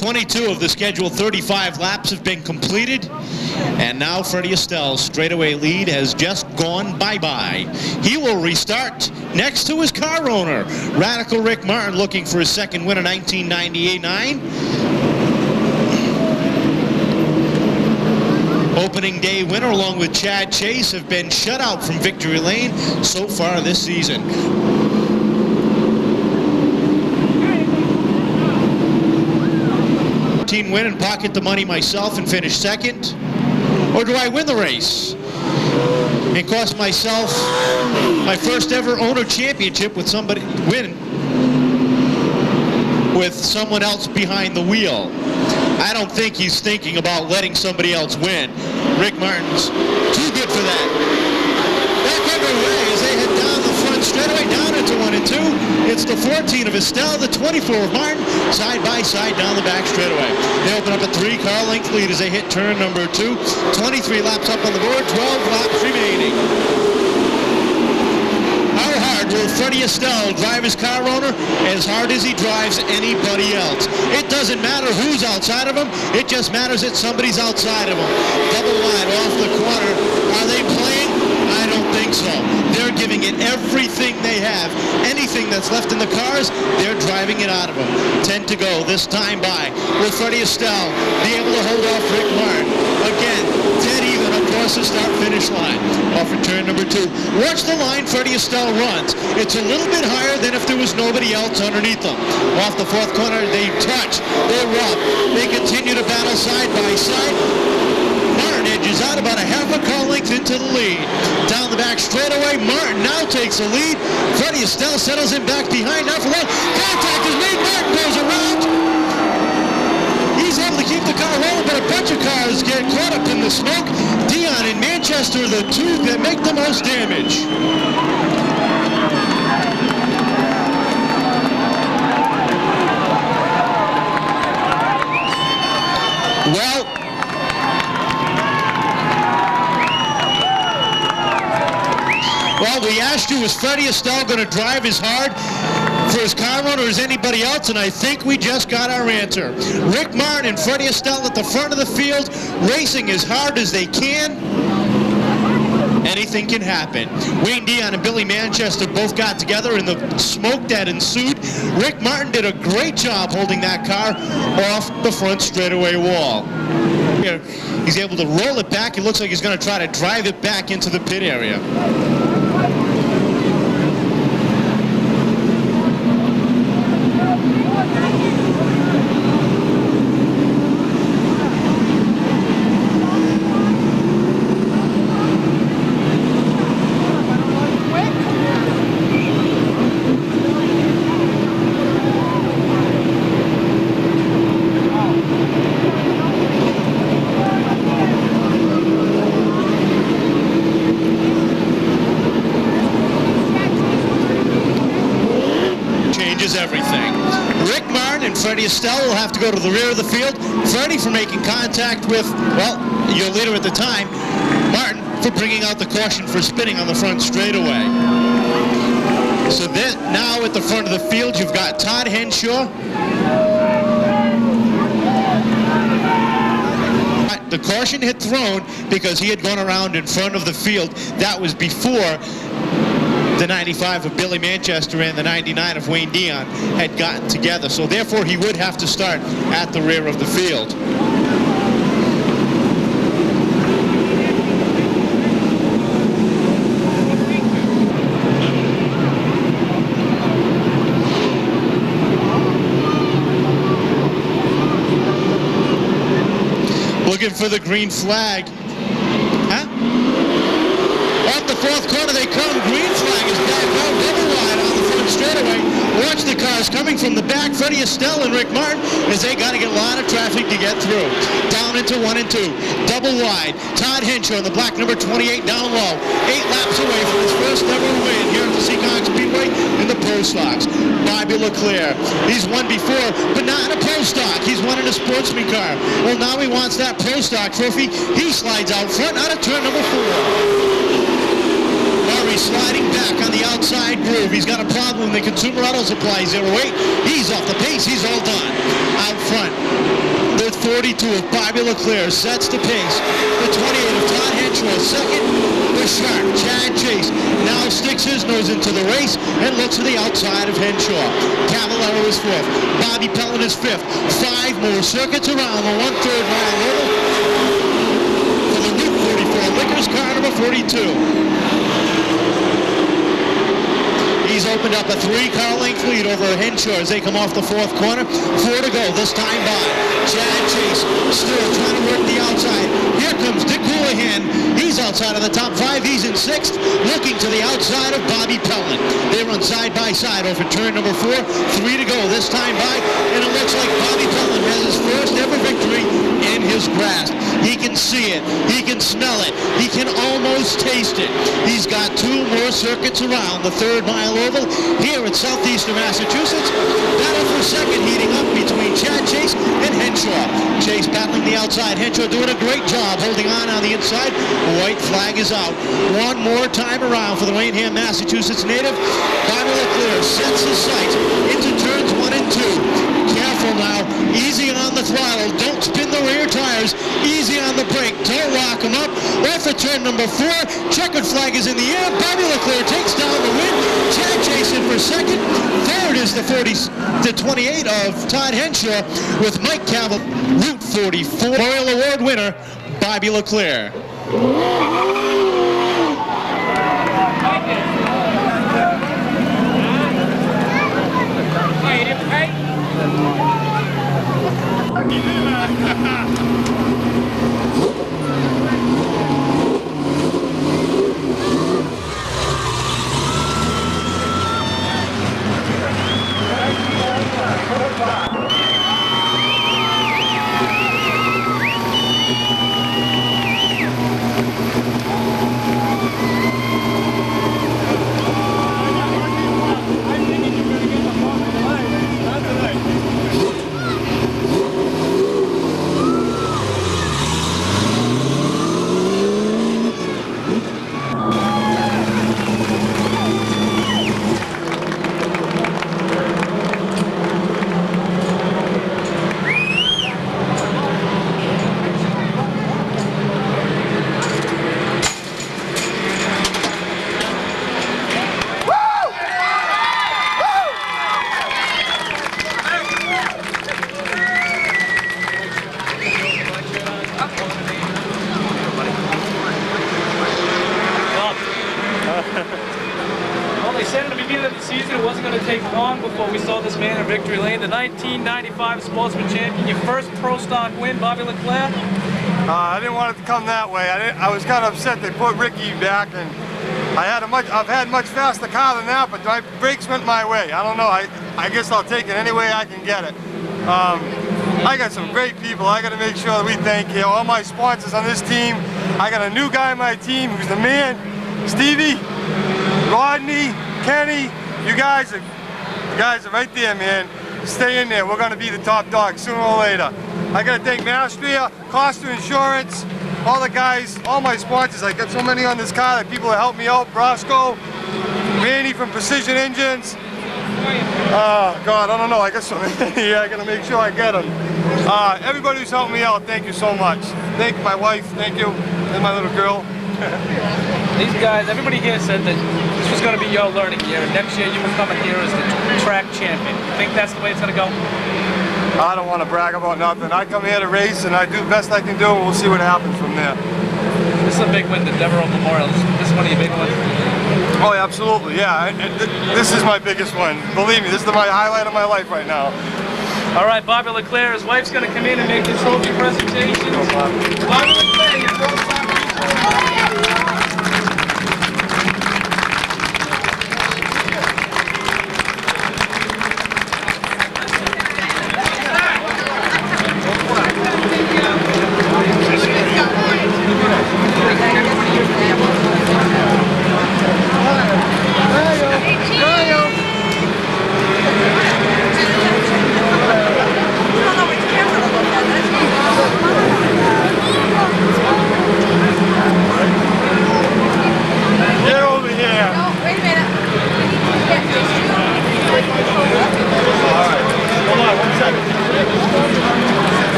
22 of the scheduled 35 laps have been completed, and now Freddie Estelle's straightaway lead has just gone bye-bye. He will restart next to his car owner, Radical Rick Martin, looking for his second win in 1998-9. Opening day winner along with Chad Chase have been shut out from victory lane so far this season. Win and pocket the money myself and finish second? Or do I win the race and cost myself my first ever owner championship with somebody win with someone else behind the wheel? I don't think he's thinking about letting somebody else win. Rick Martin's too good for that. Back underway as they head down the front straightaway, down into 1 and 2. It's the 14 of Estelle, the 24 of Martin, side by side down the back straightaway. They open up a 3-car length lead as they hit turn number 2. 23 laps up on the board, 12 laps remaining. How hard will Freddie Estelle drive his car owner? As hard as he drives anybody else. It doesn't matter who's outside of him, it just matters that somebody's outside of him. Double wide off the corner. Are they playing? I don't think so. They're giving it everything they have. Anything that's left in the cars, they're driving it out of them. 10 to go, this time by. Will Freddie Estelle be able to hold off Rick Martin? Again, dead even across the start-finish line. Off at turn number 2. Watch the line Freddie Estelle runs. It's a little bit higher than if there was nobody else underneath them. Off the 4th corner, they touch, they rub, they continue to battle side by side. Martin edges out about a half a car length into the lead. Down the back straightaway, Martin now takes the lead. Freddie Estelle settles him back behind. Now for one, contact is made. Martin goes around. He's able to keep the car rolling, but a bunch of cars get caught up in the smoke. Dion and Manchester, the two that make the most damage. Well, we asked you, is Freddie Estelle going to drive as hard for his car owner as anybody else? And I think we just got our answer. Rick Martin and Freddie Estelle at the front of the field, racing as hard as they can. Anything can happen. Wayne Dion and Billy Manchester both got together in the smoke that ensued. Rick Martin did a great job holding that car off the front straightaway wall. He's able to roll it back. It looks like he's going to try to drive it back into the pit area. Everything. Rick Martin and Freddie Estelle will have to go to the rear of the field. Freddie for making contact with, well, your leader at the time, Martin, for bringing out the caution for spinning on the front straightaway. So then, now at the front of the field, you've got Todd Henshaw. The caution had thrown because he had gone around in front of the field. That was before the 95 of Billy Manchester and the 99 of Wayne Dion had gotten together. So therefore he would have to start at the rear of the field. looking for the green flag. Huh? Off the fourth corner they come. Green flag is back out. Double wide on the front straightaway. Watch the cars coming from the back. Freddie Estelle and Rick Martin, as they got to get a lot of traffic to get through. Down into 1 and 2. Double wide. Todd Henshaw in the black number 28 down low. 8 laps away from his first ever win here at the Seekonk Speedway in the Pro Stocks. Bobby Leclerc. He's won before, but not in a Pro Stock. He's won in a sportsman car. Well, now he wants that Pro Stock trophy. He slides out front out of turn number 4. Murray sliding back on the outside groove. He's got a problem. The Consumer Auto Supply 08. He's off the pace. He's all done. Out front. The 42 of Bobby Leclerc sets the pace. The 28 of Todd Henshaw second. The sharp Chad Chase now sticks his nose into the race and looks to the outside of Henshaw. Cavallero is 4th. Bobby Pellin is 5th. 5 more circuits around the 1/3 mile oval for the Route 44 Liquors car number 42. He's opened up a 3-car length lead over Henshaw as they come off the 4th corner. 4 to go, this time by Chad Chase, still trying to work the outside. Here comes Dick Houlihan. He's outside of the top 5. He's in 6th, looking to the outside of Bobby Pellin. They run side by side over turn number 4. 3 to go, this time by, and it looks like Bobby Pellin has his first ever victory in his grasp. He can see it. He can smell it. He can almost taste it. He's got 2 more circuits around the 3rd mile oval here in southeastern Massachusetts. Battle for second heating up between Chad Chase and Henshaw. Chase battling the outside. Henshaw doing a great job holding on the inside. White flag is out. 1 more time around for the Rainham, Massachusetts native. Bobby Leclerc sets his sights into turns 1 and 2. Careful now. Easy on the throttle. Don't spin the rear tires. Easy on the brake. Don't lock them up. Off of turn number 4. Checkered flag is in the air. Bobby Leclerc takes down the win. Chad Chase in for second. 3rd is the 28 of Todd Henshaw with Mike Cavill. Route 44 Memorial Award winner, Bobby Leclerc. Well, they said at the beginning of the season it wasn't going to take long before we saw this man in victory lane. The 1995 Sportsman Champion, your first Pro Stock win, Bobby Leclerc. I didn't want it to come that way. I was kind of upset they put Ricky back, and I've had much faster car than that, but my brakes went my way. I don't know. I guess I'll take it any way I can get it. I got some great people. I got to make sure that we thank all my sponsors on this team. I got a new guy on my team who's the man, Stevie, Rodney, Kenny. You guys are right there, man. Stay in there. We're going to be the top dog sooner or later. I got to thank Mastria, Costa Insurance, all the guys, all my sponsors. I got so many on this car that people that help me out. Brosco, Randy from Precision Engines. God, I don't know. I got so many. Yeah, I got to make sure I get them. Everybody who's helped me out, thank you so much. Thank my wife, thank you, and my little girl. These guys, everybody here said that this was going to be your learning year, and next year you were coming here as the track champion. You think that's the way it's going to go? I don't want to brag about nothing. I come here to race, and I do the best I can do, and we'll see what happens from there. This is a big win, the Devereaux Memorial. This is one of your big ones? Oh, yeah, absolutely, yeah. This is my biggest one. Believe me, this is my highlight of my life right now. All right, Bobby Leclerc, his wife's going to come in and make the trophy presentation. Bobby Leclerc, your first time.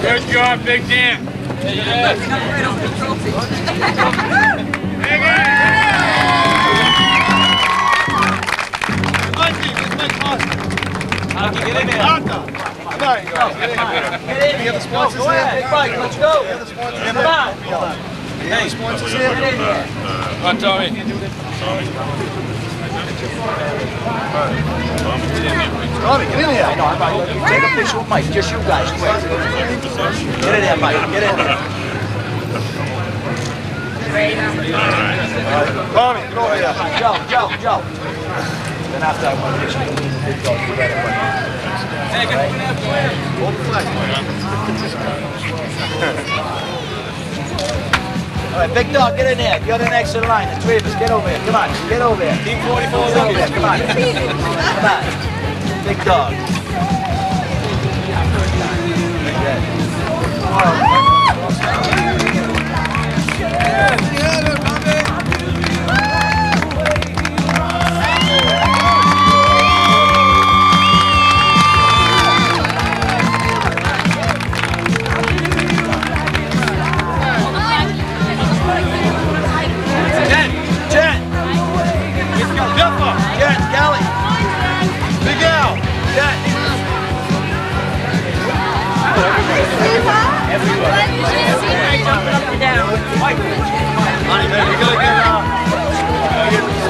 Good job, Big Dan. Get in there. Get in. You have the sponsors here. Hey, Mike, let's go. You have the sponsors here. Come on. You have the sponsors here. Get in here. Come on, Tommy. Tommy, get in here. I know. I'm about to take a picture with Mike. Just you guys, quick. Get in there, Mike. Get in there. Tommy, get over here. Joe. Then after I want to get you to the big dog, you better run. Hey, hold the flag. All right, big dog, get in there. You're the next in line. The three of us, get over here. Come on, get over here. Team 44 over here. Come on. Come on. Big dog.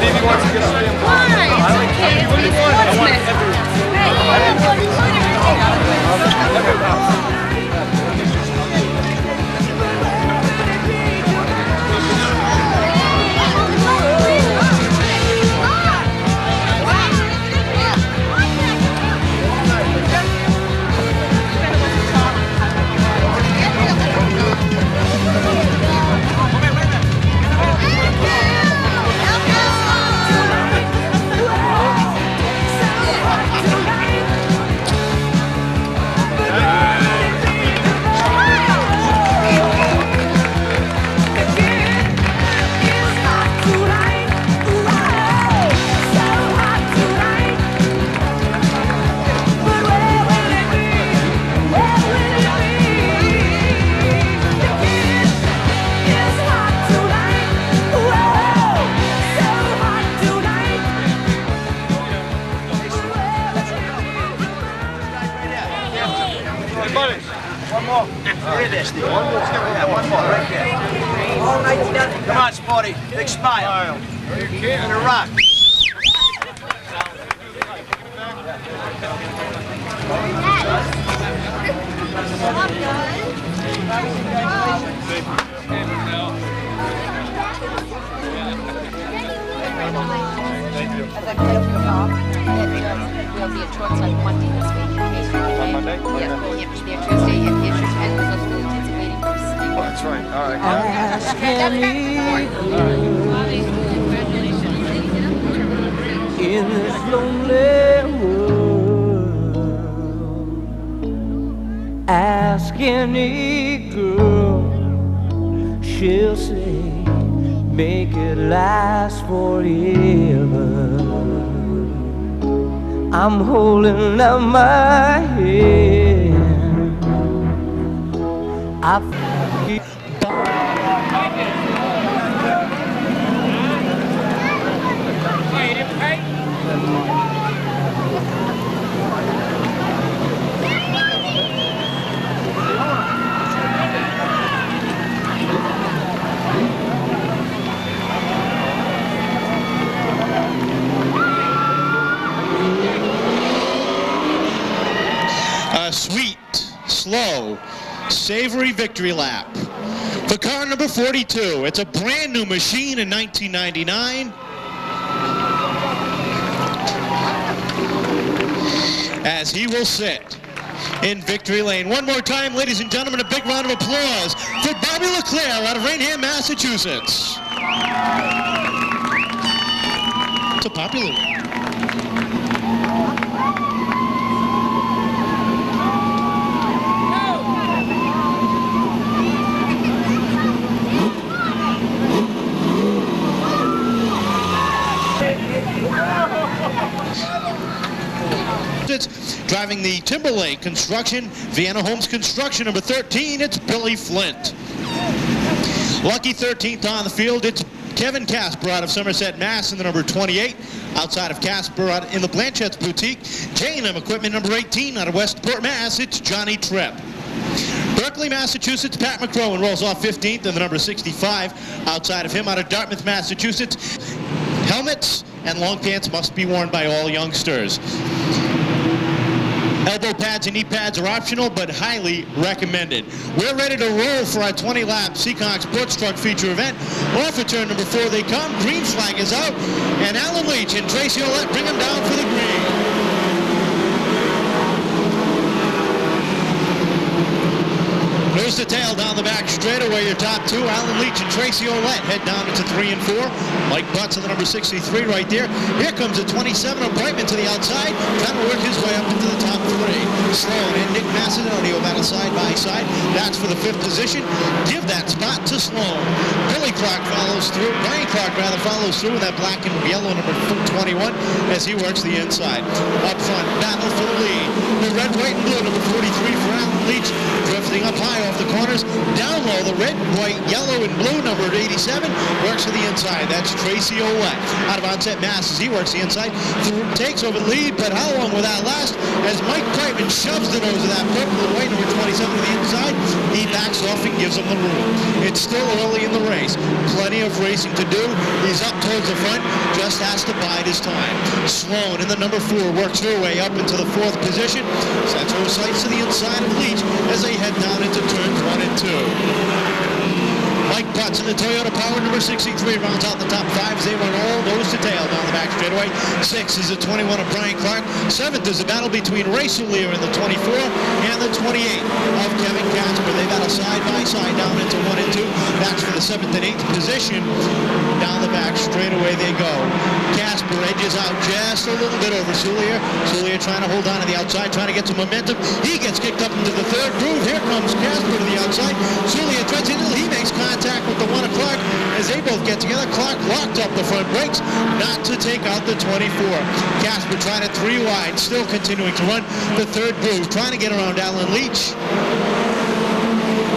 Stevie wants to get up there. One more. Here it is, Steve. One more. Yeah, one more right there. Come on, Sporty. Big smile. And a rock. As I put up your mom, we'll be at Shorts on Monday this week. On Monday? Yeah, we'll be there Tuesday at the entrance and the social kids are waiting for us. Oh, that's right. All right. That's in this lonely world. Ask any girl, she'll say, make it last forever. I'm holding up my head. I feel a sweet, slow, savory victory lap for car number 42. It's a brand new machine in 1999. As he will sit in victory lane. One more time, ladies and gentlemen, a big round of applause for Bobby LeClaire out of Rainham, Massachusetts. It's a popular one. Driving the Timberlake Construction, Vienna Homes Construction, number 13, it's Billy Flint. Lucky 13th on the field, it's Kevin Casper out of Somerset, Mass, in the number 28. Outside of Casper, out in the Blanchette's Boutique, J&M Equipment, number 18, out of Westport, Mass, it's Johnny Tripp. Berkeley, Massachusetts, Pat McCrowan rolls off 15th in the number 65. Outside of him, out of Dartmouth, Massachusetts, helmets and long pants must be worn by all youngsters. Elbow pads and knee pads are optional, but highly recommended. We're ready to roll for our 20-lap Seekonk Sports Truck feature event. Off of turn number 4 they come. Green flag is out, and Alan Leach and Tracy Ouellette bring them down for the green. Nose to tail down the back straightaway, your top two. Alan Leach and Tracy Ouellette head down into 3 and 4. Mike Butts in the number 63 right there. Here comes a 27 of Brightman to the outside, trying to work his way up into the top 3. Sloan and Nick Macedonio battle side by side. That's for the 5th position. Give that spot to Sloan. Billy Clark follows through. Brian Clark rather follows through with that black and yellow number 21 as he works the inside. Up front, battle for the lead. The red, white, and blue number 43 for Alan Leach, drifting up high off the corners. Down low, the red, white, yellow, and blue number 87 works to the inside. That's Tracy Ouellette out of Onset, Mass, as he works the inside. Takes over the lead, but how long will that last? As Mike Brightman shoves the nose of that purple and white number 27 to the inside, he backs off and gives him the room. It's still early in the race. Plenty of racing to do. He's up towards the front, just has to bide his time. Sloan in the number 4 works her way up into the 4th position. Sets her sights to the inside of Leach as they head down into turns 1 and 2. Mike Butts in the Toyota Power number 63 rounds out the top 5 as they run all nose to tail down the back straightaway. 6 is the 21 of Brian Clark. 7th is a battle between Ray Soulier in the 24 and the 28 of Kevin Casper. They battle side by side down into 1 and 2. That's for the 7th and 8th position. Down the back straightaway they go. Casper edges out just a little bit over Soulier. Soulier trying to hold on to the outside, trying to get some momentum. He gets kicked up into the 3rd groove. Here comes Casper to the outside. Soulier threads into it. He makes contact with the 1 of Clark as they both get together. Clark locked up the front brakes, not to take out the 24. Casper trying to 3 wide, still continuing to run the 3rd groove, trying to get around Alan Leach.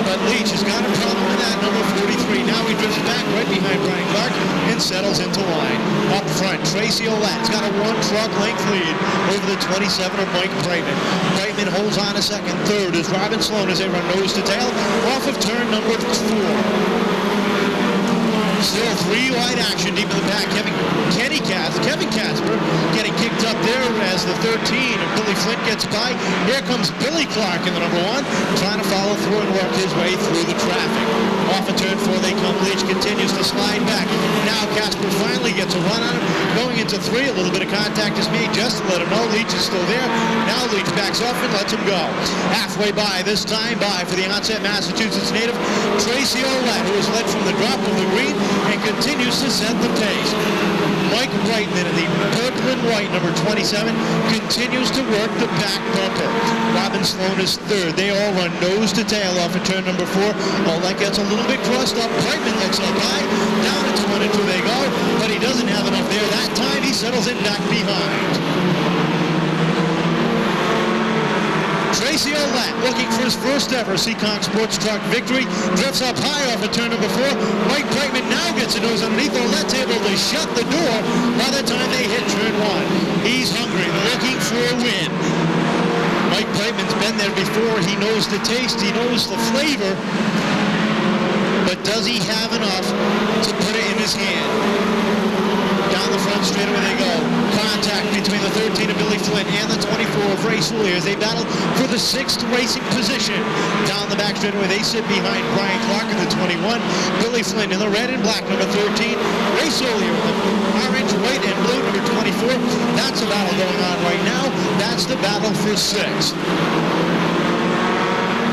But Leach has got a problem with that number 43. Now he drifts back right behind Brian Clark and settles into line. Up front, Tracy Ouellette's got a 1-truck length lead over the 27 of Mike Brightman. Brightman holds on a second. 3rd is Robin Sloan as they run nose to tail off of turn number 4. Still 3 wide action deep in the pack. Kevin Casper getting kicked up there as the 13 of Billy Flint gets by. Here comes Billy Clark in the number 1, trying to follow through and work his way through the traffic. Off of turn 4 they come. Leach continues to slide back. Now Casper finally gets a run on him. Going into 3, a little bit of contact is made just to let him know Leach is still there. Now Leach backs off and lets him go. Halfway by, this time by for the Onset, Massachusetts native, Tracy Ouellette, who is led from the drop of the green and continues to set the pace. Mike Brightman in the purple and white, number 27, continues to work the back bumper. Robin Sloan is third. They all run nose to tail off at turn number 4. Olet gets a little bit crossed up. Brightman looks up high. Down into 1 and 2 they go, but he doesn't have enough there. That time he settles it back behind. Tracy Olet looking for his first ever Seekonk Sports Truck victory. Drifts up high off of turn number 4. Mike Brightman now gets a nose underneath. Olet's able to shut the door by the time they hit turn 1. He's hungry, looking for a win. Mike Brightman's been there before. He knows the taste, he knows the flavor. But does he have enough to put it in his hand? Down the front straightaway they go. Contact between the 13 of Billy Flynn and the 24 of Ray Soulier as they battle for the 6th racing position. Down the back straightaway they sit behind Brian Clark in the 21. Billy Flynn in the red and black, number 13. Ray Soulier in the orange, white, and blue, number 24. That's the battle going on right now. That's the battle for 6th.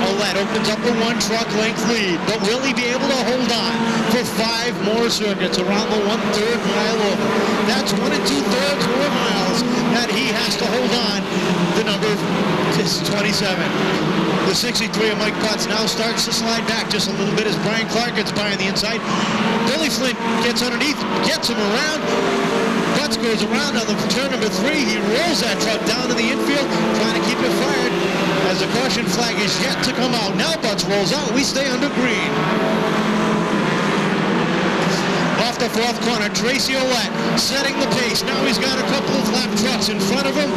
Olet opens up a 1 truck length lead, but will he be able to hold on for 5 more circuits around the 1/3 mile over? That's 1 2/3 more miles that he has to hold on. The number is 27. The 63 of Mike Butts now starts to slide back just a little bit as Brian Clark gets by on the inside. Billy Flynn gets underneath, gets him around. Butts goes around on the turn number 3. He rolls that truck down to the infield, trying to keep it fired as the caution flag is yet to come out. Now Butts rolls out. We stay under green. Off the 4th corner, Tracy Olet setting the pace. Now he's got a couple of lap trucks in front of him.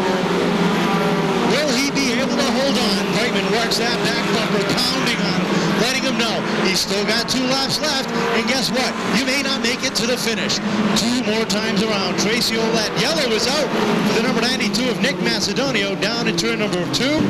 Will he be able to hold on? Brightman works that back bumper, pounding on him, letting him know he's still got 2 laps left. And guess what? You may not make it to the finish. 2 more times around. Tracy Olet. Yellow is out for the number 92 of Nick Macedonio down at turn number 2.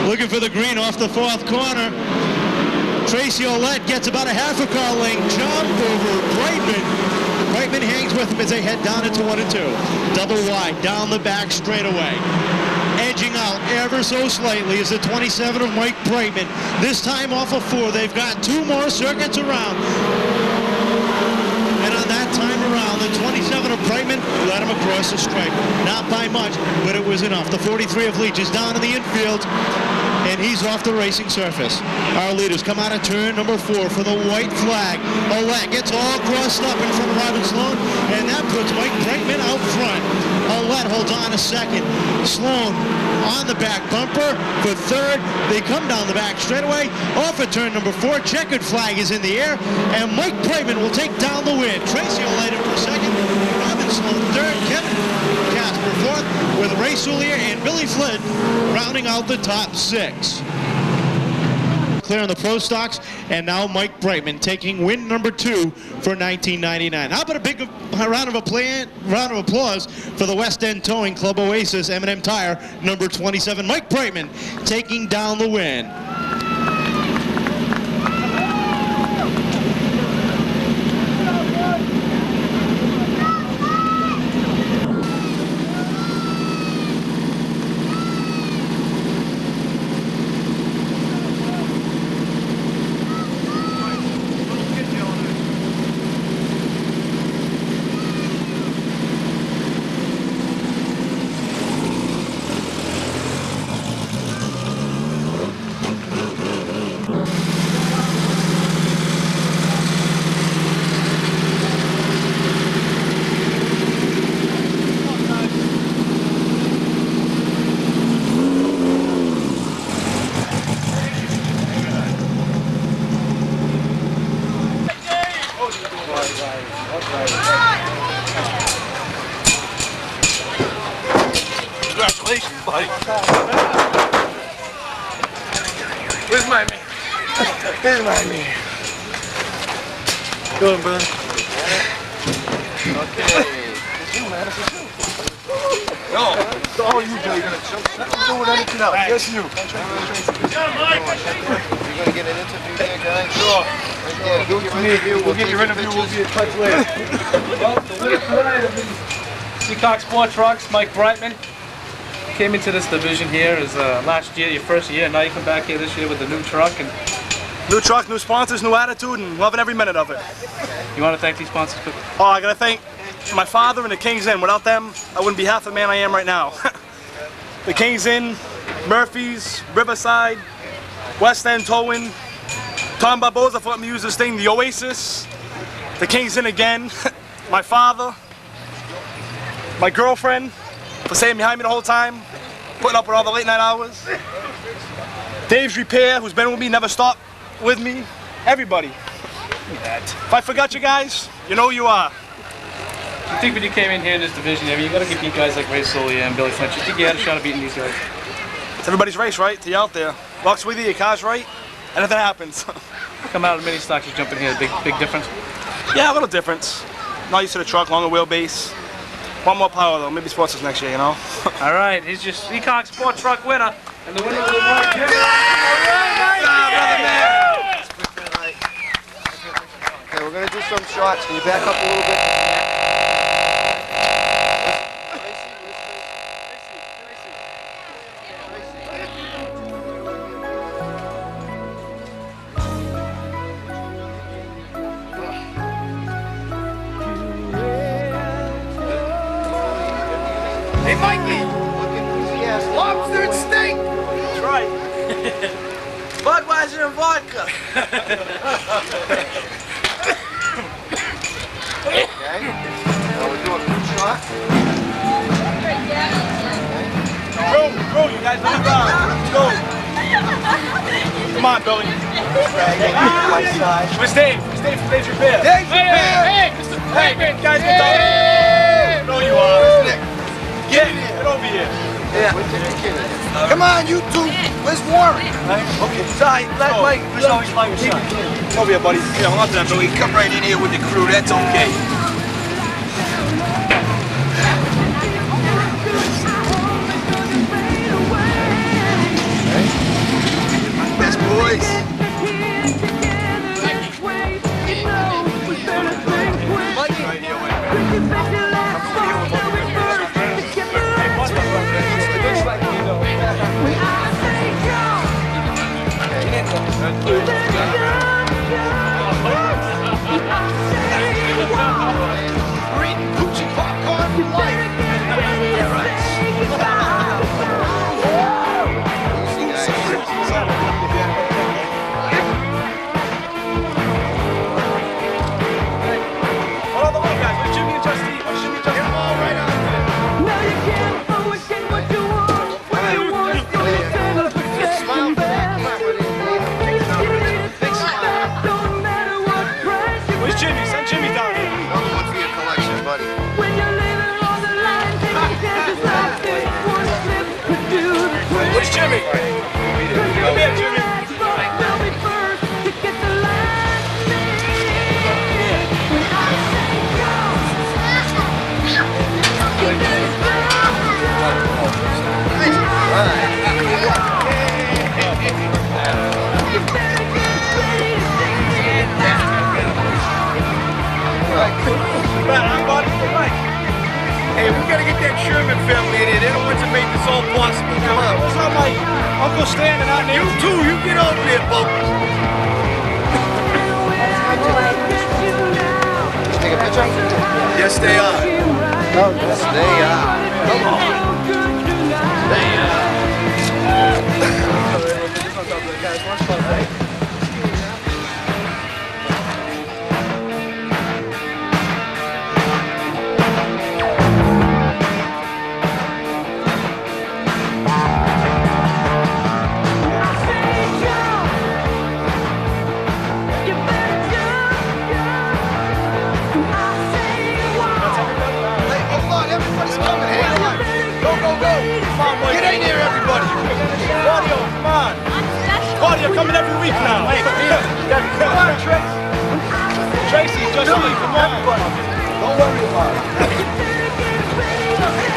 Looking for the green off the 4th corner. Tracy Olet gets about a half a car length jump over Brightman. Brightman hangs with him as they head down into 1 and 2. Double wide down the back straightaway. Edging out ever so slightly is the 27 of Mike Brightman. This time off of 4. They've got 2 more circuits around. And on that time around, the 27 of Brightman led him across the stripe. Not by much, but it was enough. The 43 of Leach is down in the infield, and he's off the racing surface. Our leaders come out of turn number 4 for the white flag. Olet gets all crossed up in front of Robin Sloan, and that puts Mike Brightman out front. Olet holds on a 2nd. Sloan on the back bumper for 3rd. They come down the back straightaway. Off of turn number 4, checkered flag is in the air, and Mike Brightman will take down the win. Tracy Olet in for 2nd. Robin Sloan 3rd. Kevin Casper 4th, with Ray Soulier and Billy Flynn rounding out the top 6. Clear on the pro stocks, and now Mike Brightman taking win number 2 for 1999. How about a big round of applause for the West End Towing Club Oasis M&M Tire number 27. Mike Brightman taking down the win. Congratulations, buddy. Where's my man? Here's my man. Good, brother. Okay. No, it's all you, Jay. Don't do with anything else. Just you. You're going to get an interview there, guys? Sure. Right do it to me. We'll get your interview. We'll be in touch later. Well, the winner tonight will be Seekonk Sport Trucks, Mike Brightman. Came into this division here as last year, your first year. Now you come back here this year with a new truck. And new truck, new sponsors, new attitude, and loving every minute of it. You want to thank these sponsors? Oh, I gotta thank my father and the King's Inn. Without them, I wouldn't be half the man I am right now. The King's Inn, Murphy's, Riverside, West End Towing, Tom Barboza for letting me use this thing, the Oasis, the King's Inn again, my father, my girlfriend for staying behind me the whole time, putting up with all the late night hours, Dave's Repair, who's been with me, never stopped with me, everybody. If I forgot you guys, you know who you are. You think when you came in here in this division, you got to give you guys like Ray Solia and Billy Flinch, you think you had a shot of beating these guys? It's everybody's race, right? To you out there. Walks with you, your car's right, anything happens. Come out of mini stocks, you jump in here, big difference? Yeah, a little difference. Not used to the truck, longer wheelbase. Want more power though, maybe Sports next year, you know? All right, he's your Seekonk Sport Truck winner. And the winner of the Mike Henry. Okay, we're going to do some shots. Can you back up a little bit? Hey, Mikey! Lobster and steak! That's right. Budweiser and vodka! Okay. Now we're doing a good shot. Go, you guys, let it go. Let's go. Come on, Billy. Where's Dave? Where's Dave from Dave's Repair? Dave's Repair! Hey, guys, get down. No, you are. Get over here. Yeah. Come on, you two. Where's Warren? Okay. Sorry, let Mike. Let's always find your son. Come over here, buddy. Yeah, hold on to that, Billy. Come right in here with the crew. That's okay. Best boys. Where's Jimmy? Come here, Jimmy. Hey, we gotta get that Sherman family in here. They're the ones that made this all possible. Come on. What's up, my Uncle Stan and Aunt Nancy? You too, you get over there, folks. Take a picture? Yes, they are. Yes, they are. Come on. You're coming every week now. Hey, come on, Tracy. Tracy, just me. Come on. Don't worry about it.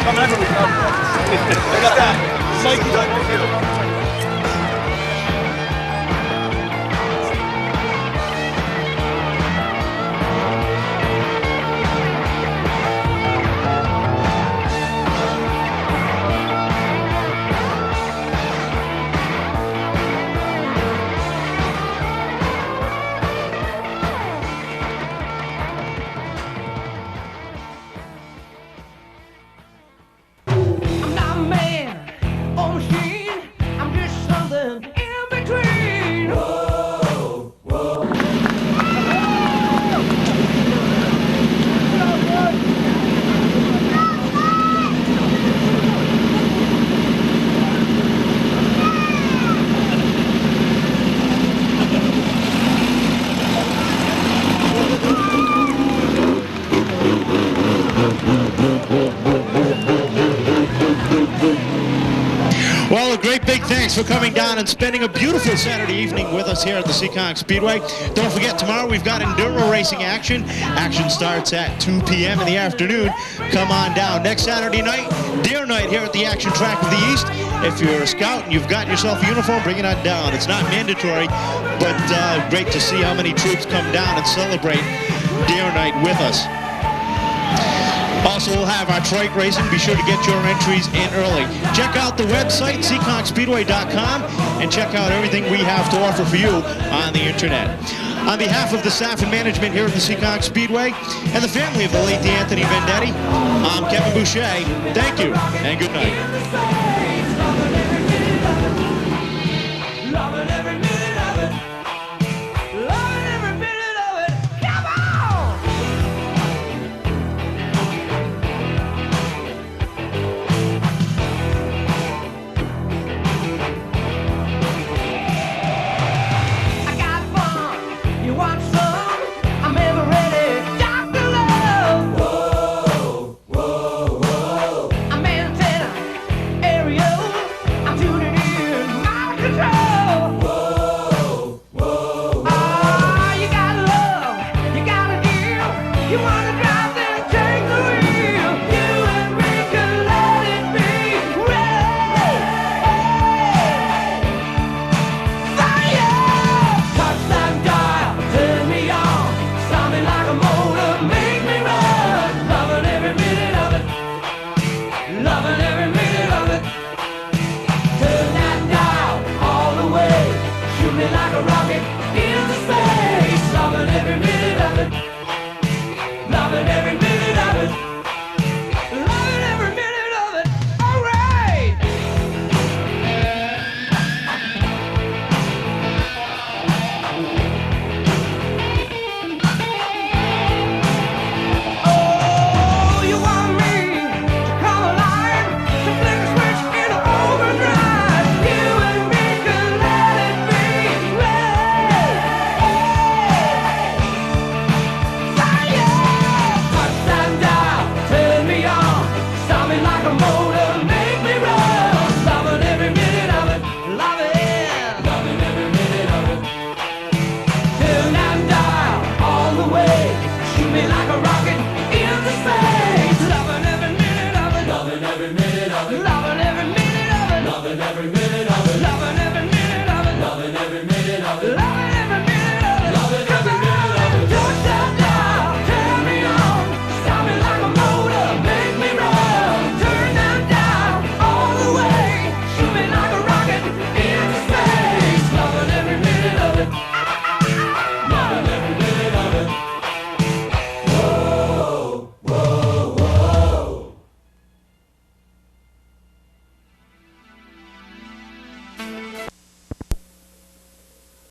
Coming every week. Look at that. Mikey's on the field. Thanks for coming down and spending a beautiful Saturday evening with us here at the Seekonk Speedway. Don't forget, tomorrow we've got enduro racing action. Action starts at 2 p.m. in the afternoon. Come on down. Next Saturday night, deer night here at the Action Track of the East. If you're a scout and you've got yourself a uniform, bring it on down. It's not mandatory, but great to see how many troops come down and celebrate deer night with us. Also, we'll have our trike racing. Be sure to get your entries in early. Check out the website, SeekonkSpeedway.com, and check out everything we have to offer for you on the internet. On behalf of the staff and management here at the Seekonk Speedway and the family of the late Anthony Vendetti, I'm Kevin Boucher. Thank you, and good night. Loving every minute of it.